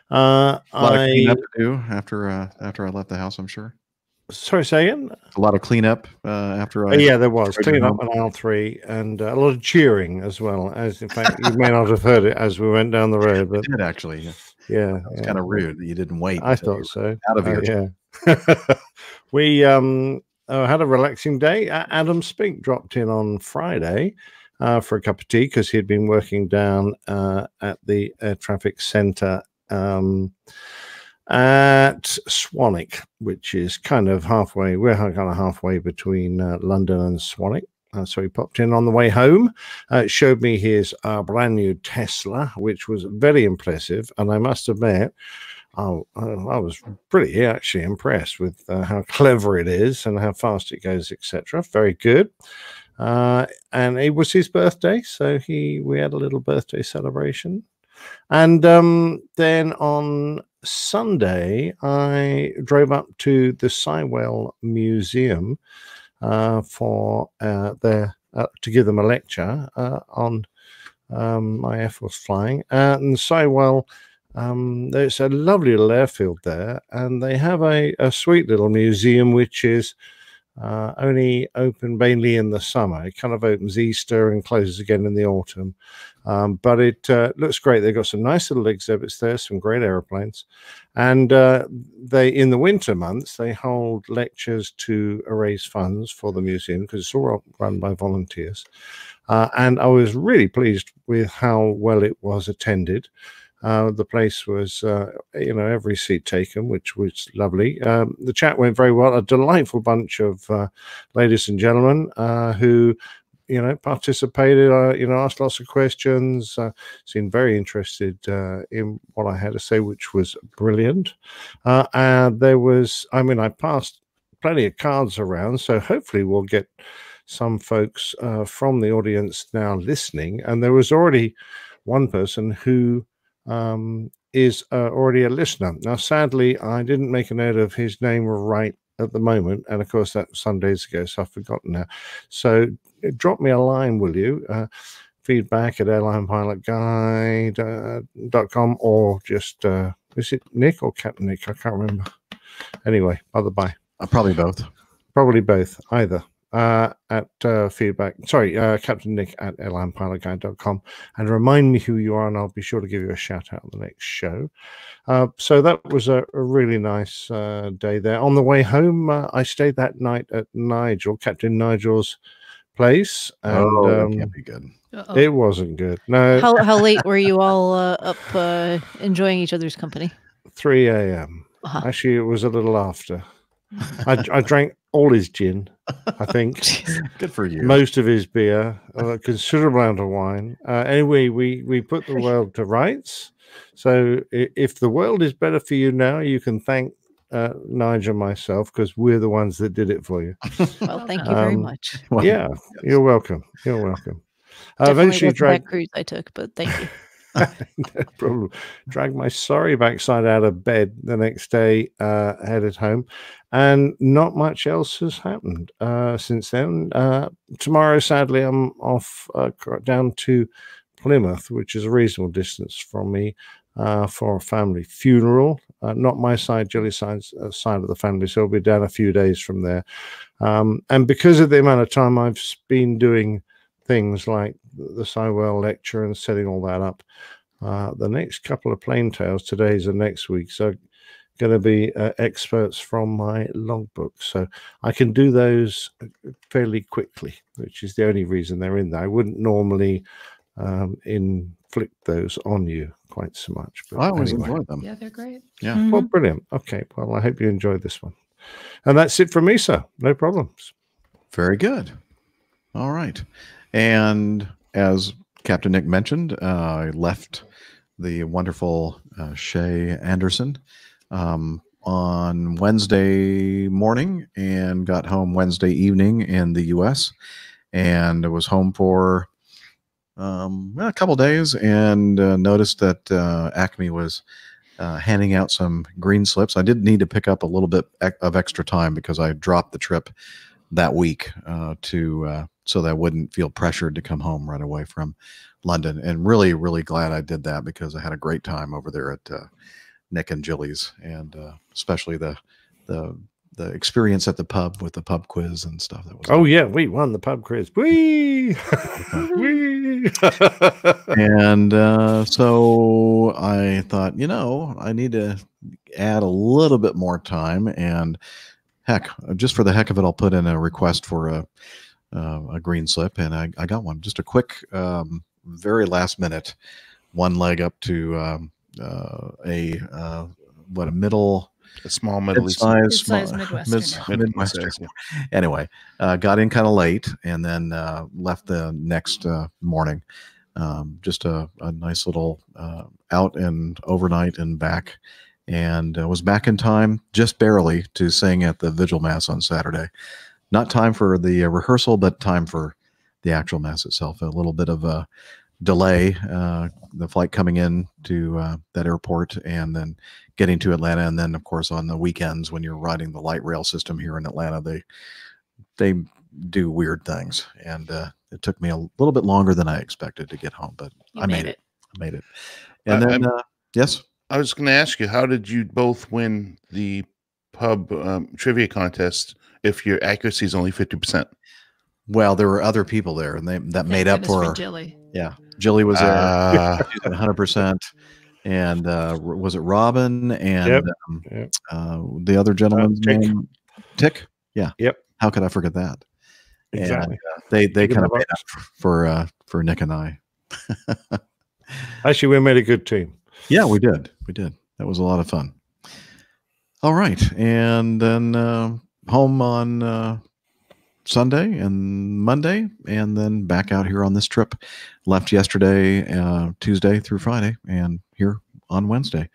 A lot of cleanup to do after I left the house, I'm sure. Sorry, say again? A lot of cleanup after I... yeah, there was. Cleanup on L3 and a lot of cheering as well. As in fact, you may not have heard it as we went down the road. But I did actually. Yeah. It's kind of rude that you didn't wait. I thought so. Out of here. Yeah. We had a relaxing day. Adam Spink dropped in on Friday for a cup of tea because he had been working down at the air traffic centre at Swanwick, which is kind of halfway. We're kind of halfway between London and Swanwick. So he popped in on the way home, showed me his brand new Tesla, which was very impressive. And I must admit, I was pretty actually impressed with how clever it is and how fast it goes, etc. Very good. And it was his birthday, so we had a little birthday celebration. And then on Sunday, I drove up to the Sywell Museum for to give them a lecture on my Air Force flying. And Sywell, there's a lovely little airfield there, and they have a sweet little museum which is only open mainly in the summer. It kind of opens Easter and closes again in the autumn. But it looks great. They've got some nice little exhibits there, some great airplanes. And they, in the winter months, they hold lectures to raise funds for the museum because it's all run by volunteers. And I was really pleased with how well it was attended. The place was, every seat taken, which was lovely. The chat went very well. A delightful bunch of ladies and gentlemen who, participated, asked lots of questions, seemed very interested in what I had to say, which was brilliant. And there was, I passed plenty of cards around, so hopefully we'll get some folks from the audience now listening. And there was already one person who is already a listener. Now, sadly, I didn't make a note of his name right at the moment, and of course that was some days ago, so I've forgotten now. So drop me a line, will you? Feedback at airlinepilotguide.com, or just is it Nick or Captain Nick? I can't remember. Anyway, bye. Probably both. Probably both, either. At feedback, Captain Nick at airlinepilotguide.com, and remind me who you are, and I'll be sure to give you a shout out on the next show. So that was a really nice day there. On the way home, I stayed that night at Captain Nigel's place, and that can't be good. It wasn't good. No. How late were you all up enjoying each other's company? 3 a.m. Actually, it was a little after. I drank all his gin, I think. Good for you. Most of his beer, a considerable amount of wine. Anyway, we put the world to rights. So if the world is better for you now, you can thank Nigel and myself, because we're the ones that did it for you. Well, thank you very much. Yeah, you're welcome. You're welcome. Eventually that cruise I took, but thank you. No problem. Dragged my sorry backside out of bed the next day, headed home, and not much else has happened since then. Tomorrow, sadly, I'm off down to Plymouth, which is a reasonable distance from me, for a family funeral. Not my side, Jilly's side of the family, so I'll be down a few days from there. And because of the amount of time I've been doing things like the Sywell lecture and setting all that up, the next couple of plane tales, today's and next week's, are going to be experts from my logbook, so I can do those fairly quickly, which is the only reason they're in there. I wouldn't normally inflict those on you quite so much, but I always anyway. enjoy them. Yeah, they're great. Yeah. Well, brilliant. Okay, well, I hope you enjoyed this one, and that's it from me, sir. No problems. Very good. All right. And as Captain Nick mentioned, I left the wonderful Shay Anderson on Wednesday morning and got home Wednesday evening in the U.S. and I was home for a couple days, and noticed that Acme was handing out some green slips. I did need to pick up a little bit of extra time because I dropped the trip that week so that I wouldn't feel pressured to come home right away from London. And really, really glad I did that, because I had a great time over there at Nick and Jilly's, and especially the experience at the pub with the pub quiz and stuff. That was yeah, we won the pub quiz. Whee! Whee! And so I thought, I need to add a little bit more time, and heck, just for the heck of it, I'll put in a request for a green slip, and I got one. Just a quick, very last minute, one leg up to a middle A small Middle East, Mid-size Midwestern. Midwestern. Anyway, got in kind of late and then left the next morning. Just a nice little out and overnight and back, and was back in time just barely to sing at the Vigil Mass on Saturday. Not time for the rehearsal, but time for the actual Mass itself. A little bit of a delay, the flight coming in to that airport and then getting to Atlanta. And then, of course, on the weekends when you're riding the light rail system here in Atlanta, they do weird things. And it took me a little bit longer than I expected to get home, but I made it. I made it. And then, yes? I was going to ask you, how did you both win the pub trivia contest if your accuracy is only 50%? Well, there were other people there, and that made up for Jilly. Yeah, Jilly was there, 100%. And was it Robin and the other gentleman's name? Tick. Yeah. Yep. How could I forget that? Exactly. And they kind of made up for Nick and I. Actually, we made a good team. Yeah, we did. We did. That was a lot of fun. All right, and then home on Sunday and Monday, and then back out here on this trip. Left yesterday, Tuesday through Friday, and here on Wednesday.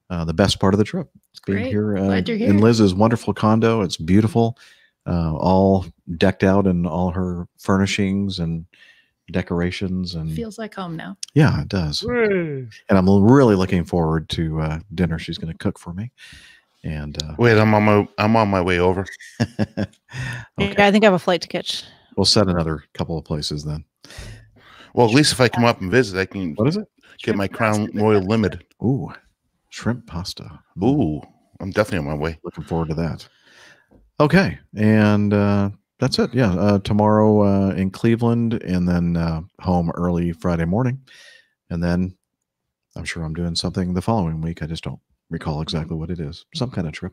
The best part of the trip. Being Great. here, Glad you're here. in Liz's wonderful condo. It's beautiful, all decked out in all her furnishings and decorations, and Feels like home now. yeah, it does. And I'm really looking forward to dinner she's going to cook for me. And wait, I'm on my way over. Yeah, I think I have a flight to catch. We'll set another couple of places then. Well, at least if I come up and visit, I can. What is it? Get my Crown Royal Limited. Ooh, shrimp pasta. Ooh, I'm definitely on my way. Looking forward to that. Okay, and that's it. Yeah, tomorrow in Cleveland, and then home early Friday morning, and then I'm sure I'm doing something the following week. I just don't recall exactly what it is. Some kind of trip.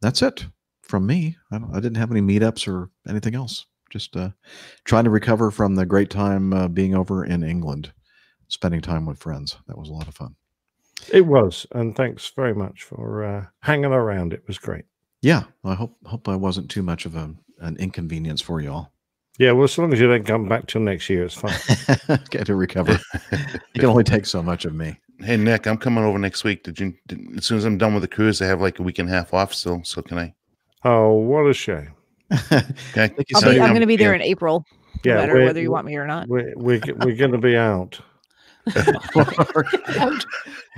That's it from me. I didn't have any meetups or anything else. Just trying to recover from the great time being over in England, spending time with friends. That was a lot of fun. It was, and thanks very much for hanging around. It was great. Yeah, I hope I wasn't too much of an inconvenience for you all. Yeah, well, as long as you don't come back till next year, it's fine. Get to recover. You can only take so much of me. Hey Nick, I'm coming over next week. As soon as I'm done with the cruise, I have like a week and a half off still. So can I? Oh, what a shame. Okay. I'm going to be there in April. No matter whether you want me or not. We're going to be out.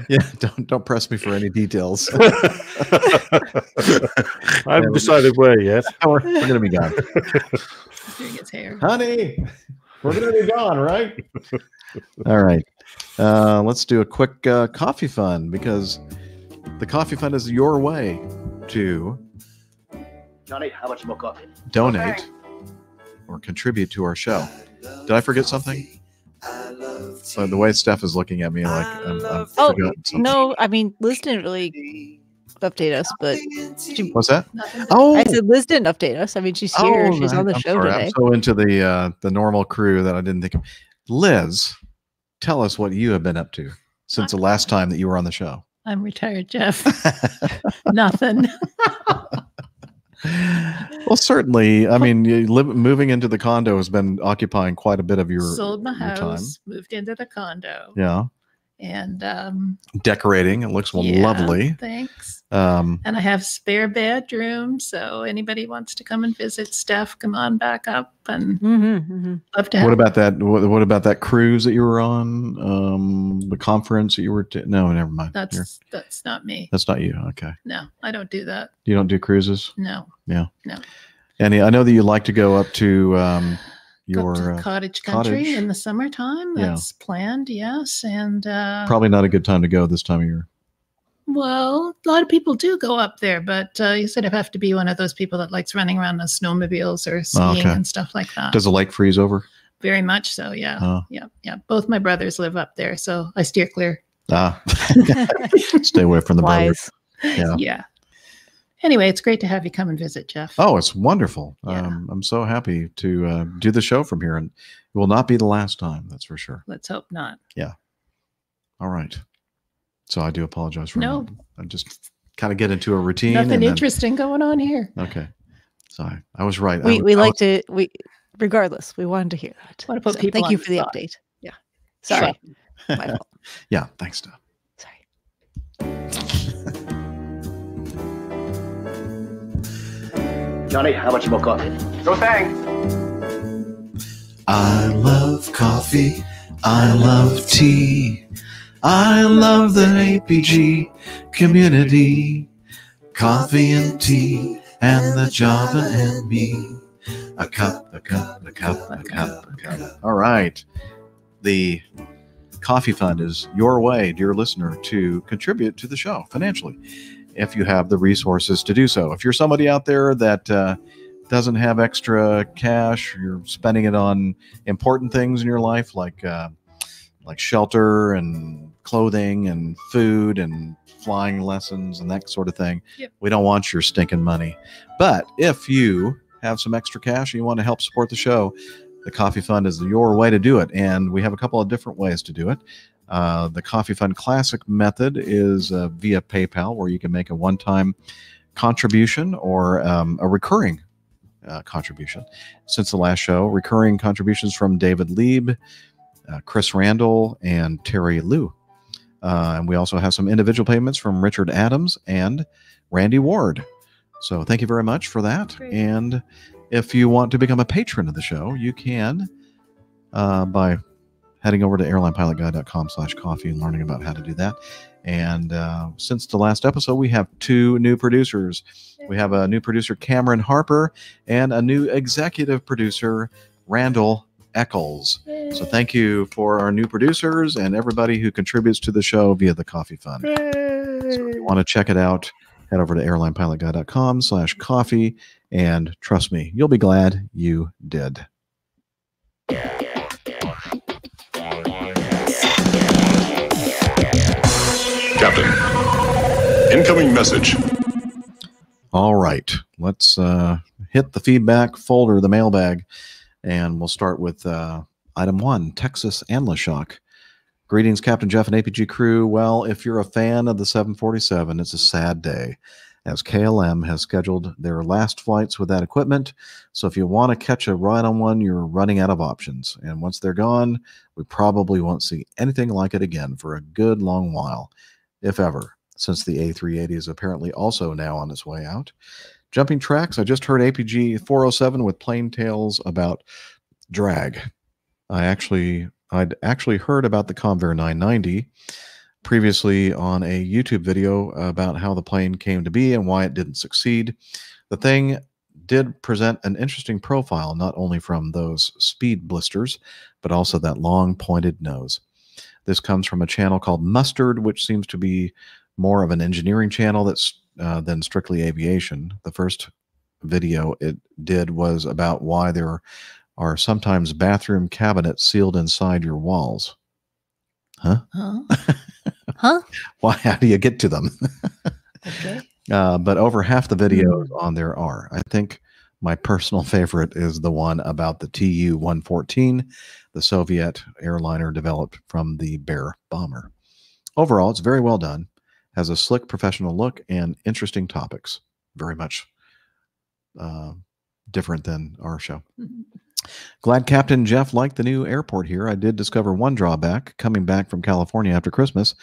Yeah, don't press me for any details. I haven't decided where yet. We're going to be gone. Doing its hair. Honey, we're going to be gone, right? All right. Let's do a quick coffee fund, because the coffee fund is your way to Johnny, how much more coffee? donate or contribute to our show. Did I forget something? So the way Steph is looking at me like I'm forgotten something. No, I mean, Liz didn't really update us, but What's that? Oh, I said Liz didn't update us. I mean, she's here. She's on the I'm show sorry. today. I'm so into the normal crew that I didn't think of. Liz, tell us what you have been up to since the last time that you were on the show. I'm retired, Jeff. Nothing. Well, certainly. I mean, moving into the condo has been occupying quite a bit of your Sold my your house, time. moved into the condo. Yeah. And Decorating. It looks lovely. Thanks. And I have spare bedroom, so anybody wants to come and visit Steph, come on back up, and love to have. What about that? What about that cruise that you were on? The conference that you were? No, never mind. That's not me. That's not you. Okay. No, I don't do that. You don't do cruises? No. Yeah. No. And I know that you like to go up to your Go up to cottage country in the summertime. That's planned, yes. And probably not a good time to go this time of year. well, a lot of people do go up there, but you sort of have to be one of those people that likes running around on snowmobiles or skiing and stuff like that. Does the lake freeze over? Very much so, yeah. Oh. Yeah. Both my brothers live up there, so I steer clear. Stay away from the brothers. Yeah. Anyway, it's great to have you come and visit, Jeff. Oh, it's wonderful. I'm so happy to do the show from here, and it will not be the last time. That's for sure. Let's hope not. Yeah. All right. So I do apologize for No. I'm just kind of get into a routine. Nothing interesting going on here. Okay. Sorry. I was right. Regardless, we wanted to hear that. Want to put people thank on you the for the spot. update. Yeah. Sorry. My fault. Yeah. Thanks, Deb. Johnny, how much more coffee? No thanks. I love coffee. I love tea. I love the APG community. Coffee and tea and the Java and me. A cup, a cup, a cup, a cup, a cup. All right. The Coffee Fund is your way, dear listener, to contribute to the show financially if you have the resources to do so. If you're somebody out there that doesn't have extra cash, you're spending it on important things in your life like shelter and clothing and food and flying lessons and that sort of thing. Yep. We don't want your stinking money. But if you have some extra cash and you want to help support the show, the Coffee Fund is your way to do it. And we have a couple of different ways to do it. The Coffee Fund Classic method is via PayPal, where you can make a one-time contribution or a recurring contribution. Since the last show, recurring contributions from David Lieb, Chris Randall, and Terry Liu. And we also have some individual payments from Richard Adams and Randy Ward. So thank you very much for that. Great. And if you want to become a patron of the show, you can by heading over to airlinepilotguy.com/coffee and learning about how to do that. And since the last episode, we have 2 new producers. We have a new producer, Cameron Harper, and a new executive producer, Randall Eccles. So thank you for our new producers and everybody who contributes to the show via the Coffee Fund. So if you want to check it out, head over to airlinepilotguy.com/coffee. And trust me, you'll be glad you did. Captain, incoming message. All right, let's hit the feedback folder, the mailbag, and we'll start with item 1, Texas Anlashock. Greetings, Captain Jeff and APG crew. Well, if you're a fan of the 747, it's a sad day, as KLM has scheduled their last flights with that equipment. So if you want to catch a ride on one, you're running out of options. And once they're gone, we probably won't see anything like it again for a good long while, if ever, since the A380 is apparently also now on its way out. Jumping tracks, I just heard APG 407 with plain tales about drag. I'd actually heard about the Convair 990 previously on a YouTube video about how the plane came to be and why it didn't succeed. The thing did present an interesting profile, not only from those speed blisters, but also that long pointed nose. This comes from a channel called Mustard, which seems to be more of an engineering channel than strictly aviation. The first video it did was about why there are sometimes bathroom cabinets sealed inside your walls. Huh? Huh? Why? How do you get to them? Okay. But over half the videos on there are. I think my personal favorite is the one about the Tu-114, the Soviet airliner developed from the Bear bomber. Overall, it's very well done, has a slick professional look and interesting topics. Very much different than our show. Glad Captain Jeff liked the new airport here. I did discover one drawback coming back from California after Christmas,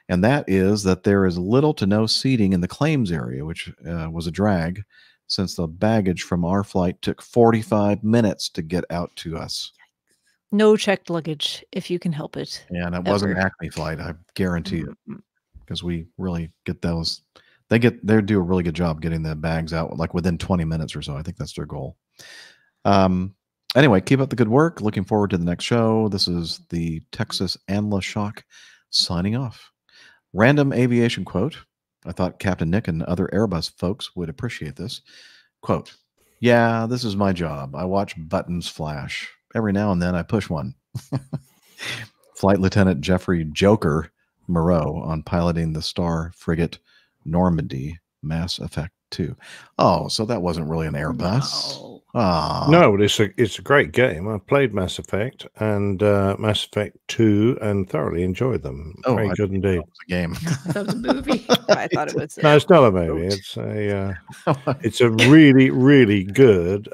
and that is that there is little to no seating in the claims area, which was a drag since the baggage from our flight took 45 minutes to get out to us. No checked luggage if you can help it. And it wasn't an Acme flight, I guarantee you, because we really get those. They do a really good job getting the bags out like within 20 minutes or so. I think that's their goal. Anyway, keep up the good work. Looking forward to the next show. This is the Texas Anlashock signing off. Random aviation quote. I thought Captain Nick and other Airbus folks would appreciate this. Quote, yeah, this is my job. I watch buttons flash. Every now and then I push one. Flight Lieutenant Jeffrey Joker Moreau on piloting the star frigate Normandy, Mass Effect 2. Oh, so that wasn't really an Airbus. No. No, it's a great game. I played Mass Effect and Mass Effect 2 and thoroughly enjoyed them. Oh, Very good indeed. It was a game. That was a movie. I thought it was. No, it's not a movie. It's a really, really good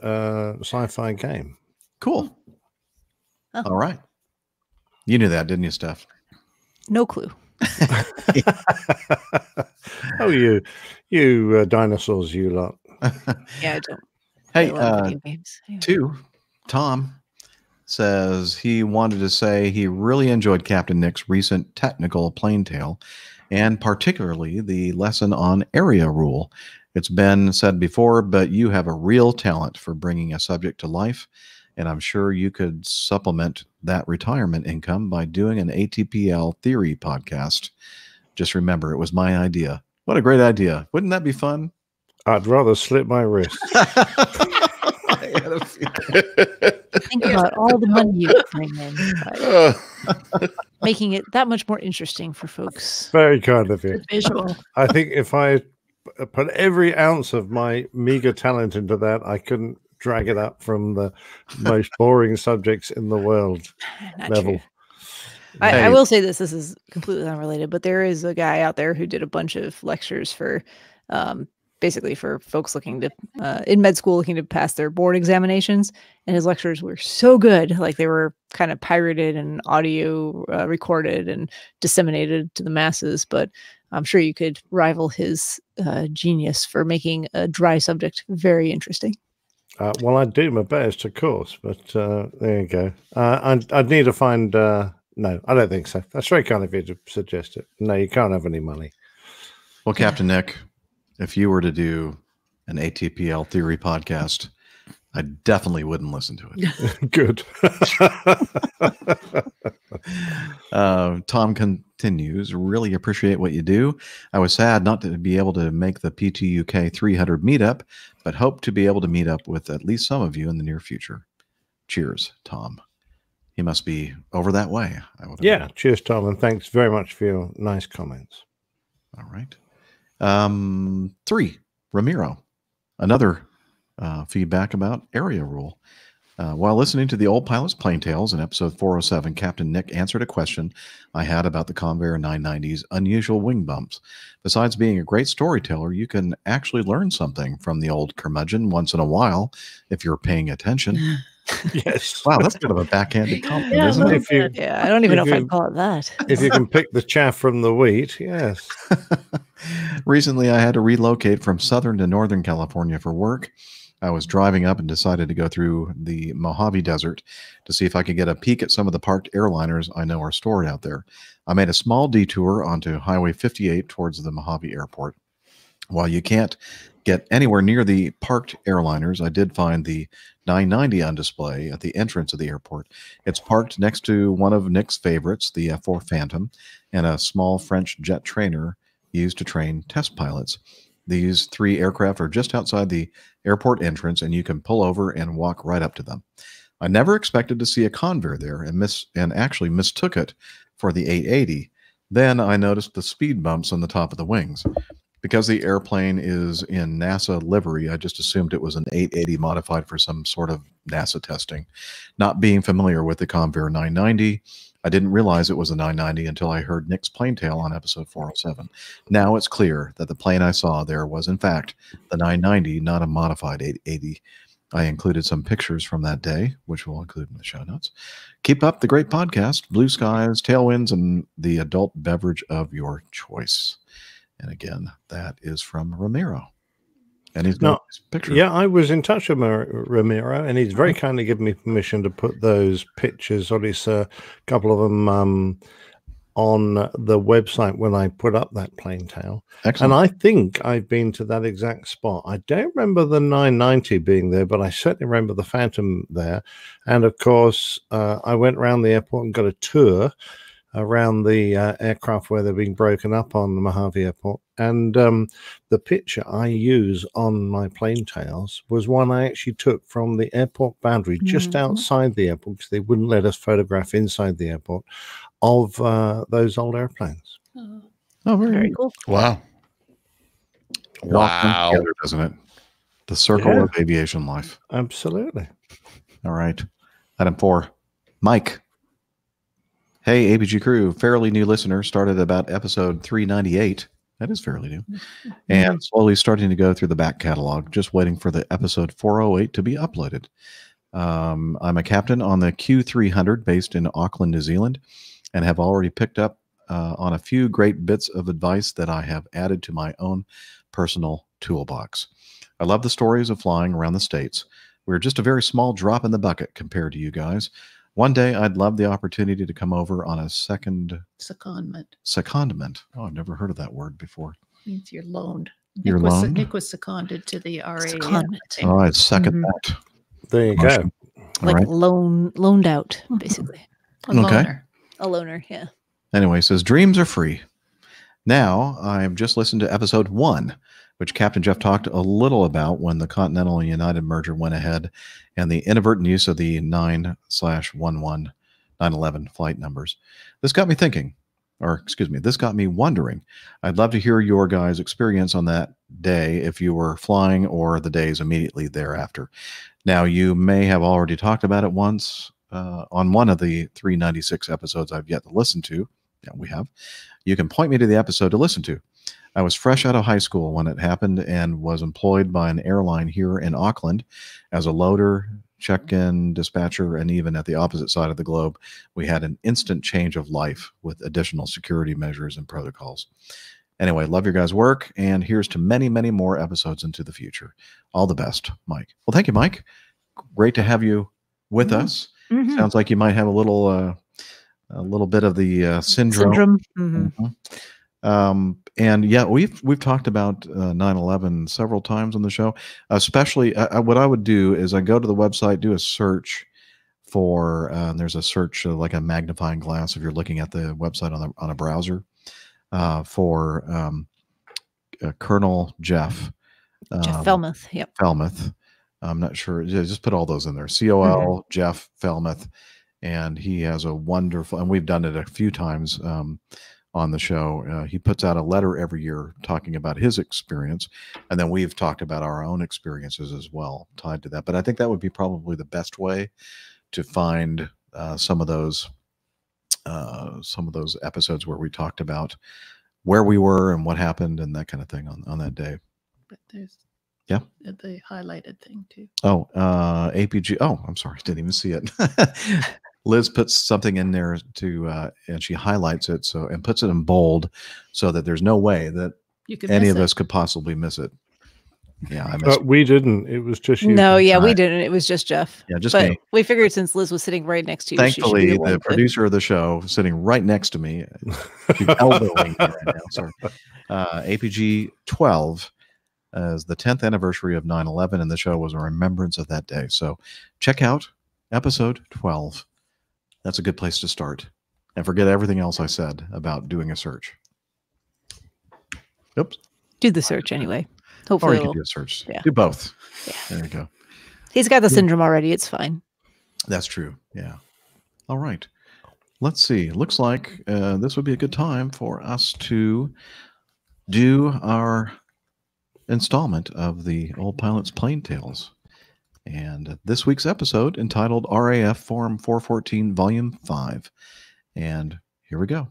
sci-fi game. Cool. Oh. All right. You knew that, didn't you, Steph? No clue. Oh, you dinosaurs, you lot. Yeah, I don't. Hey, I love video games. Anyway. Tom says he wanted to say he really enjoyed Captain Nick's recent technical plane tale, and particularly the lesson on area rule. It's been said before, but you have a real talent for bringing a subject to life, and I'm sure you could supplement that retirement income by doing an ATPL theory podcast. Just remember, it was my idea. What a great idea. Wouldn't that be fun? I'd rather slit my wrist. Think about all the money you could bring in, by making it that much more interesting for folks. Very kind of you. Visual. I think if I put every ounce of my meager talent into that, I couldn't drag it up from the most boring subjects in the world level. True. I will say this is completely unrelated, but there is a guy out there who did a bunch of lectures for basically for folks looking to in med school, looking to pass their board examinations, and his lectures were so good, like they were kind of pirated and audio recorded and disseminated to the masses, but I'm sure you could rival his genius for making a dry subject very interesting. Well, I'd do my best, of course, but there you go. I'd need to find no, I don't think so. That's very kind of you to suggest it. No, you can't have any money. Well, Captain Nick, if you were to do an ATPL theory podcast, I definitely wouldn't listen to it. Good. Tom continues, really appreciate what you do. I was sad not to be able to make the PTUK 300 meetup, but hope to be able to meet up with at least some of you in the near future. Cheers, Tom. He must be over that way. Yeah, cheers, Tom, and thanks very much for your nice comments. All right. 3, Ramiro. Another feedback about area rule. While listening to the Old Pilot's Plane Tales in episode 407, Captain Nick answered a question I had about the Convair 990's unusual wing bumps. Besides being a great storyteller, you can actually learn something from the old curmudgeon once in a while if you're paying attention. Yes. Wow, that's kind of a backhanded compliment, isn't it? Yeah, I don't even know if I'd call it that. If you can pick the chaff from the wheat, yes. Recently, I had to relocate from Southern to Northern California for work. I was driving up and decided to go through the Mojave Desert to see if I could get a peek at some of the parked airliners I know are stored out there. I made a small detour onto Highway 58 towards the Mojave Airport. While you can't get anywhere near the parked airliners, I did find the 990 on display at the entrance of the airport. It's parked next to one of Nick's favorites, the F-4 Phantom, and a small French jet trainer used to train test pilots. These 3 aircraft are just outside the airport entrance, and you can pull over and walk right up to them. I never expected to see a Convair there and actually mistook it for the 880. Then I noticed the speed bumps on the top of the wings. Because the airplane is in NASA livery, I just assumed it was an 880 modified for some sort of NASA testing. Not being familiar with the Convair 990, I didn't realize it was a 990 until I heard Nick's plane tale on episode 407. Now it's clear that the plane I saw there was, in fact, the 990, not a modified 880. I included some pictures from that day, which we'll include in the show notes. Keep up the great podcast, blue skies, tailwinds, and the adult beverage of your choice. And again, that is from Ramiro. And he's got his picture. Yeah, I was in touch with Ramiro, and he's very kindly given me permission to put those pictures, or at least a couple of them, on the website when I put up that plane tale. Excellent. And I think I've been to that exact spot. I don't remember the 990 being there, but I certainly remember the Phantom there. And of course, I went around the airport and got a tour around the aircraft where they're being broken up on the Mojave Airport. And the picture I use on my plane tales was one I actually took from the airport boundary just outside the airport, because they wouldn't let us photograph inside the airport, of those old airplanes. Oh, very cool. Wow. Wow. Together, doesn't it? The circle of aviation life. Absolutely. All right. Item 4. Mike. Hey, APG crew. Fairly new listener. Started about episode 398. That is fairly new. And slowly starting to go through the back catalog. Just waiting for the episode 408 to be uploaded. I'm a captain on the Q300 based in Auckland, New Zealand, and have already picked up on a few great bits of advice that I have added to my own personal toolbox. I love the stories of flying around the States. We're just a very small drop in the bucket compared to you guys. One day, I'd love the opportunity to come over on a secondment. Secondment. Oh, I've never heard of that word before. Means you're loaned. You're loaned? Nick was seconded to the RA. All right, second that. There you go. Like right. loaned out, basically. A loaner. A loaner, yeah. Anyway, it says dreams are free. Now, I've just listened to episode 1, which Captain Jeff talked a little about when the Continental and United merger went ahead and the inadvertent use of the 9/11 flight numbers. This got me thinking, this got me wondering. I'd love to hear your guys' experience on that day if you were flying or the days immediately thereafter. Now, you may have already talked about it once on one of the 396 episodes I've yet to listen to. Yeah, we have. You can point me to the episode to listen to. I was fresh out of high school when it happened and was employed by an airline here in Auckland as a loader, check-in, dispatcher, and even at the opposite side of the globe, we had an instant change of life with additional security measures and protocols. Anyway, love your guys' work, and here's to many, many more episodes into the future. All the best, Mike. Well, thank you, Mike. Great to have you with us. Sounds like you might have a little bit of the syndrome. And yeah, we've talked about 9/11 several times on the show. Especially, what I would do is I go to the website, do a search for. There's a search like a magnifying glass if you're looking at the website on a browser for Colonel Jeff. Jeff Felmuth. Yep. Felmuth. I'm not sure. Just put all those in there. COL Jeff Felmuth, and he has a wonderful. And we've done it a few times. On the show, he puts out a letter every year talking about his experience, and then we've talked about our own experiences as well tied to that. But I think that would be probably the best way to find some of those episodes where we talked about where we were and what happened and that kind of thing on that day. But there's the highlighted thing too. Oh, APG. Oh, I'm sorry, didn't even see it. Liz puts something in there and she highlights it and puts it in bold so that there's no way that any of us could possibly miss it. Yeah, I missed it. We didn't. It was just you. No, yeah, we didn't. It was just Jeff. Yeah, just but me. We figured since Liz was sitting right next to you, thankfully, the producer of the show sitting right next to me, she's elbowing me right now. Sorry. APG 12 is the 10th anniversary of 9/11, and the show was a remembrance of that day. So check out episode 12. That's a good place to start. And forget everything else I said about doing a search. Oops. Do the search anyway. Hopefully, or you can do a search. Yeah. Do both. Yeah. There you go. He's got the syndrome already. It's fine. That's true. Yeah. All right. Let's see. Looks like this would be a good time for us to do our installment of the Old Pilot's Plane Tales. And this week's episode entitled RAF Form 414 Volume 5. And here we go.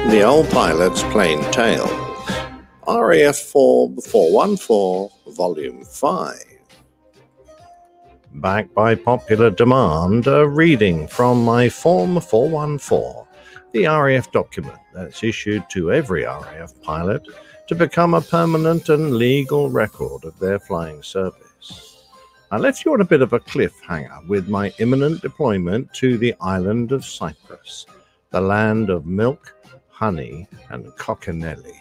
The Old Pilot's Plane Tales. RAF Form 414 Volume 5. Backed by popular demand, a reading from my Form 414. The RAF document that's issued to every RAF pilot to become a permanent and legal record of their flying service. I left you on a bit of a cliffhanger with my imminent deployment to the island of Cyprus, the land of milk, honey, and coccinelli.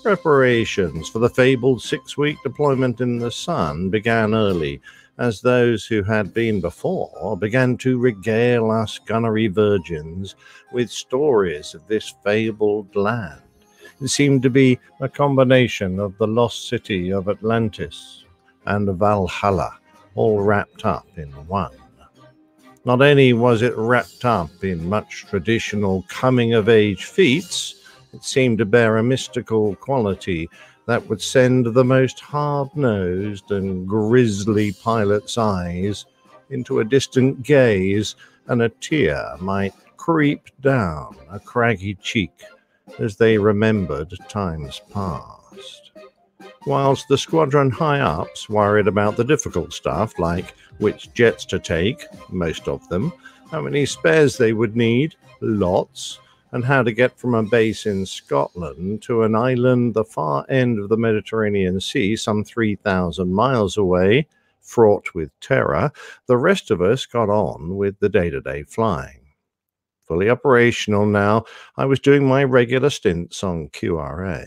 Preparations for the fabled 6-week deployment in the sun began early, as those who had been before began to regale us gunnery virgins with stories of this fabled land. It seemed to be a combination of the lost city of Atlantis and Valhalla, all wrapped up in one. Not only was it wrapped up in much traditional coming-of-age feats, It seemed to bear a mystical quality that would send the most hard-nosed and grisly pilot's eyes into a distant gaze, and a tear might creep down a craggy cheek as they remembered times past. Whilst the squadron high-ups worried about the difficult stuff, like which jets to take, most of them, how many spares they would need, lots, and how to get from a base in Scotland to an island the far end of the Mediterranean Sea, some 3,000 miles away, fraught with terror, the rest of us got on with the day-to-day flying. Fully operational now, I was doing my regular stints on QRA.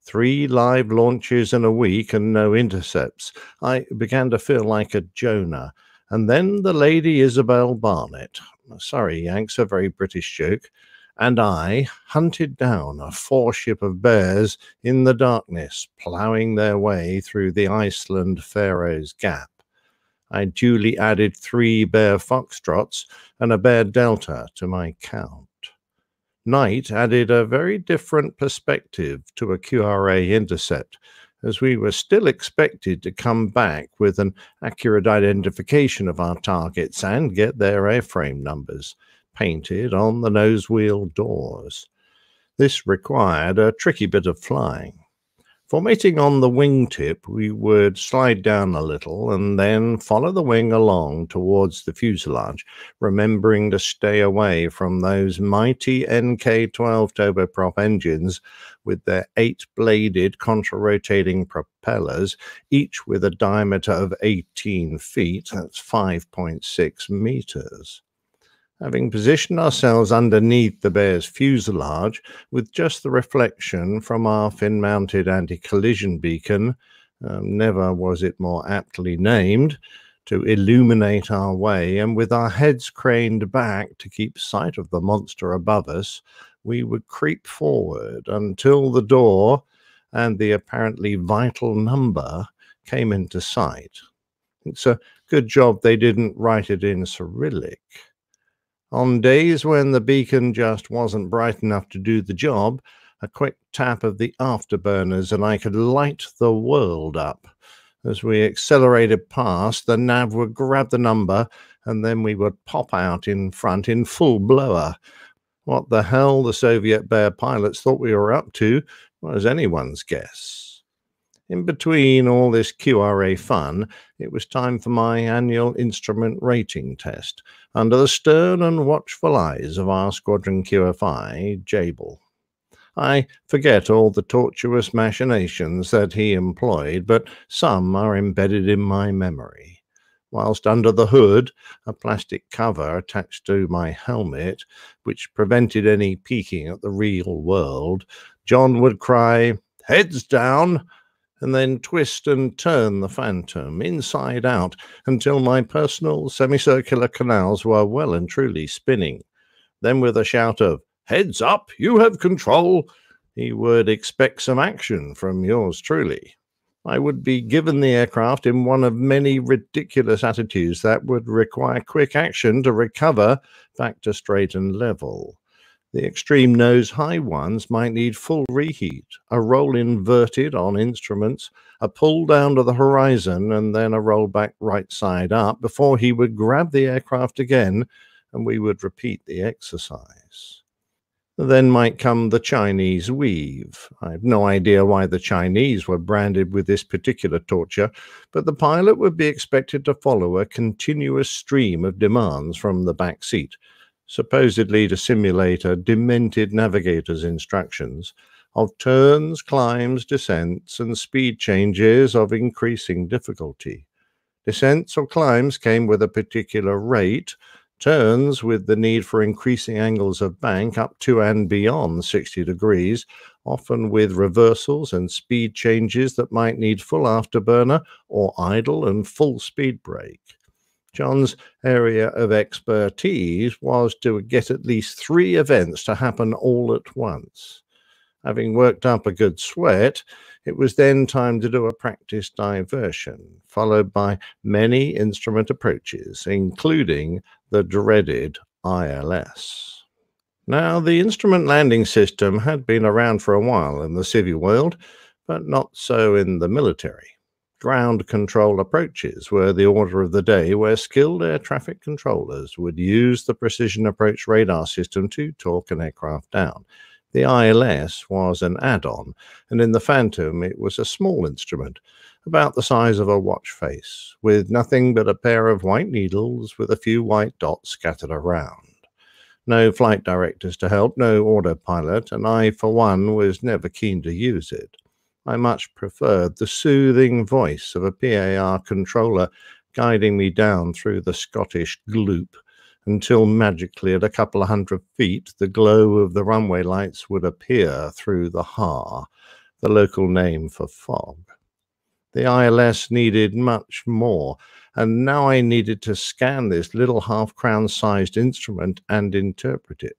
3 live launches in a week and no intercepts. I began to feel like a Jonah. And then the Lady Isabel Barnett, sorry Yanks, a very British joke, and I hunted down a 4-ship of bears in the darkness, ploughing their way through the Iceland-Faroes Gap. I duly added 3 bear foxtrots and a bear delta to my count. Night added a very different perspective to a QRA intercept, as we were still expected to come back with an accurate identification of our targets and get their airframe numbers painted on the nose wheel doors. This required a tricky bit of flying. Formatting on the wingtip, we would slide down a little and then follow the wing along towards the fuselage, remembering to stay away from those mighty NK-12 turboprop engines with their 8-bladed contra-rotating propellers, each with a diameter of 18 feet, that's 5.6 meters. Having positioned ourselves underneath the Bear's fuselage with just the reflection from our fin-mounted anti-collision beacon, never was it more aptly named, to illuminate our way, and with our heads craned back to keep sight of the monster above us, we would creep forward until the door and the apparently vital number came into sight. It's a good job they didn't write it in Cyrillic. On days when the beacon just wasn't bright enough to do the job, a quick tap of the afterburners and I could light the world up. As we accelerated past, the nav would grab the number and then we would pop out in front in full blower. What the hell the Soviet Bear pilots thought we were up to was anyone's guess. In between all this QRA fun, it was time for my annual instrument rating test, under the stern and watchful eyes of our Squadron QFI, Jable. I forget all the tortuous machinations that he employed, but some are embedded in my memory. Whilst under the hood, a plastic cover attached to my helmet, which prevented any peeking at the real world, John would cry, "Heads down!" and then twist and turn the Phantom inside out until my personal semicircular canals were well and truly spinning. Then with a shout of, "Heads up, you have control," he would expect some action from yours truly. I would be given the aircraft in one of many ridiculous attitudes that would require quick action to recover back to straight and level. The extreme nose-high ones might need full reheat, a roll inverted on instruments, a pull down to the horizon, and then a roll back right side up before he would grab the aircraft again and we would repeat the exercise. Then might come the Chinese weave. I have no idea why the Chinese were branded with this particular torture, but the pilot would be expected to follow a continuous stream of demands from the back seat, supposedly to simulate a demented navigator's instructions, of turns, climbs, descents, and speed changes of increasing difficulty. Descents or climbs came with a particular rate, turns with the need for increasing angles of bank up to and beyond 60 degrees, often with reversals and speed changes that might need full afterburner or idle and full speed brake. John's area of expertise was to get at least 3 events to happen all at once. Having worked up a good sweat, it was then time to do a practice diversion, followed by many instrument approaches, including the dreaded ILS. Now, the instrument landing system had been around for a while in the civil world, but not so in the military. Ground control approaches were the order of the day, where skilled air traffic controllers would use the precision approach radar system to talk an aircraft down. The ILS was an add-on, and in the Phantom it was a small instrument, about the size of a watch face, with nothing but a pair of white needles with a few white dots scattered around. No flight directors to help, no autopilot, and I, for one, was never keen to use it. I much preferred the soothing voice of a PAR controller guiding me down through the Scottish gloop until magically at a couple of 100 feet the glow of the runway lights would appear through the HAR, the local name for fog. The ILS needed much more, and now I needed to scan this little half-crown-sized instrument and interpret it.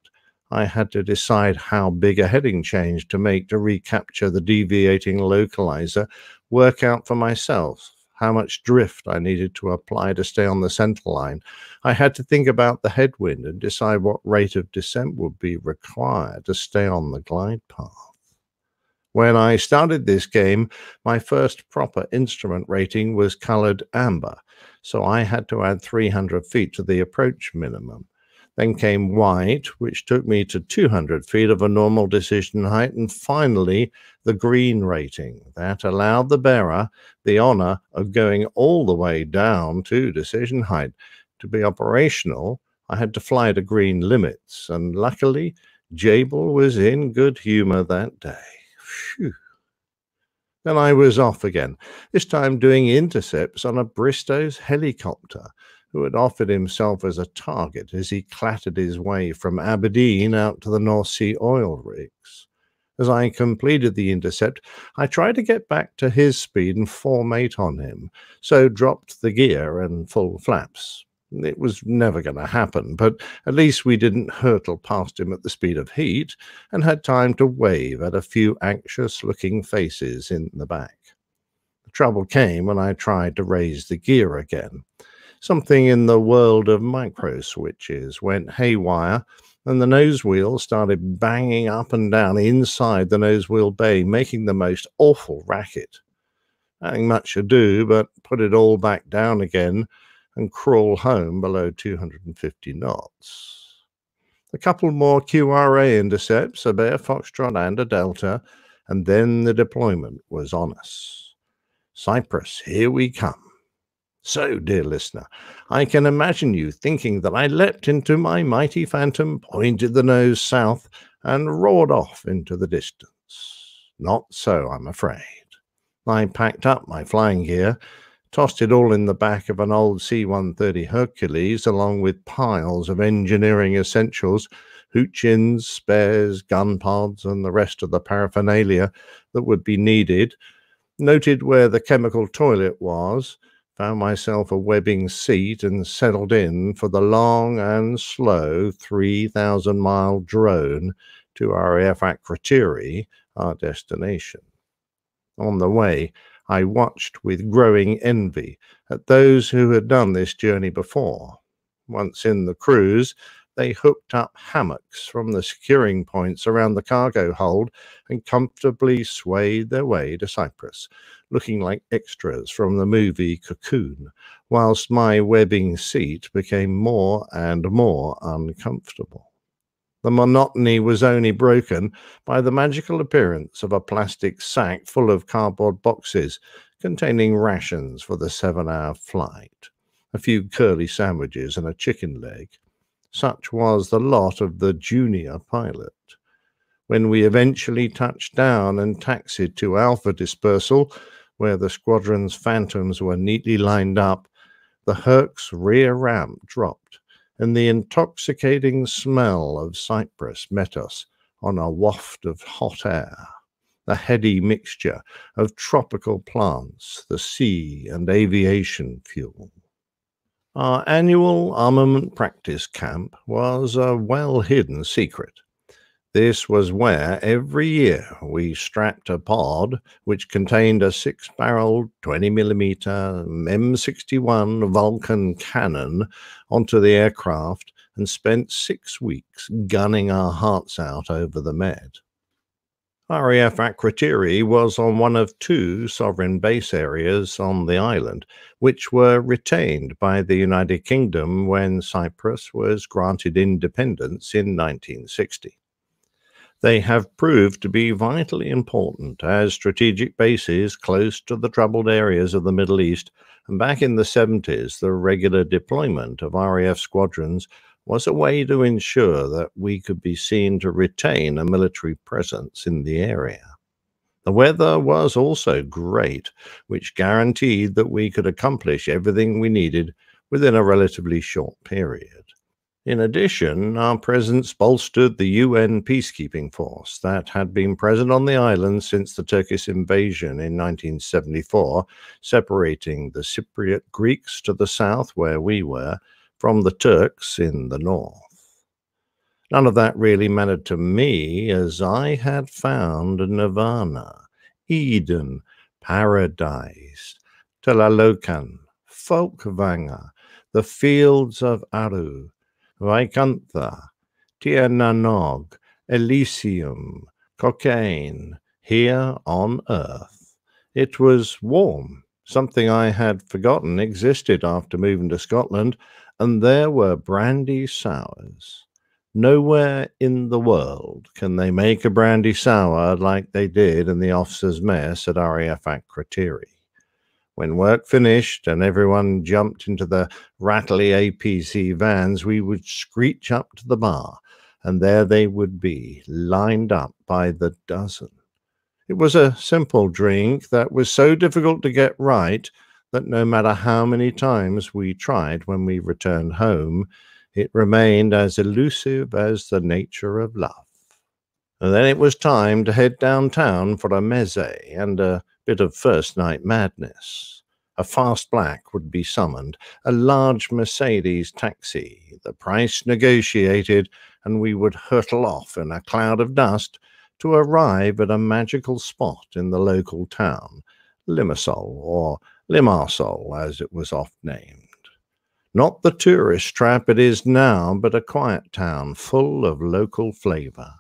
I had to decide how big a heading change to make to recapture the deviating localizer, work out for myself how much drift I needed to apply to stay on the center line. I had to think about the headwind and decide what rate of descent would be required to stay on the glide path. When I started this game, my first proper instrument rating was colored amber, so I had to add 300 feet to the approach minimum. Then came white, which took me to 200 feet of a normal decision height, and finally the green rating. That allowed the bearer the honor of going all the way down to decision height. To be operational, I had to fly to green limits, and luckily, Jable was in good humor that day. Phew. Then I was off again, this time doing intercepts on a Bristow's helicopter, who had offered himself as a target as he clattered his way from Aberdeen out to the North Sea oil rigs. As I completed the intercept, I tried to get back to his speed and form 8 on him, so dropped the gear and full flaps. It was never going to happen, but at least we didn't hurtle past him at the speed of heat and had time to wave at a few anxious-looking faces in the back. The trouble came when I tried to raise the gear again. Something in the world of micro switches went haywire, and the nose wheel started banging up and down inside the nose wheel bay, making the most awful racket. Nothing much to do but put it all back down again and crawl home below 250 knots. A couple more QRA intercepts, a Bear Foxtrot and a Delta, and then the deployment was on us. Cyprus, here we come. So, dear listener, I can imagine you thinking that I leapt into my mighty Phantom, pointed the nose south, and roared off into the distance. Not so, I'm afraid. I packed up my flying gear, tossed it all in the back of an old C-130 Hercules, along with piles of engineering essentials, hoot-chins, spares, gun pods, and the rest of the paraphernalia that would be needed, noted where the chemical toilet was, found myself a webbing seat, and settled in for the long and slow 3,000-mile drone to our airfract Krateri, our destination. On the way, I watched with growing envy at those who had done this journey before. Once in the cruise, they hooked up hammocks from the securing points around the cargo hold and comfortably swayed their way to Cyprus, looking like extras from the movie Cocoon, whilst my webbing seat became more and more uncomfortable. The monotony was only broken by the magical appearance of a plastic sack full of cardboard boxes containing rations for the 7-hour flight, a few curly sandwiches and a chicken leg. Such was the lot of the junior pilot. When we eventually touched down and taxied to Alpha Dispersal, where the squadron's Phantoms were neatly lined up, the Herc's rear ramp dropped, and the intoxicating smell of Cyprus met us on a waft of hot air, the heady mixture of tropical plants, the sea, and aviation fuel. Our annual armament practice camp was a well-hidden secret. This was where every year we strapped a pod which contained a 6-barreled 20mm M61 Vulcan cannon onto the aircraft and spent 6 weeks gunning our hearts out over the Med. RAF Akrotiri was on one of 2 sovereign base areas on the island, which were retained by the United Kingdom when Cyprus was granted independence in 1960. They have proved to be vitally important as strategic bases close to the troubled areas of the Middle East, and back in the 70s, the regular deployment of RAF squadrons was a way to ensure that we could be seen to retain a military presence in the area. The weather was also great, which guaranteed that we could accomplish everything we needed within a relatively short period. In addition, our presence bolstered the UN peacekeeping force that had been present on the island since the Turkish invasion in 1974, separating the Cypriot Greeks to the south, where we were, from the Turks in the north. None of that really mattered to me, as I had found Nirvana, Eden, Paradise, Telalokan, Folkvanga, the fields of Aru, Vaikantha, Tirnanog, Elysium, cocaine, here on Earth. It was warm, something I had forgotten existed after moving to Scotland, and there were brandy sours. Nowhere in the world can they make a brandy sour like they did in the officers' mess at RAF Akrotiri. When work finished and everyone jumped into the rattly APC vans, we would screech up to the bar, and there they would be, lined up by the dozen. It was a simple drink that was so difficult to get right that no matter how many times we tried when we returned home, it remained as elusive as the nature of love. And then it was time to head downtown for a meze and a bit of first-night madness. A fast black would be summoned, a large Mercedes taxi, the price negotiated, and we would hurtle off in a cloud of dust to arrive at a magical spot in the local town, Limassol, or Limassol as it was oft named. Not the tourist trap it is now, but a quiet town full of local flavour.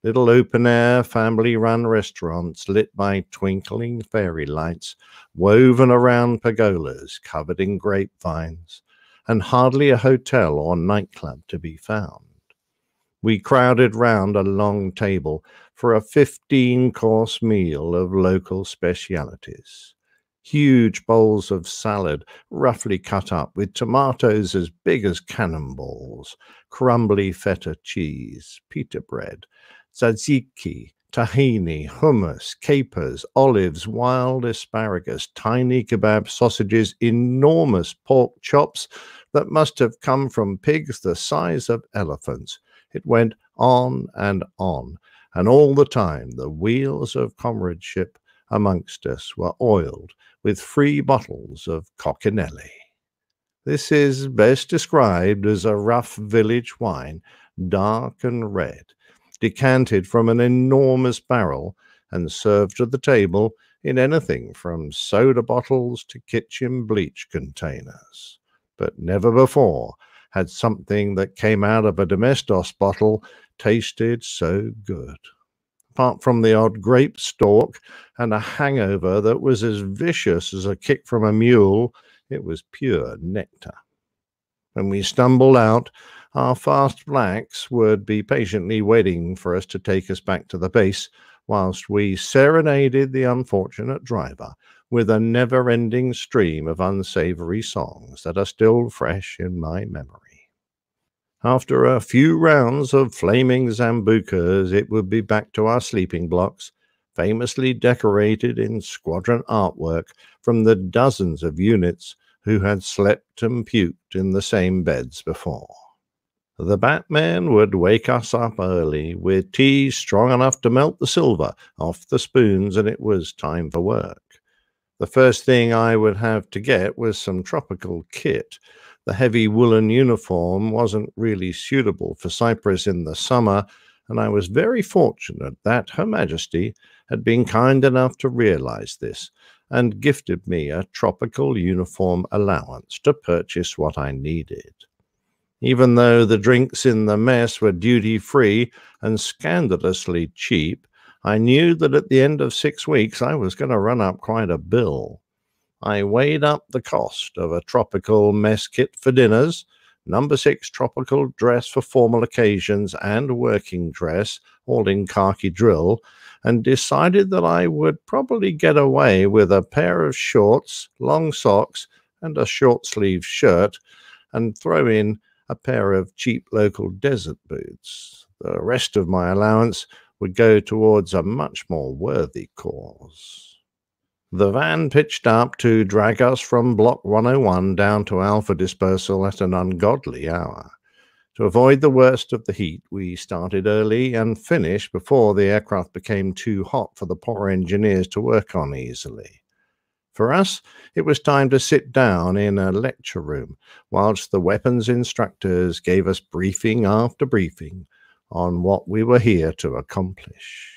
Little open-air, family-run restaurants lit by twinkling fairy lights, woven around pergolas covered in grapevines, and hardly a hotel or nightclub to be found. We crowded round a long table for a 15-course meal of local specialities. Huge bowls of salad, roughly cut up, with tomatoes as big as cannonballs, crumbly feta cheese, pita bread, tzatziki, tahini, hummus, capers, olives, wild asparagus, tiny kebab sausages, enormous pork chops that must have come from pigs the size of elephants. It went on, and all the time the wheels of comradeship amongst us were oiled with free bottles of Coccinelli. This is best described as a rough village wine, dark and red, decanted from an enormous barrel and served at the table in anything from soda bottles to kitchen bleach containers. But never before had something that came out of a Domestos bottle tasted so good. Apart from the odd grape stalk and a hangover that was as vicious as a kick from a mule, it was pure nectar. When we stumbled out, our fast blacks would be patiently waiting for us to take us back to the base, whilst we serenaded the unfortunate driver with a never-ending stream of unsavoury songs that are still fresh in my memory. After a few rounds of flaming Zambucas, it would be back to our sleeping blocks, famously decorated in squadron artwork from the dozens of units who had slept and puked in the same beds before. The Batman would wake us up early with tea strong enough to melt the silver off the spoons, and it was time for work. The first thing I would have to get was some tropical kit. The heavy woolen uniform wasn't really suitable for Cyprus in the summer, and I was very fortunate that Her Majesty had been kind enough to realize this and gifted me a tropical uniform allowance to purchase what I needed. Even though the drinks in the mess were duty-free and scandalously cheap, I knew that at the end of 6 weeks I was going to run up quite a bill. I weighed up the cost of a tropical mess kit for dinners, number 6 tropical dress for formal occasions, and working dress, all in khaki drill, and decided that I would probably get away with a pair of shorts, long socks, and a short-sleeved shirt, and throw in a pair of cheap local desert boots. The rest of my allowance would go towards a much more worthy cause. The van pitched up to drag us from Block 101 down to Alpha Dispersal at an ungodly hour. To avoid the worst of the heat, we started early and finished before the aircraft became too hot for the poor engineers to work on easily. For us, it was time to sit down in a lecture room, whilst the weapons instructors gave us briefing after briefing on what we were here to accomplish.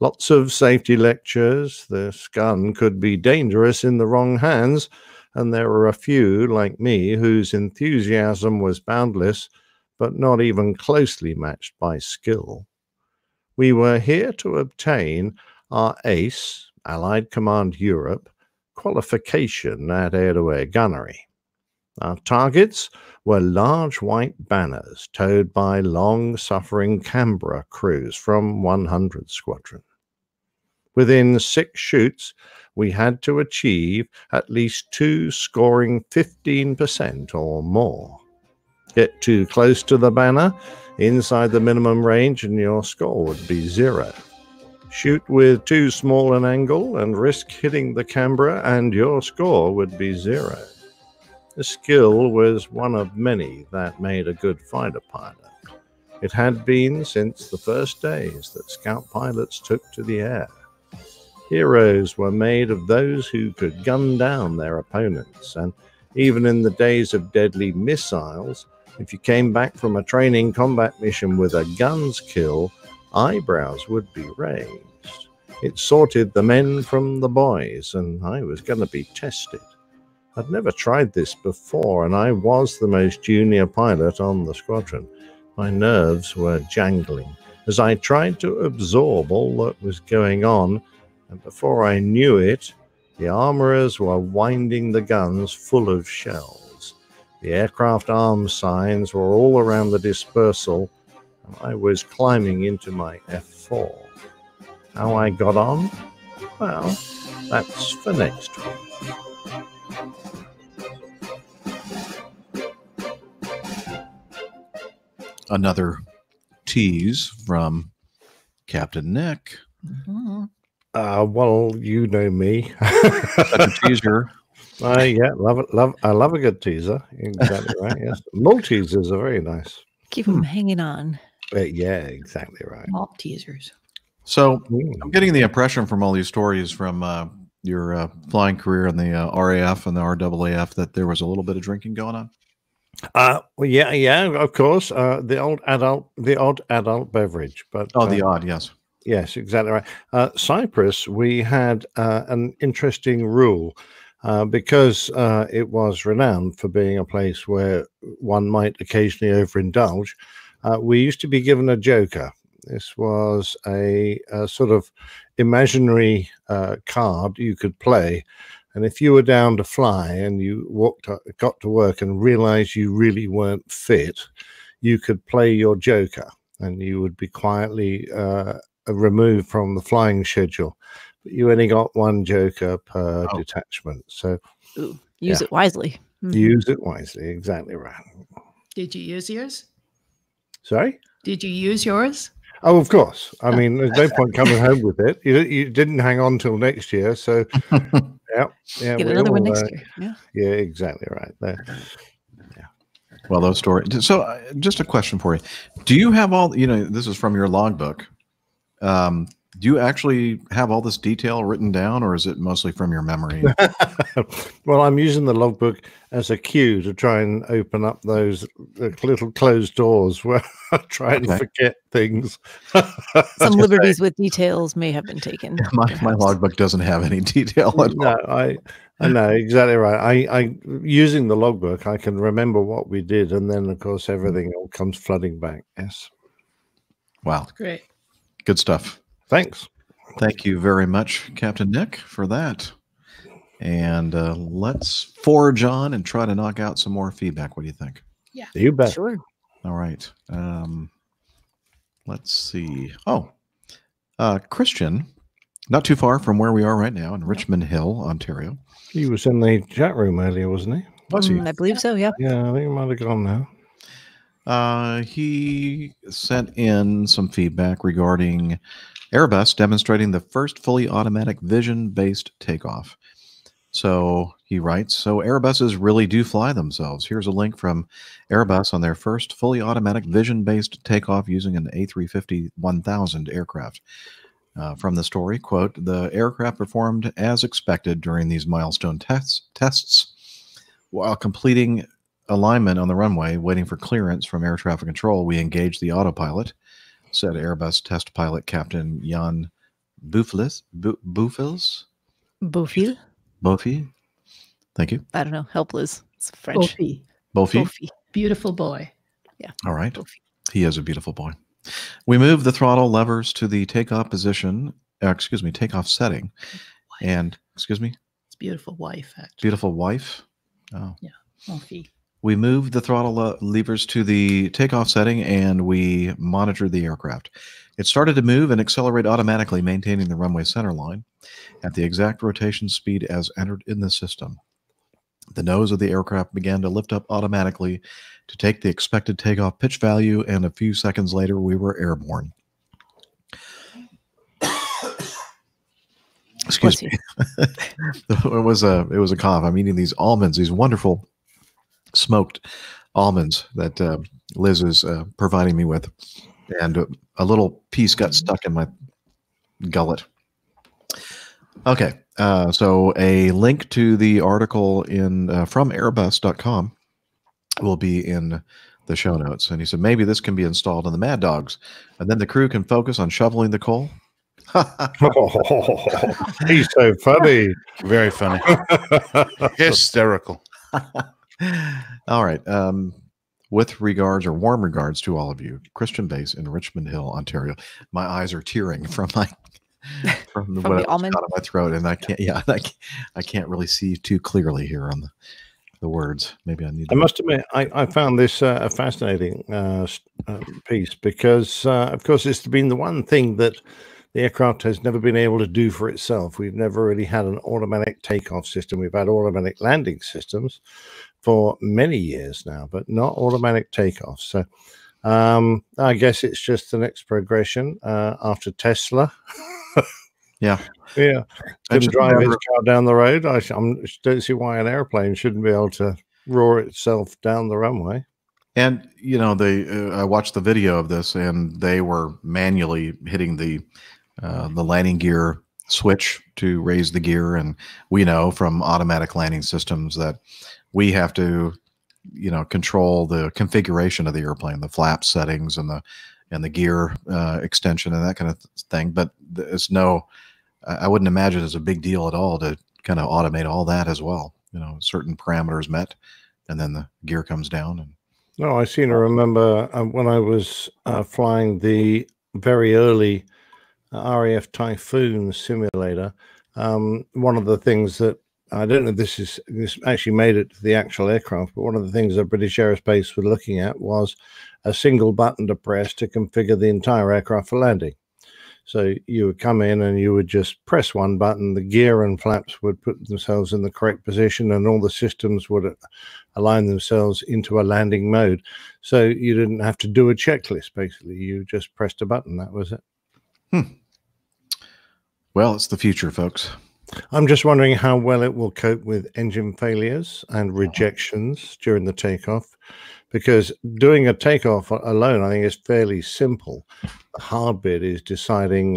Lots of safety lectures. This gun could be dangerous in the wrong hands, and there were a few, like me, whose enthusiasm was boundless, but not even closely matched by skill. We were here to obtain our ACE, Allied Command Europe, qualification at air-to-air gunnery. Our targets were large white banners towed by long-suffering Canberra crews from 100 Squadron. Within 6 shoots, we had to achieve at least 2 scoring 15% or more. Get too close to the banner, inside the minimum range, and your score would be 0. Shoot with too small an angle and risk hitting the Canberra, and your score would be 0. The skill was one of many that made a good fighter pilot. It had been since the first days that scout pilots took to the air. Heroes were made of those who could gun down their opponents, and even in the days of deadly missiles, if you came back from a training combat mission with a gun's kill, eyebrows would be raised. It sorted the men from the boys, and I was going to be tested. I'd never tried this before, and I was the most junior pilot on the squadron. My nerves were jangling as I tried to absorb all that was going on, and before I knew it, the armourers were winding the guns full of shells. The aircraft arms signs were all around the dispersal, and I was climbing into my F4. How I got on? Well, that's for next week. Another tease from Captain Nick. Mm-hmm. Well, you know me. Such a teaser. Yeah, love it. I love a good teaser. Exactly right. Yes, Maltesers are very nice. Keep them hanging on. Yeah, exactly right. Malt teasers. So I'm getting the impression from all these stories from your flying career in the RAF and the RAAF that there was a little bit of drinking going on. Well, yeah, of course. The odd adult beverage, but the odd, yes. Yes, exactly right. Cyprus, we had an interesting rule because it was renowned for being a place where one might occasionally overindulge. We used to be given a joker. This was a sort of imaginary card you could play. And if you were down to fly and you got to work and realized you really weren't fit, you could play your joker and you would be quietly removed from the flying schedule. But you only got one joker per detachment. So use it wisely. Mm-hmm. Use it wisely. Exactly right. Did you use yours? Sorry? Did you use yours? Oh, of course. I mean, there's no point coming home with it. You didn't hang on till next year. So, yeah. Get another one next year. Yeah, exactly right. There. Well, those stories. So, just a question for you: do you have all? This is from your logbook. Do you actually have all this detail written down, or is it mostly from your memory? Well, I'm using the logbook as a cue to try and open up those little closed doors where I try and forget things. Some liberties with details may have been taken. My logbook doesn't have any detail at No, all. I know exactly right. I using the logbook, I can remember what we did, and then of course everything all comes flooding back. Yes. Wow. Great. Good stuff. Thanks. Thank you very much, Captain Nick, for that. And let's forge on and try to knock out some more feedback. What do you think? Yeah. You bet. Sure. All right. Let's see. Oh, Christian, not too far from where we are right now in Richmond Hill, Ontario. He was in the chat room earlier, wasn't he? Was he? I believe so, yeah. Yeah, I think he might have gone now. He sent in some feedback regarding Airbus demonstrating the first fully automatic vision-based takeoff. So he writes, so Airbuses really do fly themselves. Here's a link from Airbus on their first fully automatic vision-based takeoff using an A350-1000 aircraft. From the story, quote, the aircraft performed as expected during these milestone tests while completing alignment on the runway, waiting for clearance from air traffic control. We engaged the autopilot, said Airbus test pilot Captain Jan Boufils. Bofi. Thank you. I don't know. Help Liz. It's French. Bofi. Beautiful boy. Yeah. All right. He is a beautiful boy. We move the throttle levers to the takeoff position, takeoff setting. And, It's beautiful wife, actually. Beautiful wife. Oh. Yeah. Bofi. We move the throttle levers to the takeoff setting and we monitor the aircraft. It started to move and accelerate automatically, maintaining the runway center line at the exact rotation speed as entered in the system. The nose of the aircraft began to lift up automatically to take the expected takeoff pitch value, and a few seconds later, we were airborne. Excuse me. It was a cough. I'm eating these almonds, these wonderful smoked almonds that Liz is providing me with, and a little piece got stuck in my gullet. Okay, so a link to the article in from Airbus.com will be in the show notes. And he said maybe this can be installed in the Mad Dogs, and then the crew can focus on shoveling the coal. He's so funny. Very funny. Hysterical. All right. With regards, or warm regards to all of you, Christian Base in Richmond Hill, Ontario. My eyes are tearing from what the almond out of my throat, and I can't. Yeah, I can't really see too clearly here on the words. Maybe I need. I must admit, I found this a fascinating piece because, of course, it's been the one thing that the aircraft has never been able to do for itself. We've never really had an automatic takeoff system. We've had automatic landing systems for many years now, but not automatic takeoff. So I guess it's just the next progression after Tesla. Yeah. Yeah. Couldn't drive its car down the road. I don't see why an airplane shouldn't be able to roar itself down the runway. And, you know, I watched the video of this, and they were manually hitting the landing gear switch to raise the gear. And we know from automatic landing systems that we have to, you know, control the configuration of the airplane, the flap settings and the gear extension and that kind of thing. But it's I wouldn't imagine it's a big deal at all to kind of automate all that as well. You know, certain parameters met, and then the gear comes down. And no, I seem to remember when I was flying the very early RAF Typhoon simulator. One of the things that I don't know if this actually made it to the actual aircraft, but one of the things that British Aerospace were looking at was a single button to press to configure the entire aircraft for landing. So you would come in and you would just press one button, the gear and flaps would put themselves in the correct position, and all the systems would align themselves into a landing mode. So you didn't have to do a checklist, basically. You just pressed a button. That was it. Well, it's the future, folks. I'm just wondering how well it will cope with engine failures and rejections during the takeoff, because doing a takeoff alone, I think, is fairly simple. The hard bit is deciding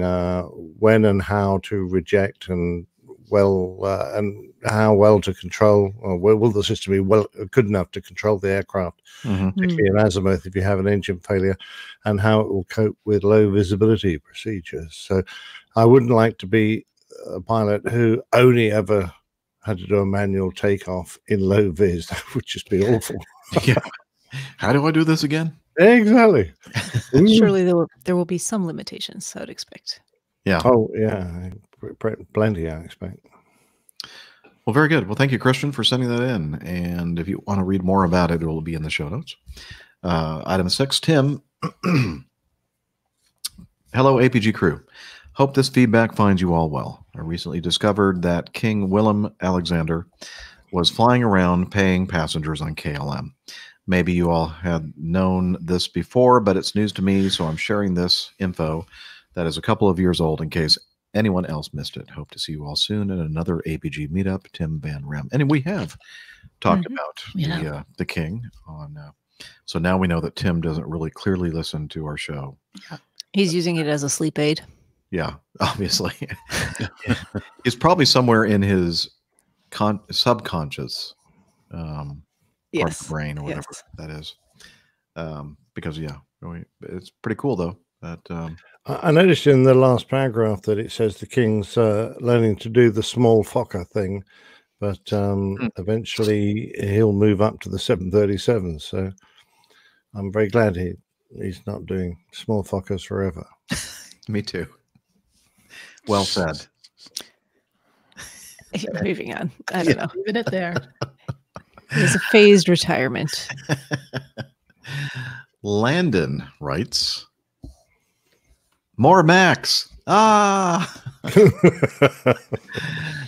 when and how to reject and how well to control, or will the system be good enough to control the aircraft, particularly in azimuth if you have an engine failure, and how it will cope with low visibility procedures. So I wouldn't like to be a pilot who only ever had to do a manual takeoff in low vis. That would just be awful. Yeah. How do I do this again? Exactly. Surely there will be some limitations, I would expect. Yeah. Oh, yeah. Plenty, I expect. Well, very good. Well, thank you, Christian, for sending that in. And if you want to read more about it, it will be in the show notes. Item 6, Tim. Hello, APG crew. Hope this feedback finds you all well. I recently discovered that King Willem Alexander was flying around paying passengers on KLM. Maybe you all had known this before, but it's news to me, so I'm sharing this info that is a couple of years old in case anyone else missed it. Hope to see you all soon at another APG meetup. Tim Van Rem. And we have talked about the King on. So now we know that Tim doesn't really clearly listen to our show. Yeah. He's using it as a sleep aid. Yeah, obviously. It's probably somewhere in his subconscious part of the brain or whatever that is. Because, it's pretty cool, though. That I noticed in the last paragraph that it says the King's learning to do the small Fokker thing, but eventually he'll move up to the 737. So I'm very glad he's not doing small Fokkers forever. Me too. Well said. Moving on. I don't know. Leave it there. It's a phased retirement. Landon writes, more Max. Hey,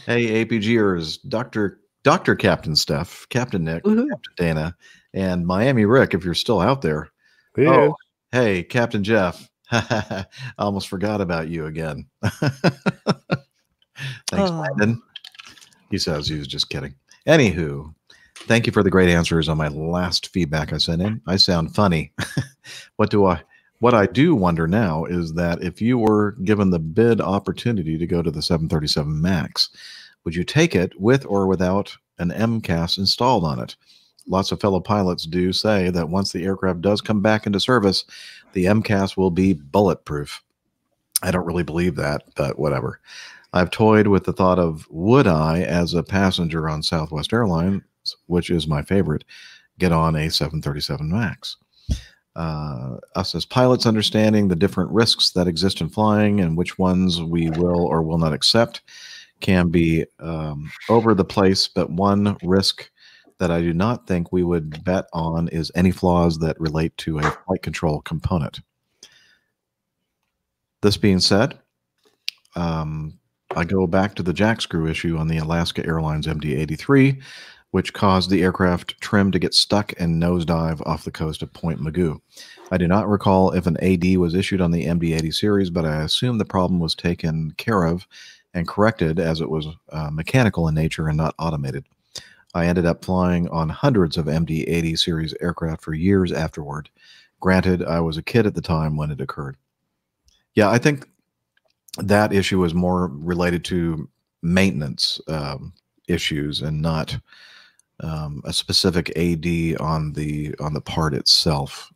APGers, Dr. Captain Steph, Captain Nick, Captain Dana, and Miami Rick, if you're still out there. Yeah. Oh, hey, Captain Jeff. I almost forgot about you again. Thanks, Landon. He says he was just kidding. Anywho, thank you for the great answers on my last feedback I sent in. I sound funny. What I do wonder now is that if you were given the bid opportunity to go to the 737 MAX, would you take it with or without an MCAS installed on it? Lots of fellow pilots do say that once the aircraft does come back into service, the MCAS will be bulletproof. I don't really believe that, but whatever. I've toyed with the thought of, would I, as a passenger on Southwest Airlines, which is my favorite, get on a 737 MAX? Us as pilots understanding the different risks that exist in flying and which ones we will or will not accept can be over the place, but one risk that I do not think we would bet on is any flaws that relate to a flight control component. This being said, I go back to the jack screw issue on the Alaska Airlines MD-83, which caused the aircraft trim to get stuck and nosedive off the coast of Point Mugu. I do not recall if an AD was issued on the MD-80 series, but I assume the problem was taken care of and corrected as it was mechanical in nature and not automated. I ended up flying on hundreds of MD-80 series aircraft for years afterward. Granted, I was a kid at the time when it occurred. Yeah, I think that issue is more related to maintenance issues and not a specific AD on the part itself.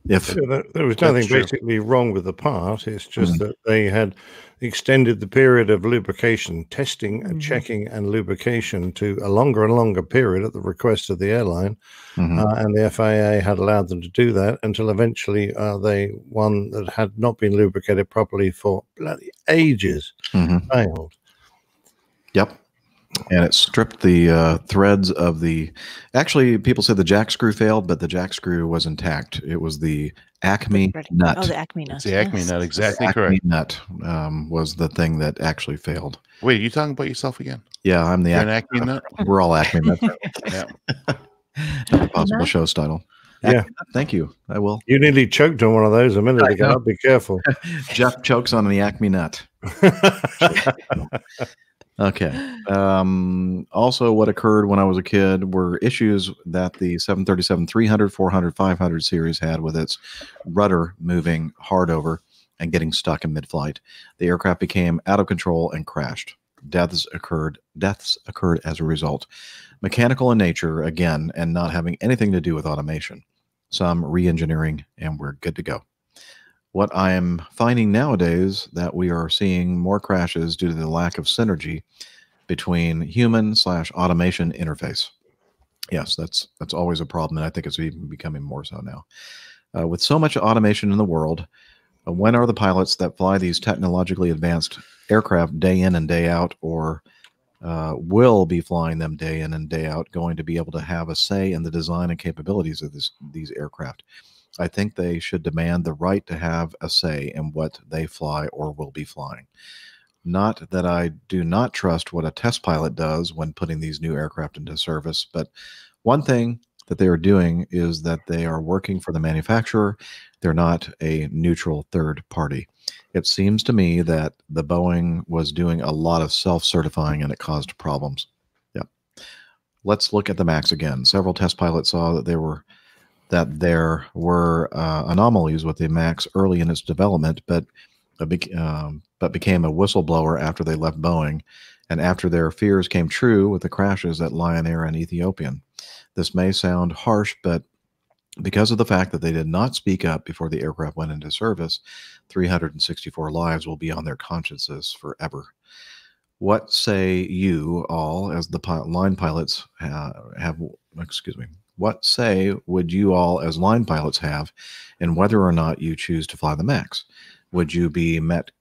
If there was nothing basically wrong with the part, it's just that they had extended the period of lubrication testing and checking and lubrication to a longer and longer period at the request of the airline, and the FAA had allowed them to do that until eventually one that had not been lubricated properly for bloody ages failed. Yep. And it stripped the threads of the. Actually, people said the jack screw failed, but the jack screw was intact. It was the Acme nut. Oh, the Acme nut. It's the Acme nut, exactly Acme correct. Nut was the thing that actually failed. Wait, are you talking about yourself again? Yeah, I'm the You're an Acme nut. We're all Acme nuts. Yeah. Possible show title. Yeah. Thank you. I will. You nearly choked on one of those a minute ago. Be careful. Jeff chokes on the Acme nut. Okay. Also, what occurred when I was a kid were issues that the 737-300, 400, 500 series had with its rudder moving hard over and getting stuck in mid-flight. The aircraft became out of control and crashed. Deaths occurred as a result. Mechanical in nature, again, and not having anything to do with automation. Some re-engineering, and we're good to go. What I am finding nowadays that we are seeing more crashes due to the lack of synergy between human/automation interface. Yes, that's always a problem, and I think it's even becoming more so now. With so much automation in the world, when are the pilots that fly these technologically advanced aircraft day in and day out, or will be flying them day in and day out, going to be able to have a say in the design and capabilities of these aircraft? I think they should demand the right to have a say in what they fly or will be flying. Not that I do not trust what a test pilot does when putting these new aircraft into service, but one thing that they are doing is that they are working for the manufacturer. They're not a neutral third party. It seems to me that the Boeing was doing a lot of self-certifying and it caused problems. Yep. Let's look at the MAX again. Several test pilots saw that there were anomalies with the MAX early in its development, but became a whistleblower after they left Boeing, and after their fears came true with the crashes at Lion Air and Ethiopian. This may sound harsh, but because of the fact that they did not speak up before the aircraft went into service, 364 lives will be on their consciences forever. What say you all, as the line pilots what say would you all as line pilots have in whether or not you choose to fly the MAX? Would you be met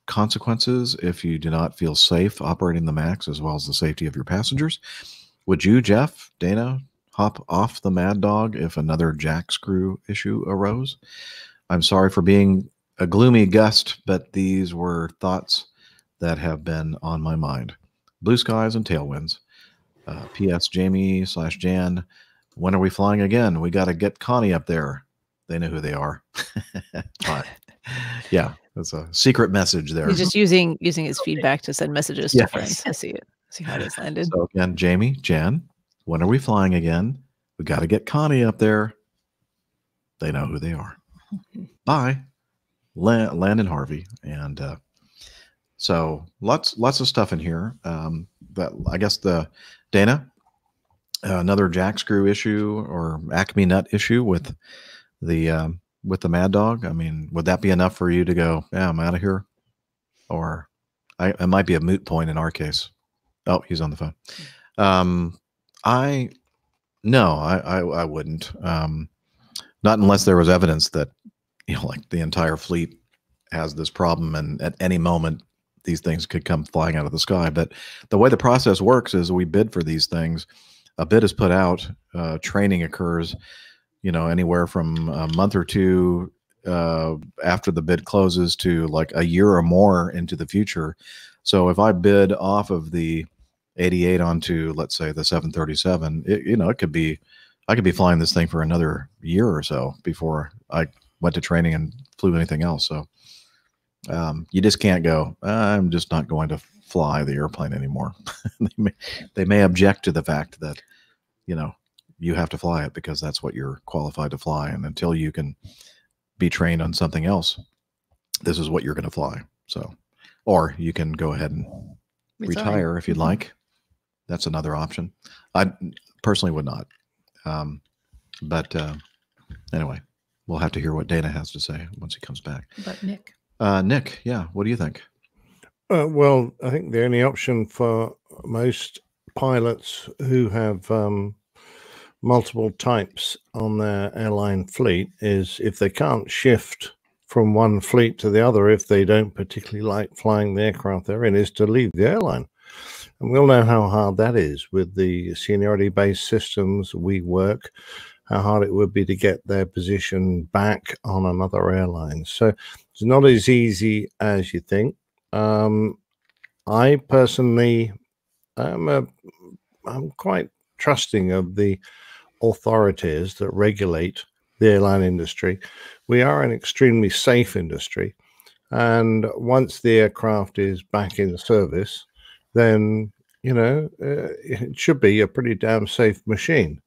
consequences if you do not feel safe operating the MAX as well as the safety of your passengers? Would you, Jeff, Dana, hop off the Mad Dog if another jack screw issue arose? I'm sorry for being a gloomy gust, but these were thoughts that have been on my mind. Blue skies and tailwinds. P.S. Jamie/Jan, when are we flying again? We got to get Connie up there. They know who they are. But yeah, that's a secret message there. He's just using his feedback to send messages to friends to see how it has landed. So again, Jamie, Jan, when are we flying again? We got to get Connie up there. They know who they are. Bye, Landon Harvey, and so lots of stuff in here. That I guess the Dana. Another jack screw issue or Acme nut issue with the Mad Dog. I mean, would that be enough for you to go, yeah, I'm out of here? Or it might be a moot point in our case. Oh, he's on the phone. I wouldn't. Not unless there was evidence that, like the entire fleet has this problem and at any moment these things could come flying out of the sky. But the way the process works is we bid for these things. A bid is put out, training occurs, anywhere from a month or two after the bid closes to like a year or more into the future. So if I bid off of the 88 onto, let's say, the 737, it could be, I could be flying this thing for another year or so before I went to training and flew anything else. So you just can't go, I'm just not going to fly the airplane anymore. They may object to the fact that, you have to fly it because that's what you're qualified to fly. And until you can be trained on something else, this is what you're going to fly. So, or you can go ahead and retire if you'd like. That's another option. I personally would not. But anyway, we'll have to hear what Dana has to say once he comes back. But Nick. Nick, yeah, what do you think? Well, I think the only option for most pilots who have multiple types on their airline fleet is if they can't shift from one fleet to the other, if they don't particularly like flying the aircraft they're in, is to leave the airline. And we all know how hard that is with the seniority-based systems we work, how hard it would be to get their position back on another airline. So it's not as easy as you think. I personally I'm quite trusting of the authorities that regulate the airline industry. We are an extremely safe industry, and once the aircraft is back in service, then, it should be a pretty damn safe machine.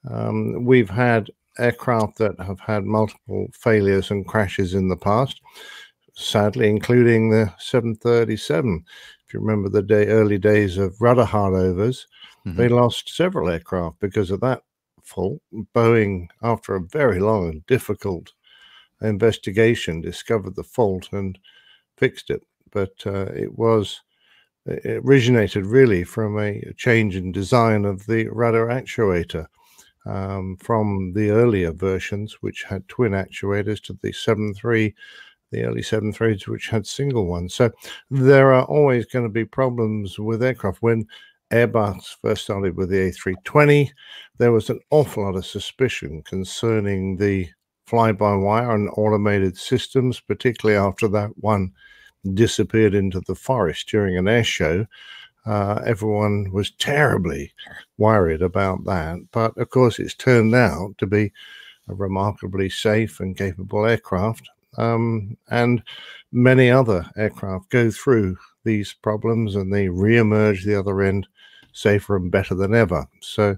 We've had aircraft that have had multiple failures and crashes in the past, sadly, including the 737. If you remember the early days of rudder hardovers, they lost several aircraft because of that fault. Boeing, after a very long and difficult investigation, discovered the fault and fixed it. But it originated really from a change in design of the rudder actuator. From the earlier versions, which had twin actuators, to the early 737s, which had single ones. So there are always going to be problems with aircraft. When Airbus first started with the A320, there was an awful lot of suspicion concerning the fly-by-wire and automated systems, particularly after that one disappeared into the forest during an air show. Everyone was terribly worried about that. But of course, it's turned out to be a remarkably safe and capable aircraft. And many other aircraft go through these problems and they re-emerge the other end safer and better than ever. So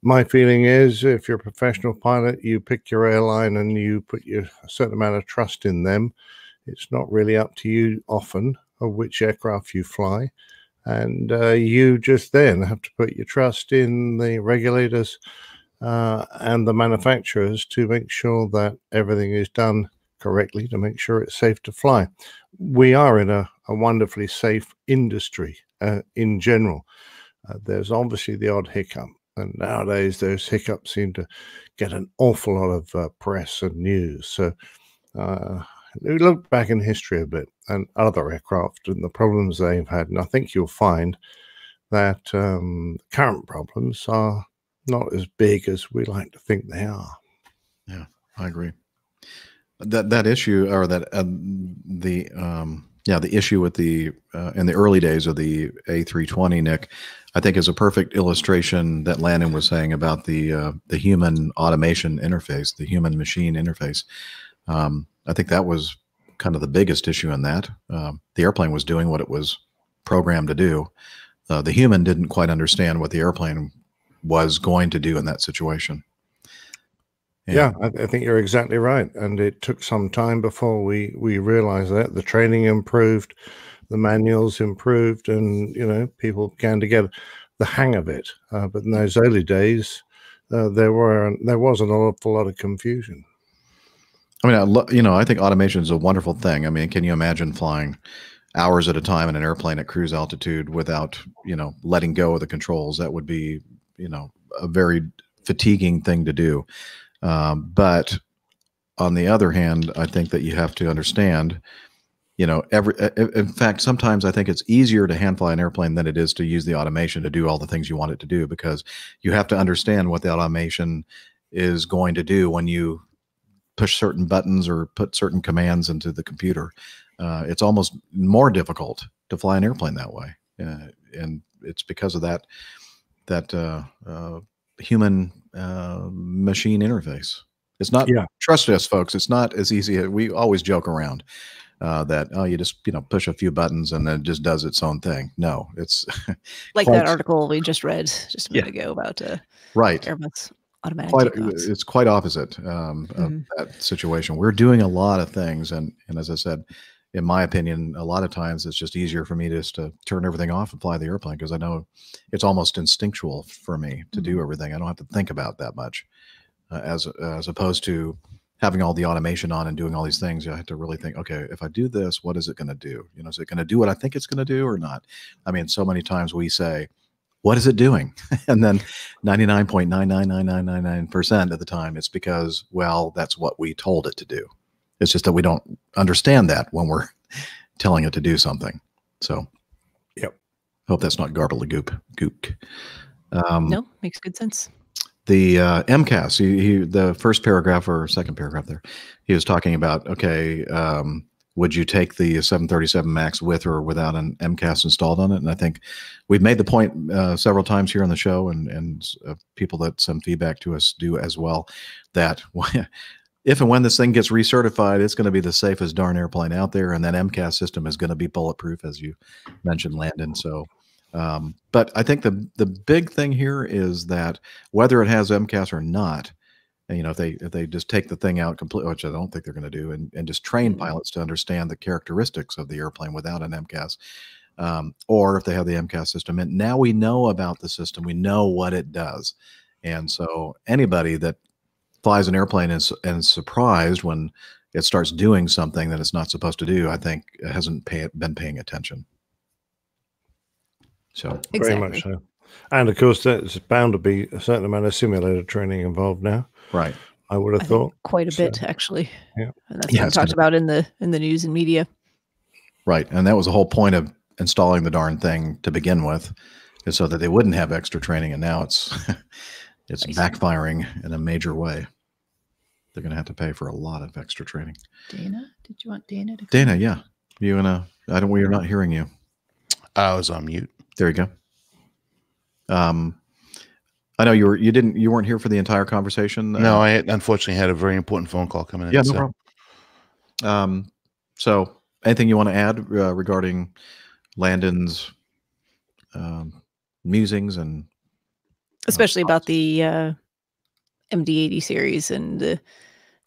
my feeling is, if you're a professional pilot, you pick your airline and you put a certain amount of trust in them. It's not really up to you often of which aircraft you fly. And you just then have to put your trust in the regulators and the manufacturers to make sure that everything is done correctly, to make sure it's safe to fly. We are in a wonderfully safe industry in general. There's obviously the odd hiccup. And nowadays, those hiccups seem to get an awful lot of press and news. So we look back in history a bit and other aircraft and the problems they've had, and I think you'll find that current problems are not as big as we like to think they are. Yeah, I agree. That issue, or that the issue with the in the early days of the A320, Nick, I think is a perfect illustration that Landon was saying about the human automation interface, the human machine interface. I think that was kind of the biggest issue in that. The airplane was doing what it was programmed to do. The human didn't quite understand what the airplane was going to do in that situation. Yeah, I think you're exactly right. And it took some time before we realized that. The training improved, the manuals improved, and, people began to get the hang of it. But in those early days, there was an awful lot of confusion. I mean, I think automation is a wonderful thing. I mean, can you imagine flying hours at a time in an airplane at cruise altitude without, letting go of the controls? That would be, a very fatiguing thing to do. But on the other hand, I think that you have to understand, in fact, sometimes I think it's easier to hand fly an airplane than it is to use the automation to do all the things you want it to do, because you have to understand what the automation is going to do when you push certain buttons or put certain commands into the computer. It's almost more difficult to fly an airplane that way. And it's because of that human machine interface. It's not, trust us, folks, it's not as easy. We always joke around that, you just, push a few buttons and then it just does its own thing. No, it's like that article we just read just a minute ago about Airbus automatic takeoffs. It's quite opposite of that situation. We're doing a lot of things, and as I said, in my opinion, a lot of times it's just easier for me just to turn everything off and fly the airplane, because I know it's almost instinctual for me to do everything. I don't have to think about that much, as opposed to having all the automation on and doing all these things. I have to really think, okay, if I do this, what is it going to do? Is it going to do what I think it's going to do or not? I mean, so many times we say, what is it doing? And then 99.99999% of the time, it's because, well, that's what we told it to do. It's just that we don't understand that when we're telling it to do something. So, hope that's not gook. No, makes good sense. The MCAS, the first paragraph or second paragraph there, he was talking about, okay, would you take the 737 MAX with or without an MCAS installed on it? And I think we've made the point several times here on the show, and people that send feedback to us do as well, that if and when this thing gets recertified, it's going to be the safest darn airplane out there, and that MCAS system is going to be bulletproof, as you mentioned, Landon. So But I think the big thing here is that whether it has MCAS or not, and, if they just take the thing out completely, which I don't think they're going to do, and just train pilots to understand the characteristics of the airplane without an MCAS, or if they have the MCAS system, and now we know about the system, we know what it does, and so anybody that flies an airplane and is surprised when it starts doing something that it's not supposed to do, I think hasn't been paying attention. So very much so. And of course, there's bound to be a certain amount of simulator training involved now. Right. I would have thought quite a bit, actually. Yeah. And that's been talked about in the news and media. Right. And that was the whole point of installing the darn thing to begin with, is so that they wouldn't have extra training. And now it's backfiring in a major way. They're going to have to pay for a lot of extra training. Dana, did you want Dana to? Dana, yeah. We're not hearing you. I was on mute. There you go. I know you weren't here for the entire conversation. No, I unfortunately had a very important phone call coming in. Yeah, no problem. So anything you want to add regarding Landon's musings, and especially about the MD-80 series and the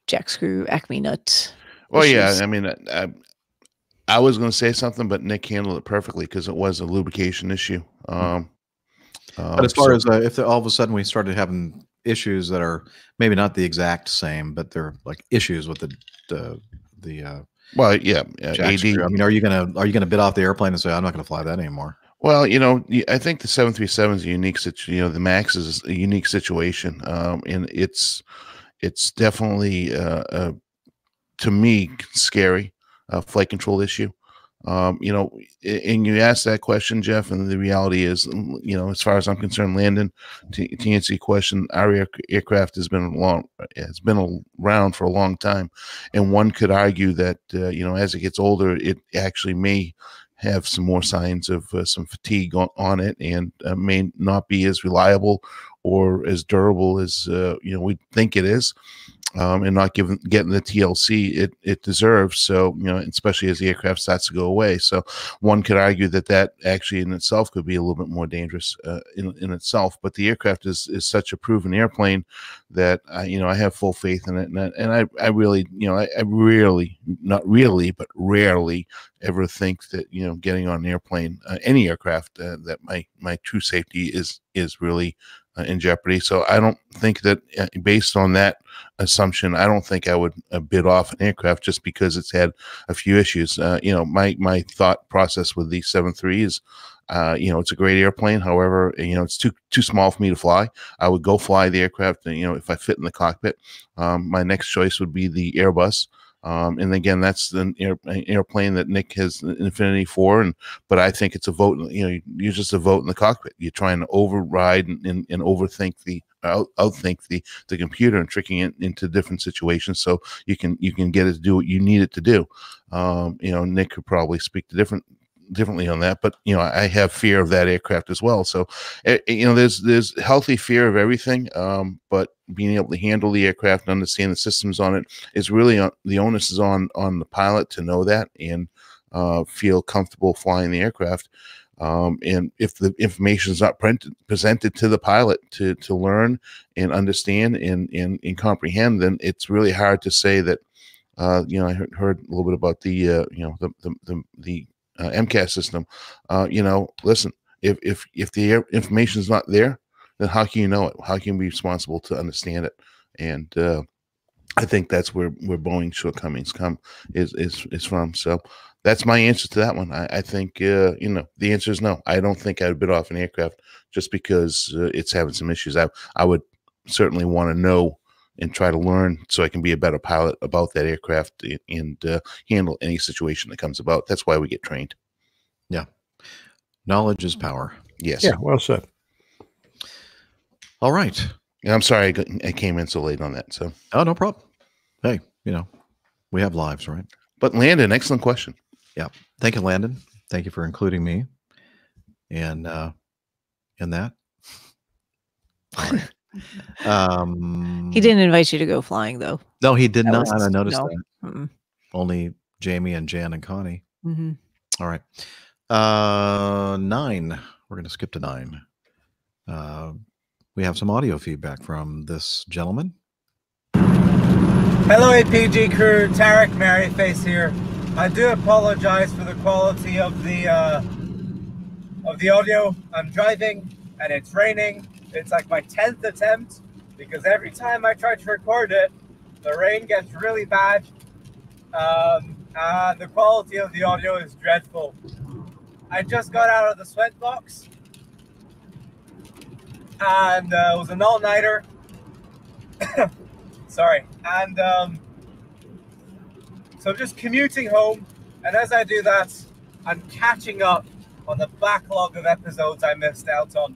jack screw Acme nut? Well, issues? yeah, I mean, I was going to say something, but Nick handled it perfectly because it was a lubrication issue. But as far as if all of a sudden we started having issues that are maybe not the exact same, but they're like issues with the well, yeah, AD. Screw. I mean, are you gonna bid off the airplane and say I'm not going to fly that anymore? Well, I think the 737 is a unique situation. The Max is a unique situation, and it's definitely to me scary flight control issue. And you asked that question, Jeff, and the reality is, as far as I'm concerned, Landon, to answer your question, our aircraft has been around for a long time, and one could argue that as it gets older, it actually may have some more signs of some fatigue on it, and may not be as reliable or as durable as we think it is. And not getting the TLC it deserves. So, especially as the aircraft starts to go away. So one could argue that actually in itself could be a little bit more dangerous in itself. But the aircraft is such a proven airplane that I have full faith in it. And I really, I really, not really, but rarely ever think that, getting on an airplane, any aircraft, that my true safety is really in jeopardy. So I don't think that based on that assumption, I don't think I would bid off an aircraft just because it's had a few issues. My thought process with the 737 is, it's a great airplane. However, it's too small for me to fly. I would go fly the aircraft, if I fit in the cockpit. My next choice would be the Airbus. And again, that's an airplane that Nick has an affinity for, but I think it's a vote. You're just a vote in the cockpit. You're trying to override and overthink outthink the computer and tricking it into different situations so you can get it to do what you need it to do. Nick could probably speak differently on that, but I have fear of that aircraft as well. So there's healthy fear of everything, but being able to handle the aircraft and understand the systems on it is really the onus is on the pilot to know that and feel comfortable flying the aircraft. And if the information is not presented to the pilot to learn and understand and comprehend, then it's really hard to say that. I heard a little bit about the MCAS system. Listen, if the information is not there, then how can you know it? How can you be responsible to understand it? And I think that's where Boeing's shortcomings is from. So that's my answer to that one. I think the answer is no. I don't think I'd bid off an aircraft just because it's having some issues. I would certainly want to know and try to learn so I can be a better pilot about that aircraft and handle any situation that comes about. That's why we get trained. Yeah. Knowledge is power. Yes. Yeah, well said. All right. And I'm sorry I came in so late on that. So. Oh, no problem. Hey, we have lives, right? But Landon, excellent question. Yeah. Thank you, Landon. Thank you for including me in that. All right. He didn't invite you to go flying, though. No, he did not. I noticed that. Mm-mm. Only Jamie and Jan and Connie. Mm-hmm. All right. 9. we're going to skip to 9. We have some audio feedback from this gentleman. Hello, APG crew. Tarek Merryface here. I do apologize for the quality of the audio. I'm driving and it's raining. It's like my 10th attempt because every time I try to record it, the rain gets really bad. And the quality of the audio is dreadful. I just got out of the sweat box and it was an all-nighter. Sorry. And so I'm just commuting home, and as I do that, I'm catching up on the backlog of episodes I missed out on.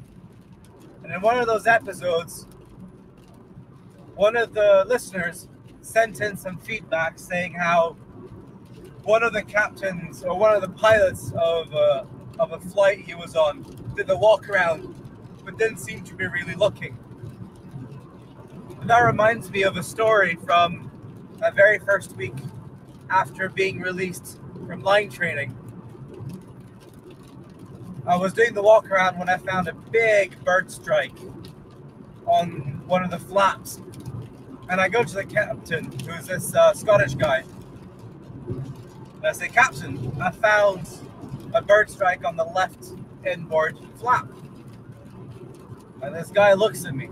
And in one of those episodes, one of the listeners sent in some feedback saying how one of the captains or one of the pilots of a flight he was on did the walk around but didn't seem to be really looking. And that reminds me of a story from my very first week after being released from line training. I was doing the walk around when I found a big bird strike on one of the flaps. And I go to the captain, who's this Scottish guy. And I say, Captain, I found a bird strike on the left inboard flap. And this guy looks at me.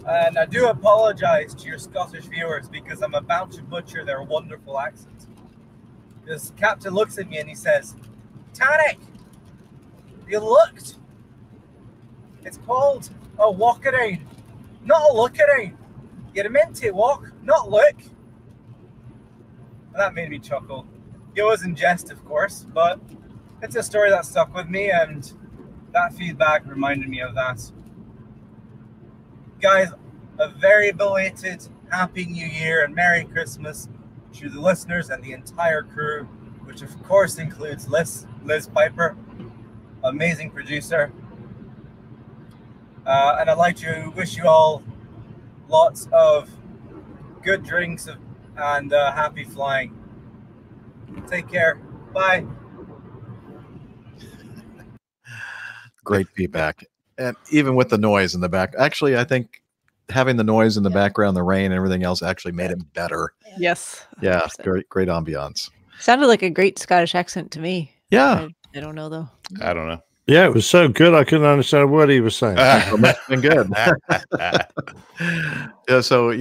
And I do apologize to your Scottish viewers because I'm about to butcher their wonderful accent. This captain looks at me and he says, Tarek, you looked. It's called a walk around, not a look around. You're meant to walk, not look. And that made me chuckle. It was in jest, of course, but it's a story that stuck with me, and that feedback reminded me of that. Guys, a very belated Happy New Year and Merry Christmas to the listeners and the entire crew, which of course includes Liz Piper, amazing producer. And I'd like to wish you all lots of good drinks and happy flying. Take care. Bye. Great feedback. And even with the noise in the back, actually, I think having the noise in the background, the rain and everything else actually made it better. Yes. Yeah. Great ambiance. Sounded like a great Scottish accent to me. Yeah. I don't know though. I don't know. Yeah, it was so good I couldn't understand a word he was saying. That's been good. Yeah. So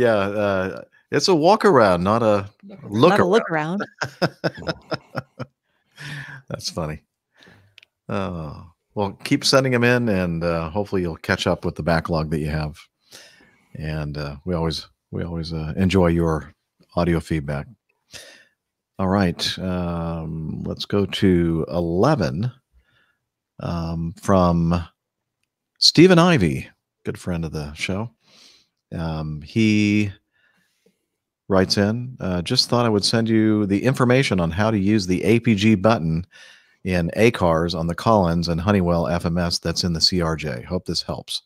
it's a walk around, not a look Not a around. look around. That's funny. Well, keep sending them in, and hopefully you'll catch up with the backlog that you have. And we always enjoy your audio feedback. All right, let's go to 11 from Stephen Ivy, good friend of the show. He writes in, just thought I would send you the information on how to use the APG button in ACARS on the Collins and Honeywell FMS that's in the CRJ. Hope this helps.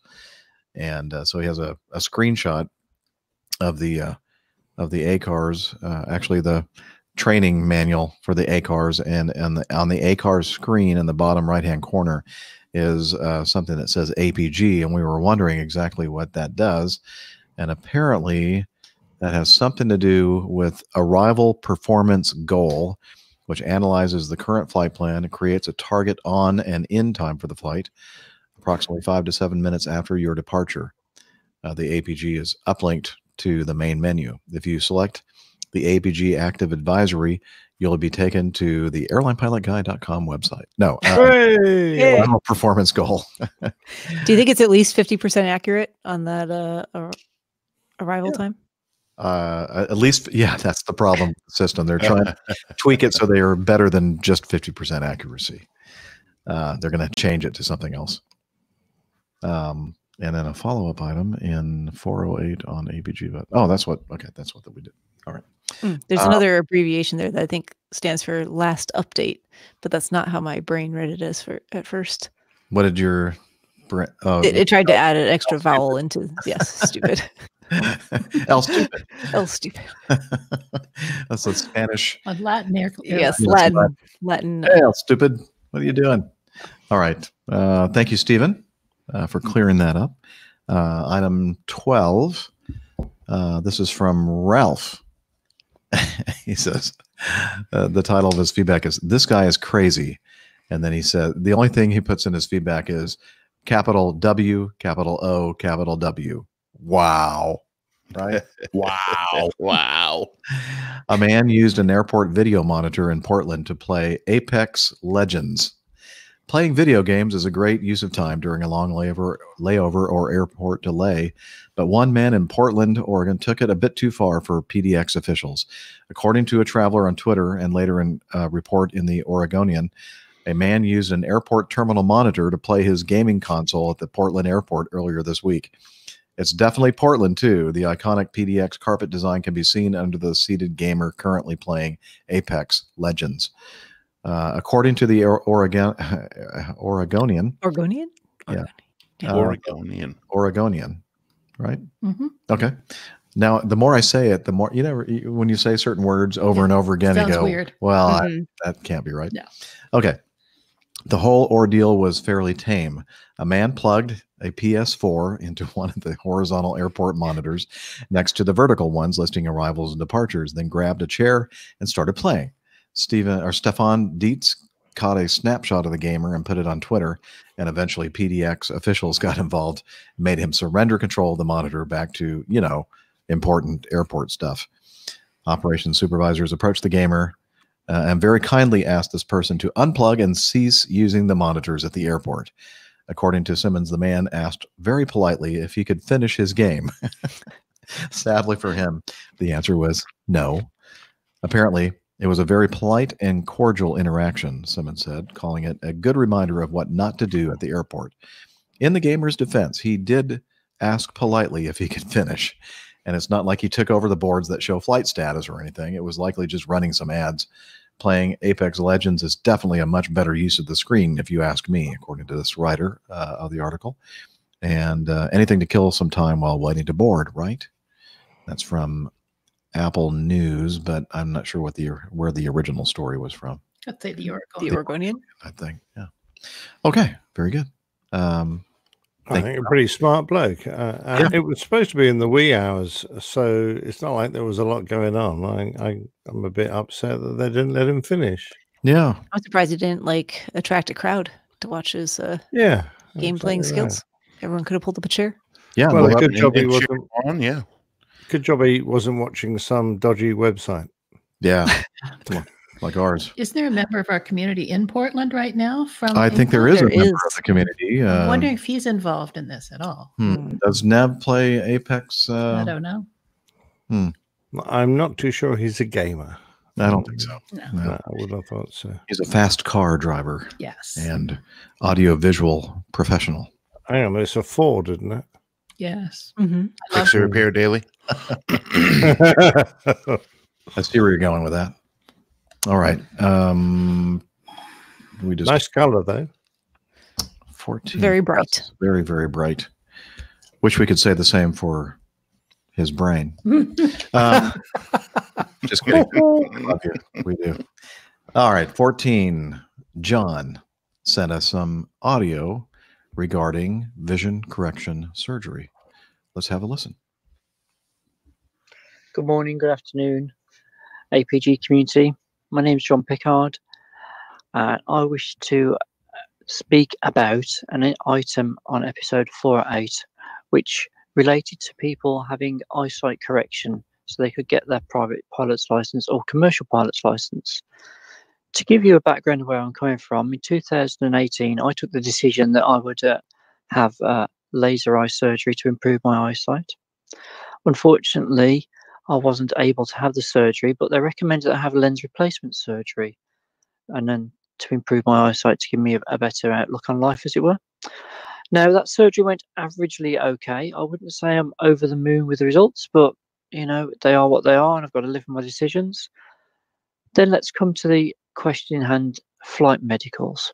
And so he has a screenshot of the ACARS, actually the training manual for the ACARS, and on the ACARS screen in the bottom right-hand corner is something that says APG, and we were wondering exactly what that does. And apparently that has something to do with arrival performance goal, which analyzes the current flight plan and creates a target on and in time for the flight, approximately 5 to 7 minutes after your departure. The APG is uplinked to the main menu. If you select the APG Active Advisory, you'll be taken to the airlinepilotguy.com website. No, arrival performance goal. Do you think it's at least 50% accurate on that arrival time? At least, yeah, that's the problem with the system. They're trying to tweak it so they are better than just 50% accuracy. They're going to change it to something else. And then a follow-up item in 408 on APG. That's what we did. All right. There's another abbreviation there that I think stands for last update, but that's not how my brain read it as at first. What did your brain? It tried to add an extra vowel into, yes, stupid. El stupid. El stupid. That's the Spanish. Latin. Yes, Latin. Hey, El stupid. What are you doing? All right. Thank you, Stephen, for clearing that up. Item 12. This is from Ralph. He says, the title of his feedback is, "This guy is crazy." And then he said, the only thing he puts in his feedback is capital W, capital O, capital W. Wow. Right? Wow. Wow. A man used an airport video monitor in Portland to play Apex Legends. Playing video games is a great use of time during a long layover or airport delay, but one man in Portland, Oregon, took it a bit too far for PDX officials. According to a traveler on Twitter and later in a report in the Oregonian, a man used an airport terminal monitor to play his gaming console at the Portland airport earlier this week. It's definitely Portland, too. The iconic PDX carpet design can be seen under the seated gamer currently playing Apex Legends. According to the Oregonian. Oregonian? Yeah. Oregonian. Oregonian, right? Mm-hmm. Okay. Now, the more I say it, the more, when you say certain words over and over again, Sounds you go, weird. well, Mm-hmm. that can't be right. No. Okay. The whole ordeal was fairly tame. A man plugged a PS4 into one of the horizontal airport monitors next to the vertical ones listing arrivals and departures, then grabbed a chair and started playing. Stefan Dietz caught a snapshot of the gamer and put it on Twitter, and eventually PDX officials got involved and made him surrender control of the monitor back to, important airport stuff. Operations supervisors approached the gamer and very kindly asked this person to unplug and cease using the monitors at the airport. According to Simmons, the man asked very politely if he could finish his game. Sadly for him, the answer was no. Apparently, it was a very polite and cordial interaction, Simmons said, calling it a good reminder of what not to do at the airport. In the gamer's defense, he did ask politely if he could finish. And it's not like he took over the boards that show flight status or anything. It was likely just running some ads. Playing Apex Legends is definitely a much better use of the screen, if you ask me, according to this writer of the article. And anything to kill some time while waiting to board, right? That's from Apple News, but I'm not sure where the original story was from. I'd say the Oregonian. The Oregonian? I think, yeah. Okay, very good. I think a pretty smart bloke. And it was supposed to be in the wee hours, so it's not like there was a lot going on. I'm a bit upset that they didn't let him finish. Yeah. I'm surprised he didn't attract a crowd to watch his game playing skills. Everyone could have pulled up a chair. Yeah. Well, a good job he wasn't on. Yeah. Good job he wasn't watching some dodgy website. Yeah. Like ours. Is there a member of our community in Portland right now? I think there is a member of the community. I'm wondering if he's involved in this at all. Does Nev play Apex? I don't know. I'm not too sure he's a gamer. I don't think so. No. I would have thought so. He's a fast car driver. Yes. And audio-visual professional. Hang on, it's a Ford, isn't it? Yes. Mm-hmm. Fix and repair daily. I see where you're going with that. All right. We just nice color though. 14. Very bright. Very, very bright. Wish we could say the same for his brain. Just kidding. Love you. We do. All right. 14. John sent us some audio regarding vision correction surgery. Let's have a listen. Good morning, good afternoon, APG community. My name is John Pickard. I wish to speak about an item on episode 408, which related to people having eyesight correction so they could get their private pilot's license or commercial pilot's license. To give you a background of where I'm coming from, in 2018, I took the decision that I would have laser eye surgery to improve my eyesight. Unfortunately, I wasn't able to have the surgery, but they recommended I have lens replacement surgery and then to improve my eyesight to give me a better outlook on life, as it were. Now, that surgery went averagely okay. I wouldn't say I'm over the moon with the results, but, they are what they are, and I've got to live with my decisions. Then let's come to the question in hand, flight medicals.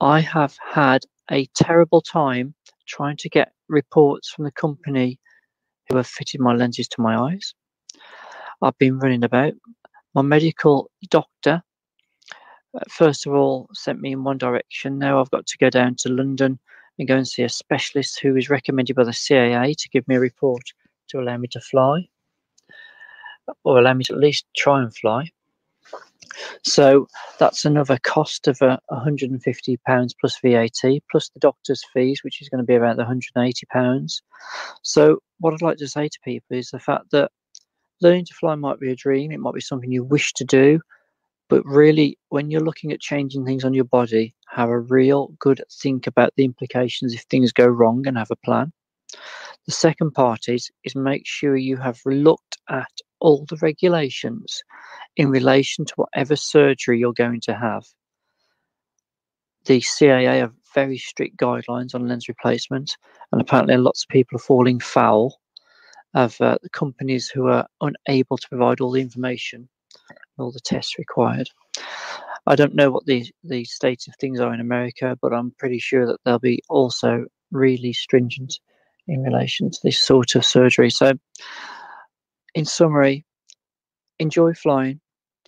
I have had a terrible time trying to get reports from the company who have fitted my lenses to my eyes. I've been running about. My medical doctor first of all sent me in one direction. Now I've got to go down to London and go and see a specialist who is recommended by the CAA to give me a report to allow me to fly, or allow me to at least try and fly. So that's another cost of £150 plus VAT, plus the doctor's fees, which is going to be around £180. So what I'd like to say to people is the fact that learning to fly might be a dream. It might be something you wish to do. But really, when you're looking at changing things on your body, have a real good think about the implications if things go wrong and have a plan. The second part is make sure you have looked at all the regulations in relation to whatever surgery you're going to have. The CAA have very strict guidelines on lens replacement, and apparently lots of people are falling foul of the companies who are unable to provide all the information, all the tests required. I don't know what the state of things are in America, but I'm pretty sure that they'll be also really stringent in relation to this sort of surgery. So, in summary, enjoy flying.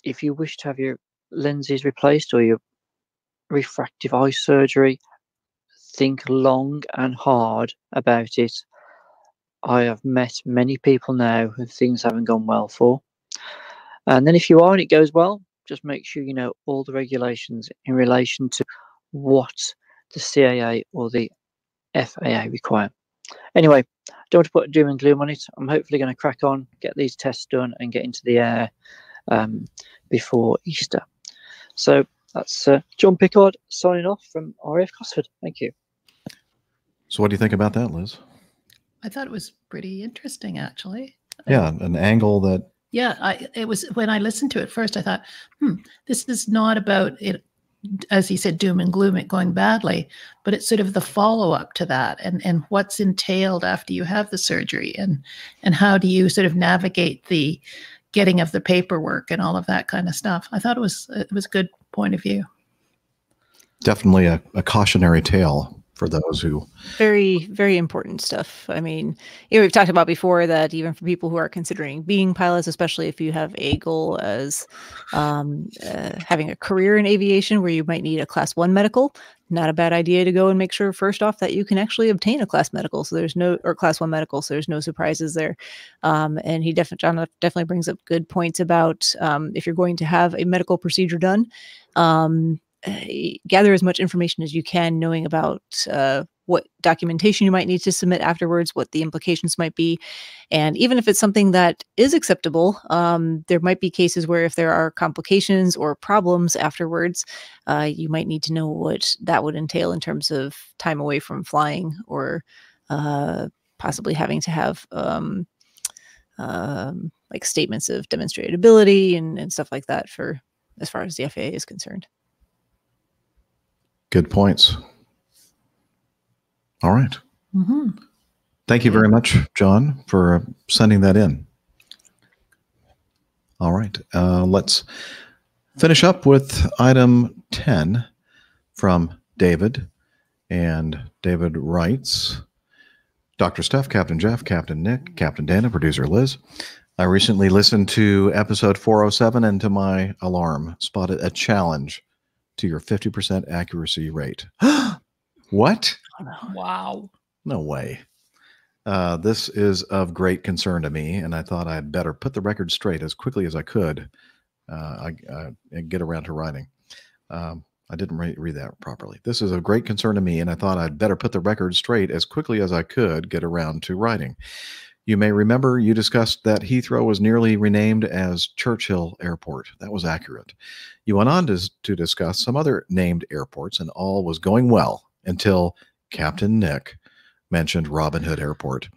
If you wish to have your lenses replaced or your refractive eye surgery, think long and hard about it. I have met many people now who things haven't gone well for. And then if you are and it goes well, just make sure you know all the regulations in relation to what the CAA or the FAA require. Anyway, don't want to put doom and gloom on it. I'm hopefully going to crack on, get these tests done and get into the air before Easter. So that's John Pickard signing off from RAF Cosford. Thank you. So what do you think about that, Liz? I thought it was pretty interesting, actually. Yeah, an angle that... Yeah, it was when I listened to it first, I thought, this is not about it, as he said, doom and gloom, it going badly, but it's sort of the follow-up to that and what's entailed after you have the surgery and how do you sort of navigate the getting of the paperwork and all of that kind of stuff. I thought it was a good point of view. Definitely a cautionary tale for those who... Very, very important stuff. I mean, we've talked about before that even for people who are considering being pilots, especially if you have a goal as having a career in aviation where you might need a Class 1 medical, not a bad idea to go and make sure first off that you can actually obtain a Class medical. So there's no, or Class 1 medical, so there's no surprises there. And John definitely brings up good points about if you're going to have a medical procedure done, gather as much information as you can, knowing about what documentation you might need to submit afterwards, what the implications might be. And even if it's something that is acceptable, there might be cases where if there are complications or problems afterwards, you might need to know what that would entail in terms of time away from flying or possibly having to have like statements of demonstrated ability and stuff like that for as far as the FAA is concerned. Good points. All right. Mm-hmm. Thank you very much, John, for sending that in. All right. Let's finish up with item 10 from David. And David writes, Dr. Steph, Captain Jeff, Captain Nick, Captain Dana, producer Liz. I recently listened to episode 407 and to my alarm spotted a challenge to your 50% accuracy rate. What? Wow. No way. This is of great concern to me, and I thought I'd better put the record straight as quickly as I could and get around to writing. I didn't read that properly. This is of great concern to me, and I thought I'd better put the record straight as quickly as I could get around to writing. You may remember you discussed that Heathrow was nearly renamed as Churchill Airport. That was accurate. You went on to discuss some other named airports, and all was going well until Captain Nick mentioned Robin Hood Airport.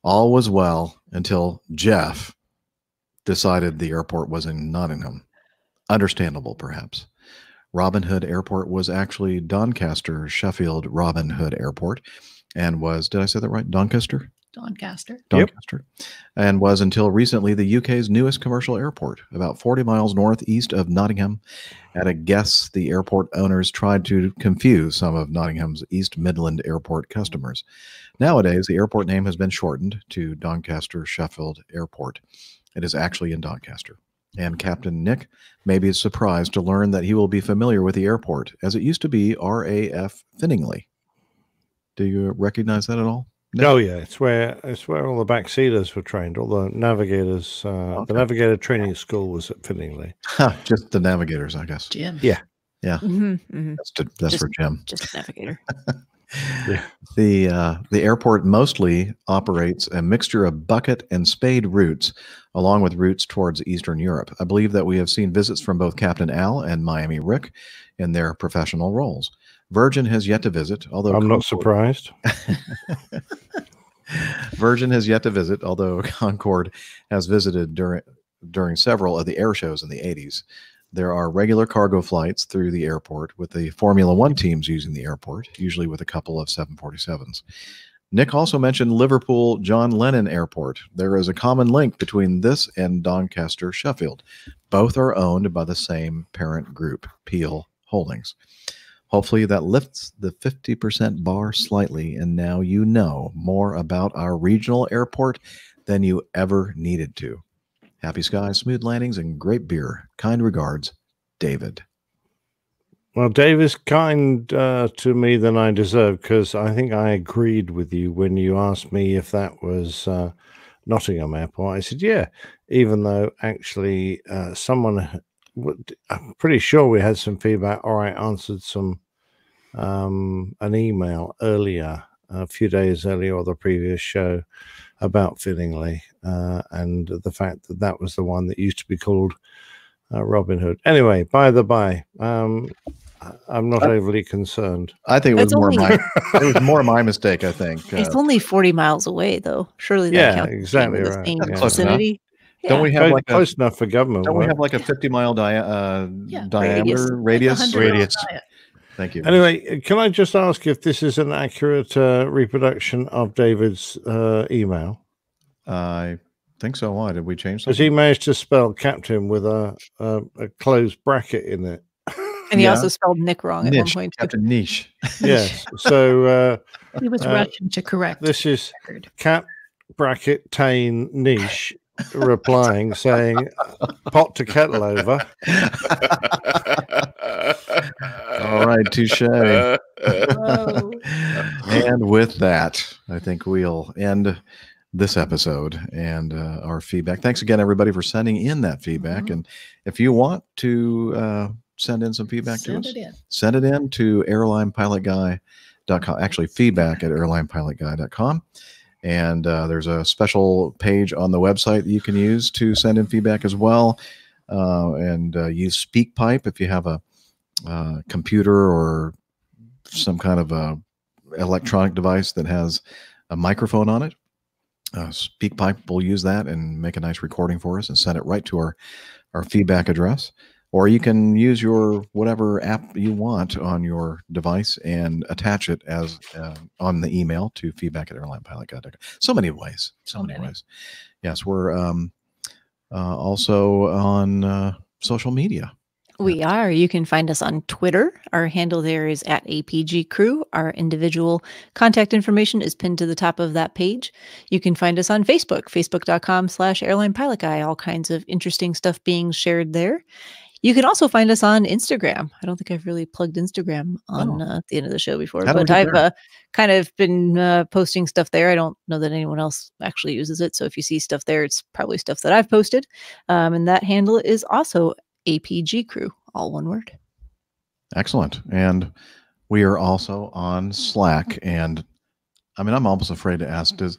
All was well until Jeff decided the airport was in Nottingham. Understandable, perhaps. Robin Hood Airport was actually Doncaster Sheffield Robin Hood Airport and was, did I say that right? Doncaster? Doncaster. Doncaster. Yep. And was until recently the UK's newest commercial airport, about 40 miles northeast of Nottingham. At a guess, the airport owners tried to confuse some of Nottingham's East Midland Airport customers. Nowadays, the airport name has been shortened to Doncaster Sheffield Airport. It is actually in Doncaster. And Captain Nick may be surprised to learn that he will be familiar with the airport, as it used to be RAF Finningley. Do you recognize that at all, Nick? Oh yeah, it's where all the backseaters were trained. All the navigators, the navigator training school was at Finningley. Just the navigators, I guess. Jim. Yeah, yeah. That's for Jim. Just navigator. Yeah. The airport mostly operates a mixture of bucket and spade routes, along with routes towards Eastern Europe. I believe that we have seen visits from both Captain Al and Miami Rick in their professional roles. Virgin has yet to visit, although I'm not surprised. Virgin has yet to visit, although Concorde has visited during several of the air shows in the 80s. There are regular cargo flights through the airport with the Formula One teams using the airport, usually with a couple of 747s. Nick also mentioned Liverpool John Lennon Airport. There is a common link between this and Doncaster Sheffield. Both are owned by the same parent group, Peel Holdings. Hopefully that lifts the 50% bar slightly, and now you know more about our regional airport than you ever needed to. Happy skies, smooth landings, and great beer. Kind regards, David. Well, Dave is kind to me than I deserve, because I think I agreed with you when you asked me if that was Nottingham Airport. I said, yeah, even though actually someone, I'm pretty sure we had some feedback, or I answered an email earlier, a few days earlier, or the previous show, about Finningley and the fact that that was the one that used to be called Robin Hood. Anyway, by the by, I'm not overly concerned. I think it was more my mistake. I think It's only 40 miles away, though. Surely that counts. Exactly in the right. same Yeah. vicinity. Don't we have like close enough for government? Don't we have like a 50-mile diameter radius? Thank you. Anyway, can I just ask if this is an accurate reproduction of David's email? I think so. Why did we change something? Because he managed to spell captain with a closed bracket in it. And he also spelled Nick wrong at one point too. Captain Niche. Yes. So he was rushing to correct. This is cap bracket Tane Niche replying saying pot to kettle over. All right, touche. And with that, I think we'll end this episode and our feedback. Thanks again, everybody, for sending in that feedback. And if you want to send in some feedback to us, send it in to airlinepilotguy.com. Actually, feedback at airlinepilotguy.com. And there's a special page on the website that you can use to send in feedback as well. And use SpeakPipe if you have a computer or some kind of a electronic device that has a microphone on it. SpeakPipe will use that and make a nice recording for us and send it right to our feedback address. Or you can use your whatever app you want on your device and attach it as on the email to feedback@airlinepilotguy.com. So many ways. So many ways. Yes, we're also on social media. We are. You can find us on Twitter. Our handle there is @APGCrew. Our individual contact information is pinned to the top of that page. You can find us on Facebook, facebook.com/airlinepilotguy. All kinds of interesting stuff being shared there. You can also find us on Instagram. I don't think I've really plugged Instagram on the end of the show before, but I've kind of been posting stuff there. I don't know that anyone else actually uses it. So if you see stuff there, it's probably stuff that I've posted. And that handle is also APG Crew, all one word. Excellent. And we are also on Slack. And I mean, I'm almost afraid to ask, does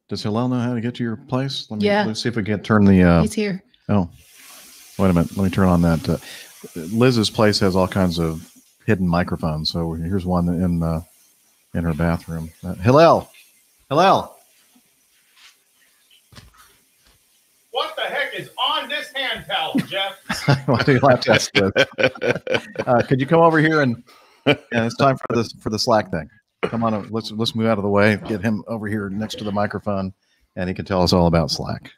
Hillel know how to get to your place? Let's see if we can turn the... He's here. Oh. Wait a minute. Let me turn on that. Liz's place has all kinds of hidden microphones. So here's one in her bathroom. Hillel. What the heck is on this handheld, Jeff? Why do you have to ask this? Could you come over here and it's time for the Slack thing. Come on, let's move out of the way. Get him over here next to the microphone, and he can tell us all about Slack.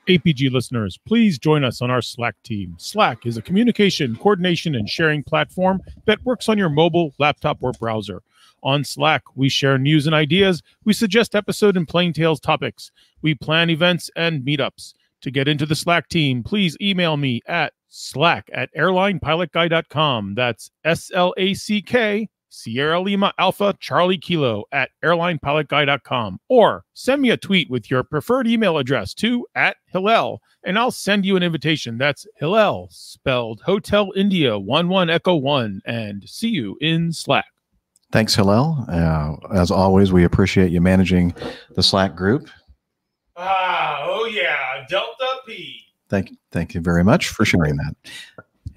APG listeners, please join us on our Slack team. Slack is a communication, coordination, and sharing platform that works on your mobile, laptop, or browser. On Slack, we share news and ideas. We suggest episode and plain tales topics. We plan events and meetups. To get into the Slack team, please email me at slack@airlinepilotguy.com. That's SLACK Sierra Lima Alpha Charlie Kilo @airlinepilotguy.com, or send me a tweet with your preferred email address to @Hillel, and I'll send you an invitation. That's Hillel, spelled Hotel India 11 Echo 1, and see you in Slack. Thanks, Hillel. As always, we appreciate you managing the Slack group. Oh yeah, Delta P. Thank you very much for sharing that.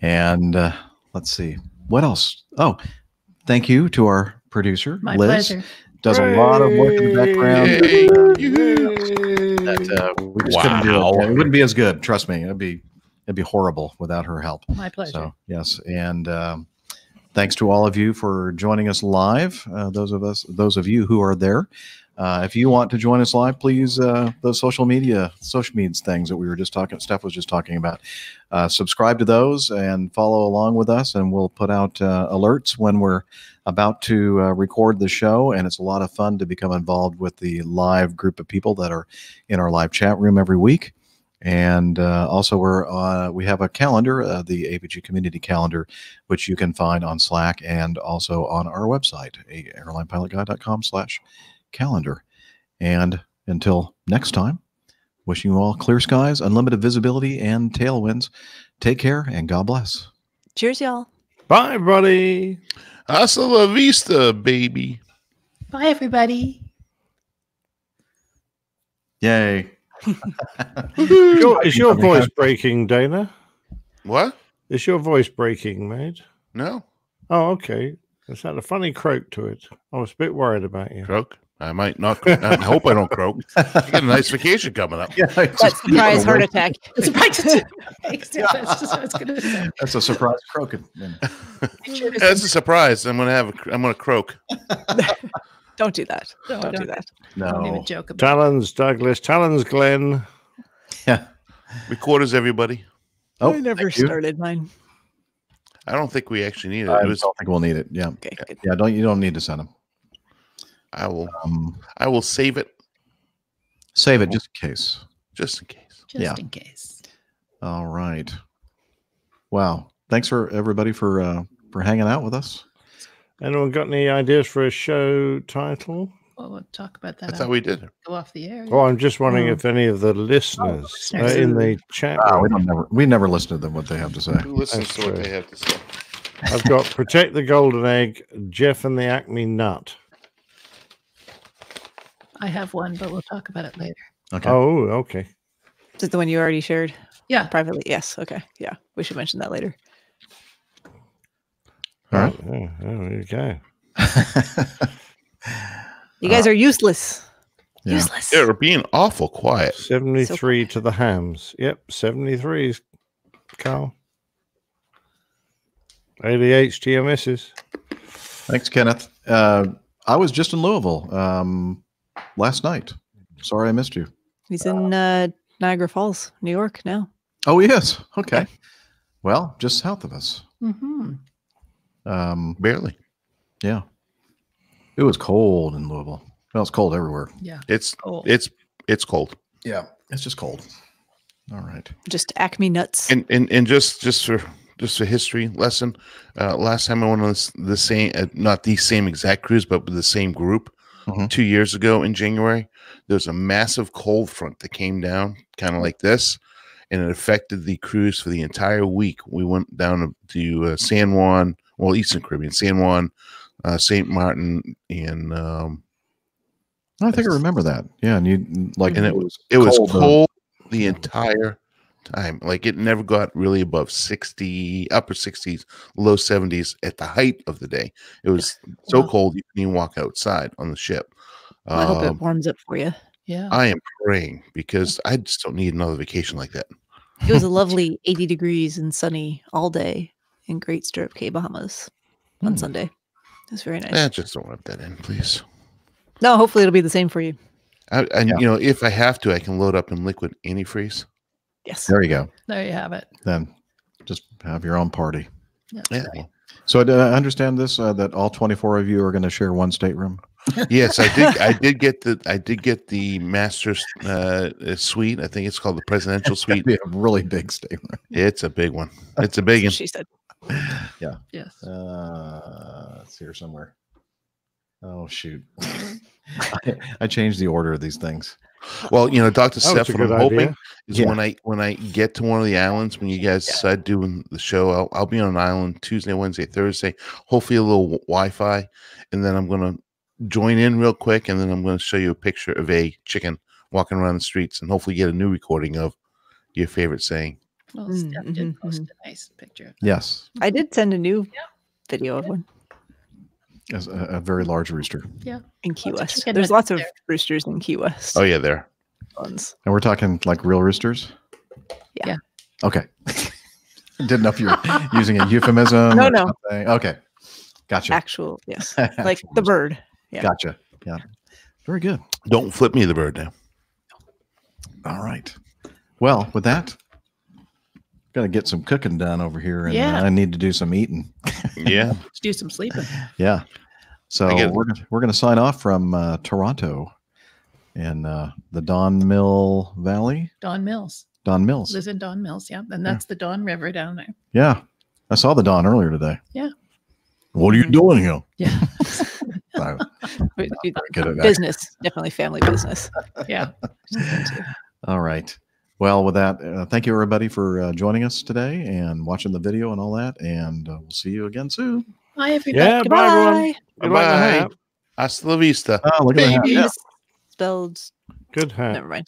And let's see, what else? Oh, thank you to our producer, My Liz. pleasure. Does a lot of work in the background. We just couldn't do it. It wouldn't be as good. Trust me, it'd be horrible without her help. My pleasure. So yes, and thanks to all of you for joining us live. Those of you who are there. If you want to join us live, please, those social media things that we were just talking, Steph was just talking about, subscribe to those and follow along with us, and we'll put out alerts when we're about to record the show. And it's a lot of fun to become involved with the live group of people that are in our live chat room every week. And also we have a calendar, the APG community calendar, which you can find on Slack and also on our website, airlinepilotguy.com/calendar. And until next time, wishing you all clear skies, unlimited visibility, and tailwinds. Take care and God bless. Cheers, y'all. Bye, buddy. Hasta la vista, baby. Bye, everybody. Yay. Is your voice breaking, Dana? What? Is your voice breaking, mate? No. Oh, okay. It's had a funny croak to it. I was a bit worried about you. Croak? I might not. I hope I don't croak. I get a nice vacation coming up. Yeah, That's surprise heart attack. That's a surprise croaking. That's a surprise. I'm gonna croak. Don't do that. Don't do that. No. Don't even joke about Talons, Douglas. Talons, Glenn. Yeah. Recorders, everybody. I never started mine. I don't think we actually need it. I don't think we'll need it. Yeah. Okay. Good. Yeah. You don't need to send them. I will save it. Save it just in case. Just in case. Just in case. All right. Wow. Thanks for everybody for hanging out with us. Anyone got any ideas for a show title? Well, we'll talk about that. I thought we did. Go off the air. Oh, I'm just wondering if any of the listeners in the chat. We never listen to them what they have to say. Who listens to what they have to say? I've got Protect the Golden Egg, Jeff and the Acme Nut. I have one, but we'll talk about it later. Okay. Oh, okay. Is it the one you already shared? Yeah. Privately? Yes. Okay. Yeah. We should mention that later. All right. Oh, there you go. You guys are useless. Yeah. Useless. They're being awful quiet. 73 to the hams. Yep, 73s, Carl. 88 TMSs. Thanks, Kenneth. I was just in Louisville last night. Sorry I missed you. He's in Niagara Falls, New York now. Oh, he is? Okay. Well, just south of us. Mm-hmm. Barely. Yeah. It was cold in Louisville. Well, it's cold everywhere. Yeah. It's cold. It's cold. Yeah. It's just cold. All right. Just Acme nuts. And just for history lesson, last time I went on the same, not the same exact cruise, but with the same group, 2 years ago in January, there was a massive cold front that came down, kind of like this, and it affected the cruise for the entire week. We went down to San Juan, well, Eastern Caribbean, San Juan, St. Martin, and I think I remember that. Yeah, and you like, and it was cold the entire time. Like it never got really above 60, upper 60s, low 70s at the height of the day. It was so cold you couldn't even walk outside on the ship. Well, I hope it warms up for you. Yeah. I am praying because I just don't need another vacation like that. It was a lovely 80 degrees and sunny all day in Great Stirrup Cay, Bahamas on Sunday. It was very nice. Just don't rub that in, please. No, hopefully it'll be the same for you. And you know, if I have to, I can load up in liquid antifreeze. Yes. There you go. There you have it. Then just have your own party. That's Yeah. right. So I understand this, that all 24 of you are going to share one stateroom. Yes, I did get the master's suite. I think it's called the presidential suite. Be a really big statement. It's a big one. It's a big one. She said. Yeah. Yes. It's here somewhere. Oh shoot! I changed the order of these things. Well, you know, Dr. That was Seth, a what I'm good hoping idea. is Yeah. when I get to one of the islands, when you guys decide doing the show, I'll be on an island Tuesday, Wednesday, Thursday. Hopefully, a little Wi-Fi, and then I'm gonna join in real quick, and then I'm gonna show you a picture of a chicken walking around the streets, and hopefully get a new recording of your favorite saying. Well, Steph did post a nice picture. Yes, I did send a new video of one as a very large rooster, Yeah. in Key Lots of West. chicken There's nuggets lots of there. roosters in Key West. Oh yeah, there. Ones. and we're talking like real roosters. Yeah. Okay. Didn't know if you were using a euphemism. No, or no. something. Okay. Gotcha. Actual, yes. Like the bird. Yeah. Gotcha. Yeah. Very good. Don't flip me the bird now. All right. Well, with that, got to get some cooking done over here, and Yeah. I need to do some eating. Yeah. Let's do some sleeping. Yeah. So I get it. we're gonna sign off from Toronto, and the Don Mill Valley. Don Mills. Don Mills. Lives in Don Mills, yeah. And that's the Don River down there. Yeah, I saw the Don earlier today. Yeah. What are you doing here? Yeah. I'm But it- very good at that. business, definitely family business. Yeah. All right. Well, with that, thank you everybody for joining us today and watching the video and all that. And we'll see you again soon. Bye, everybody. Yeah, bye everyone. Good luck in the Bye. hat. Hasta la vista. Oh, look at that. baby. Yeah. Spelled. Good hat. Never mind.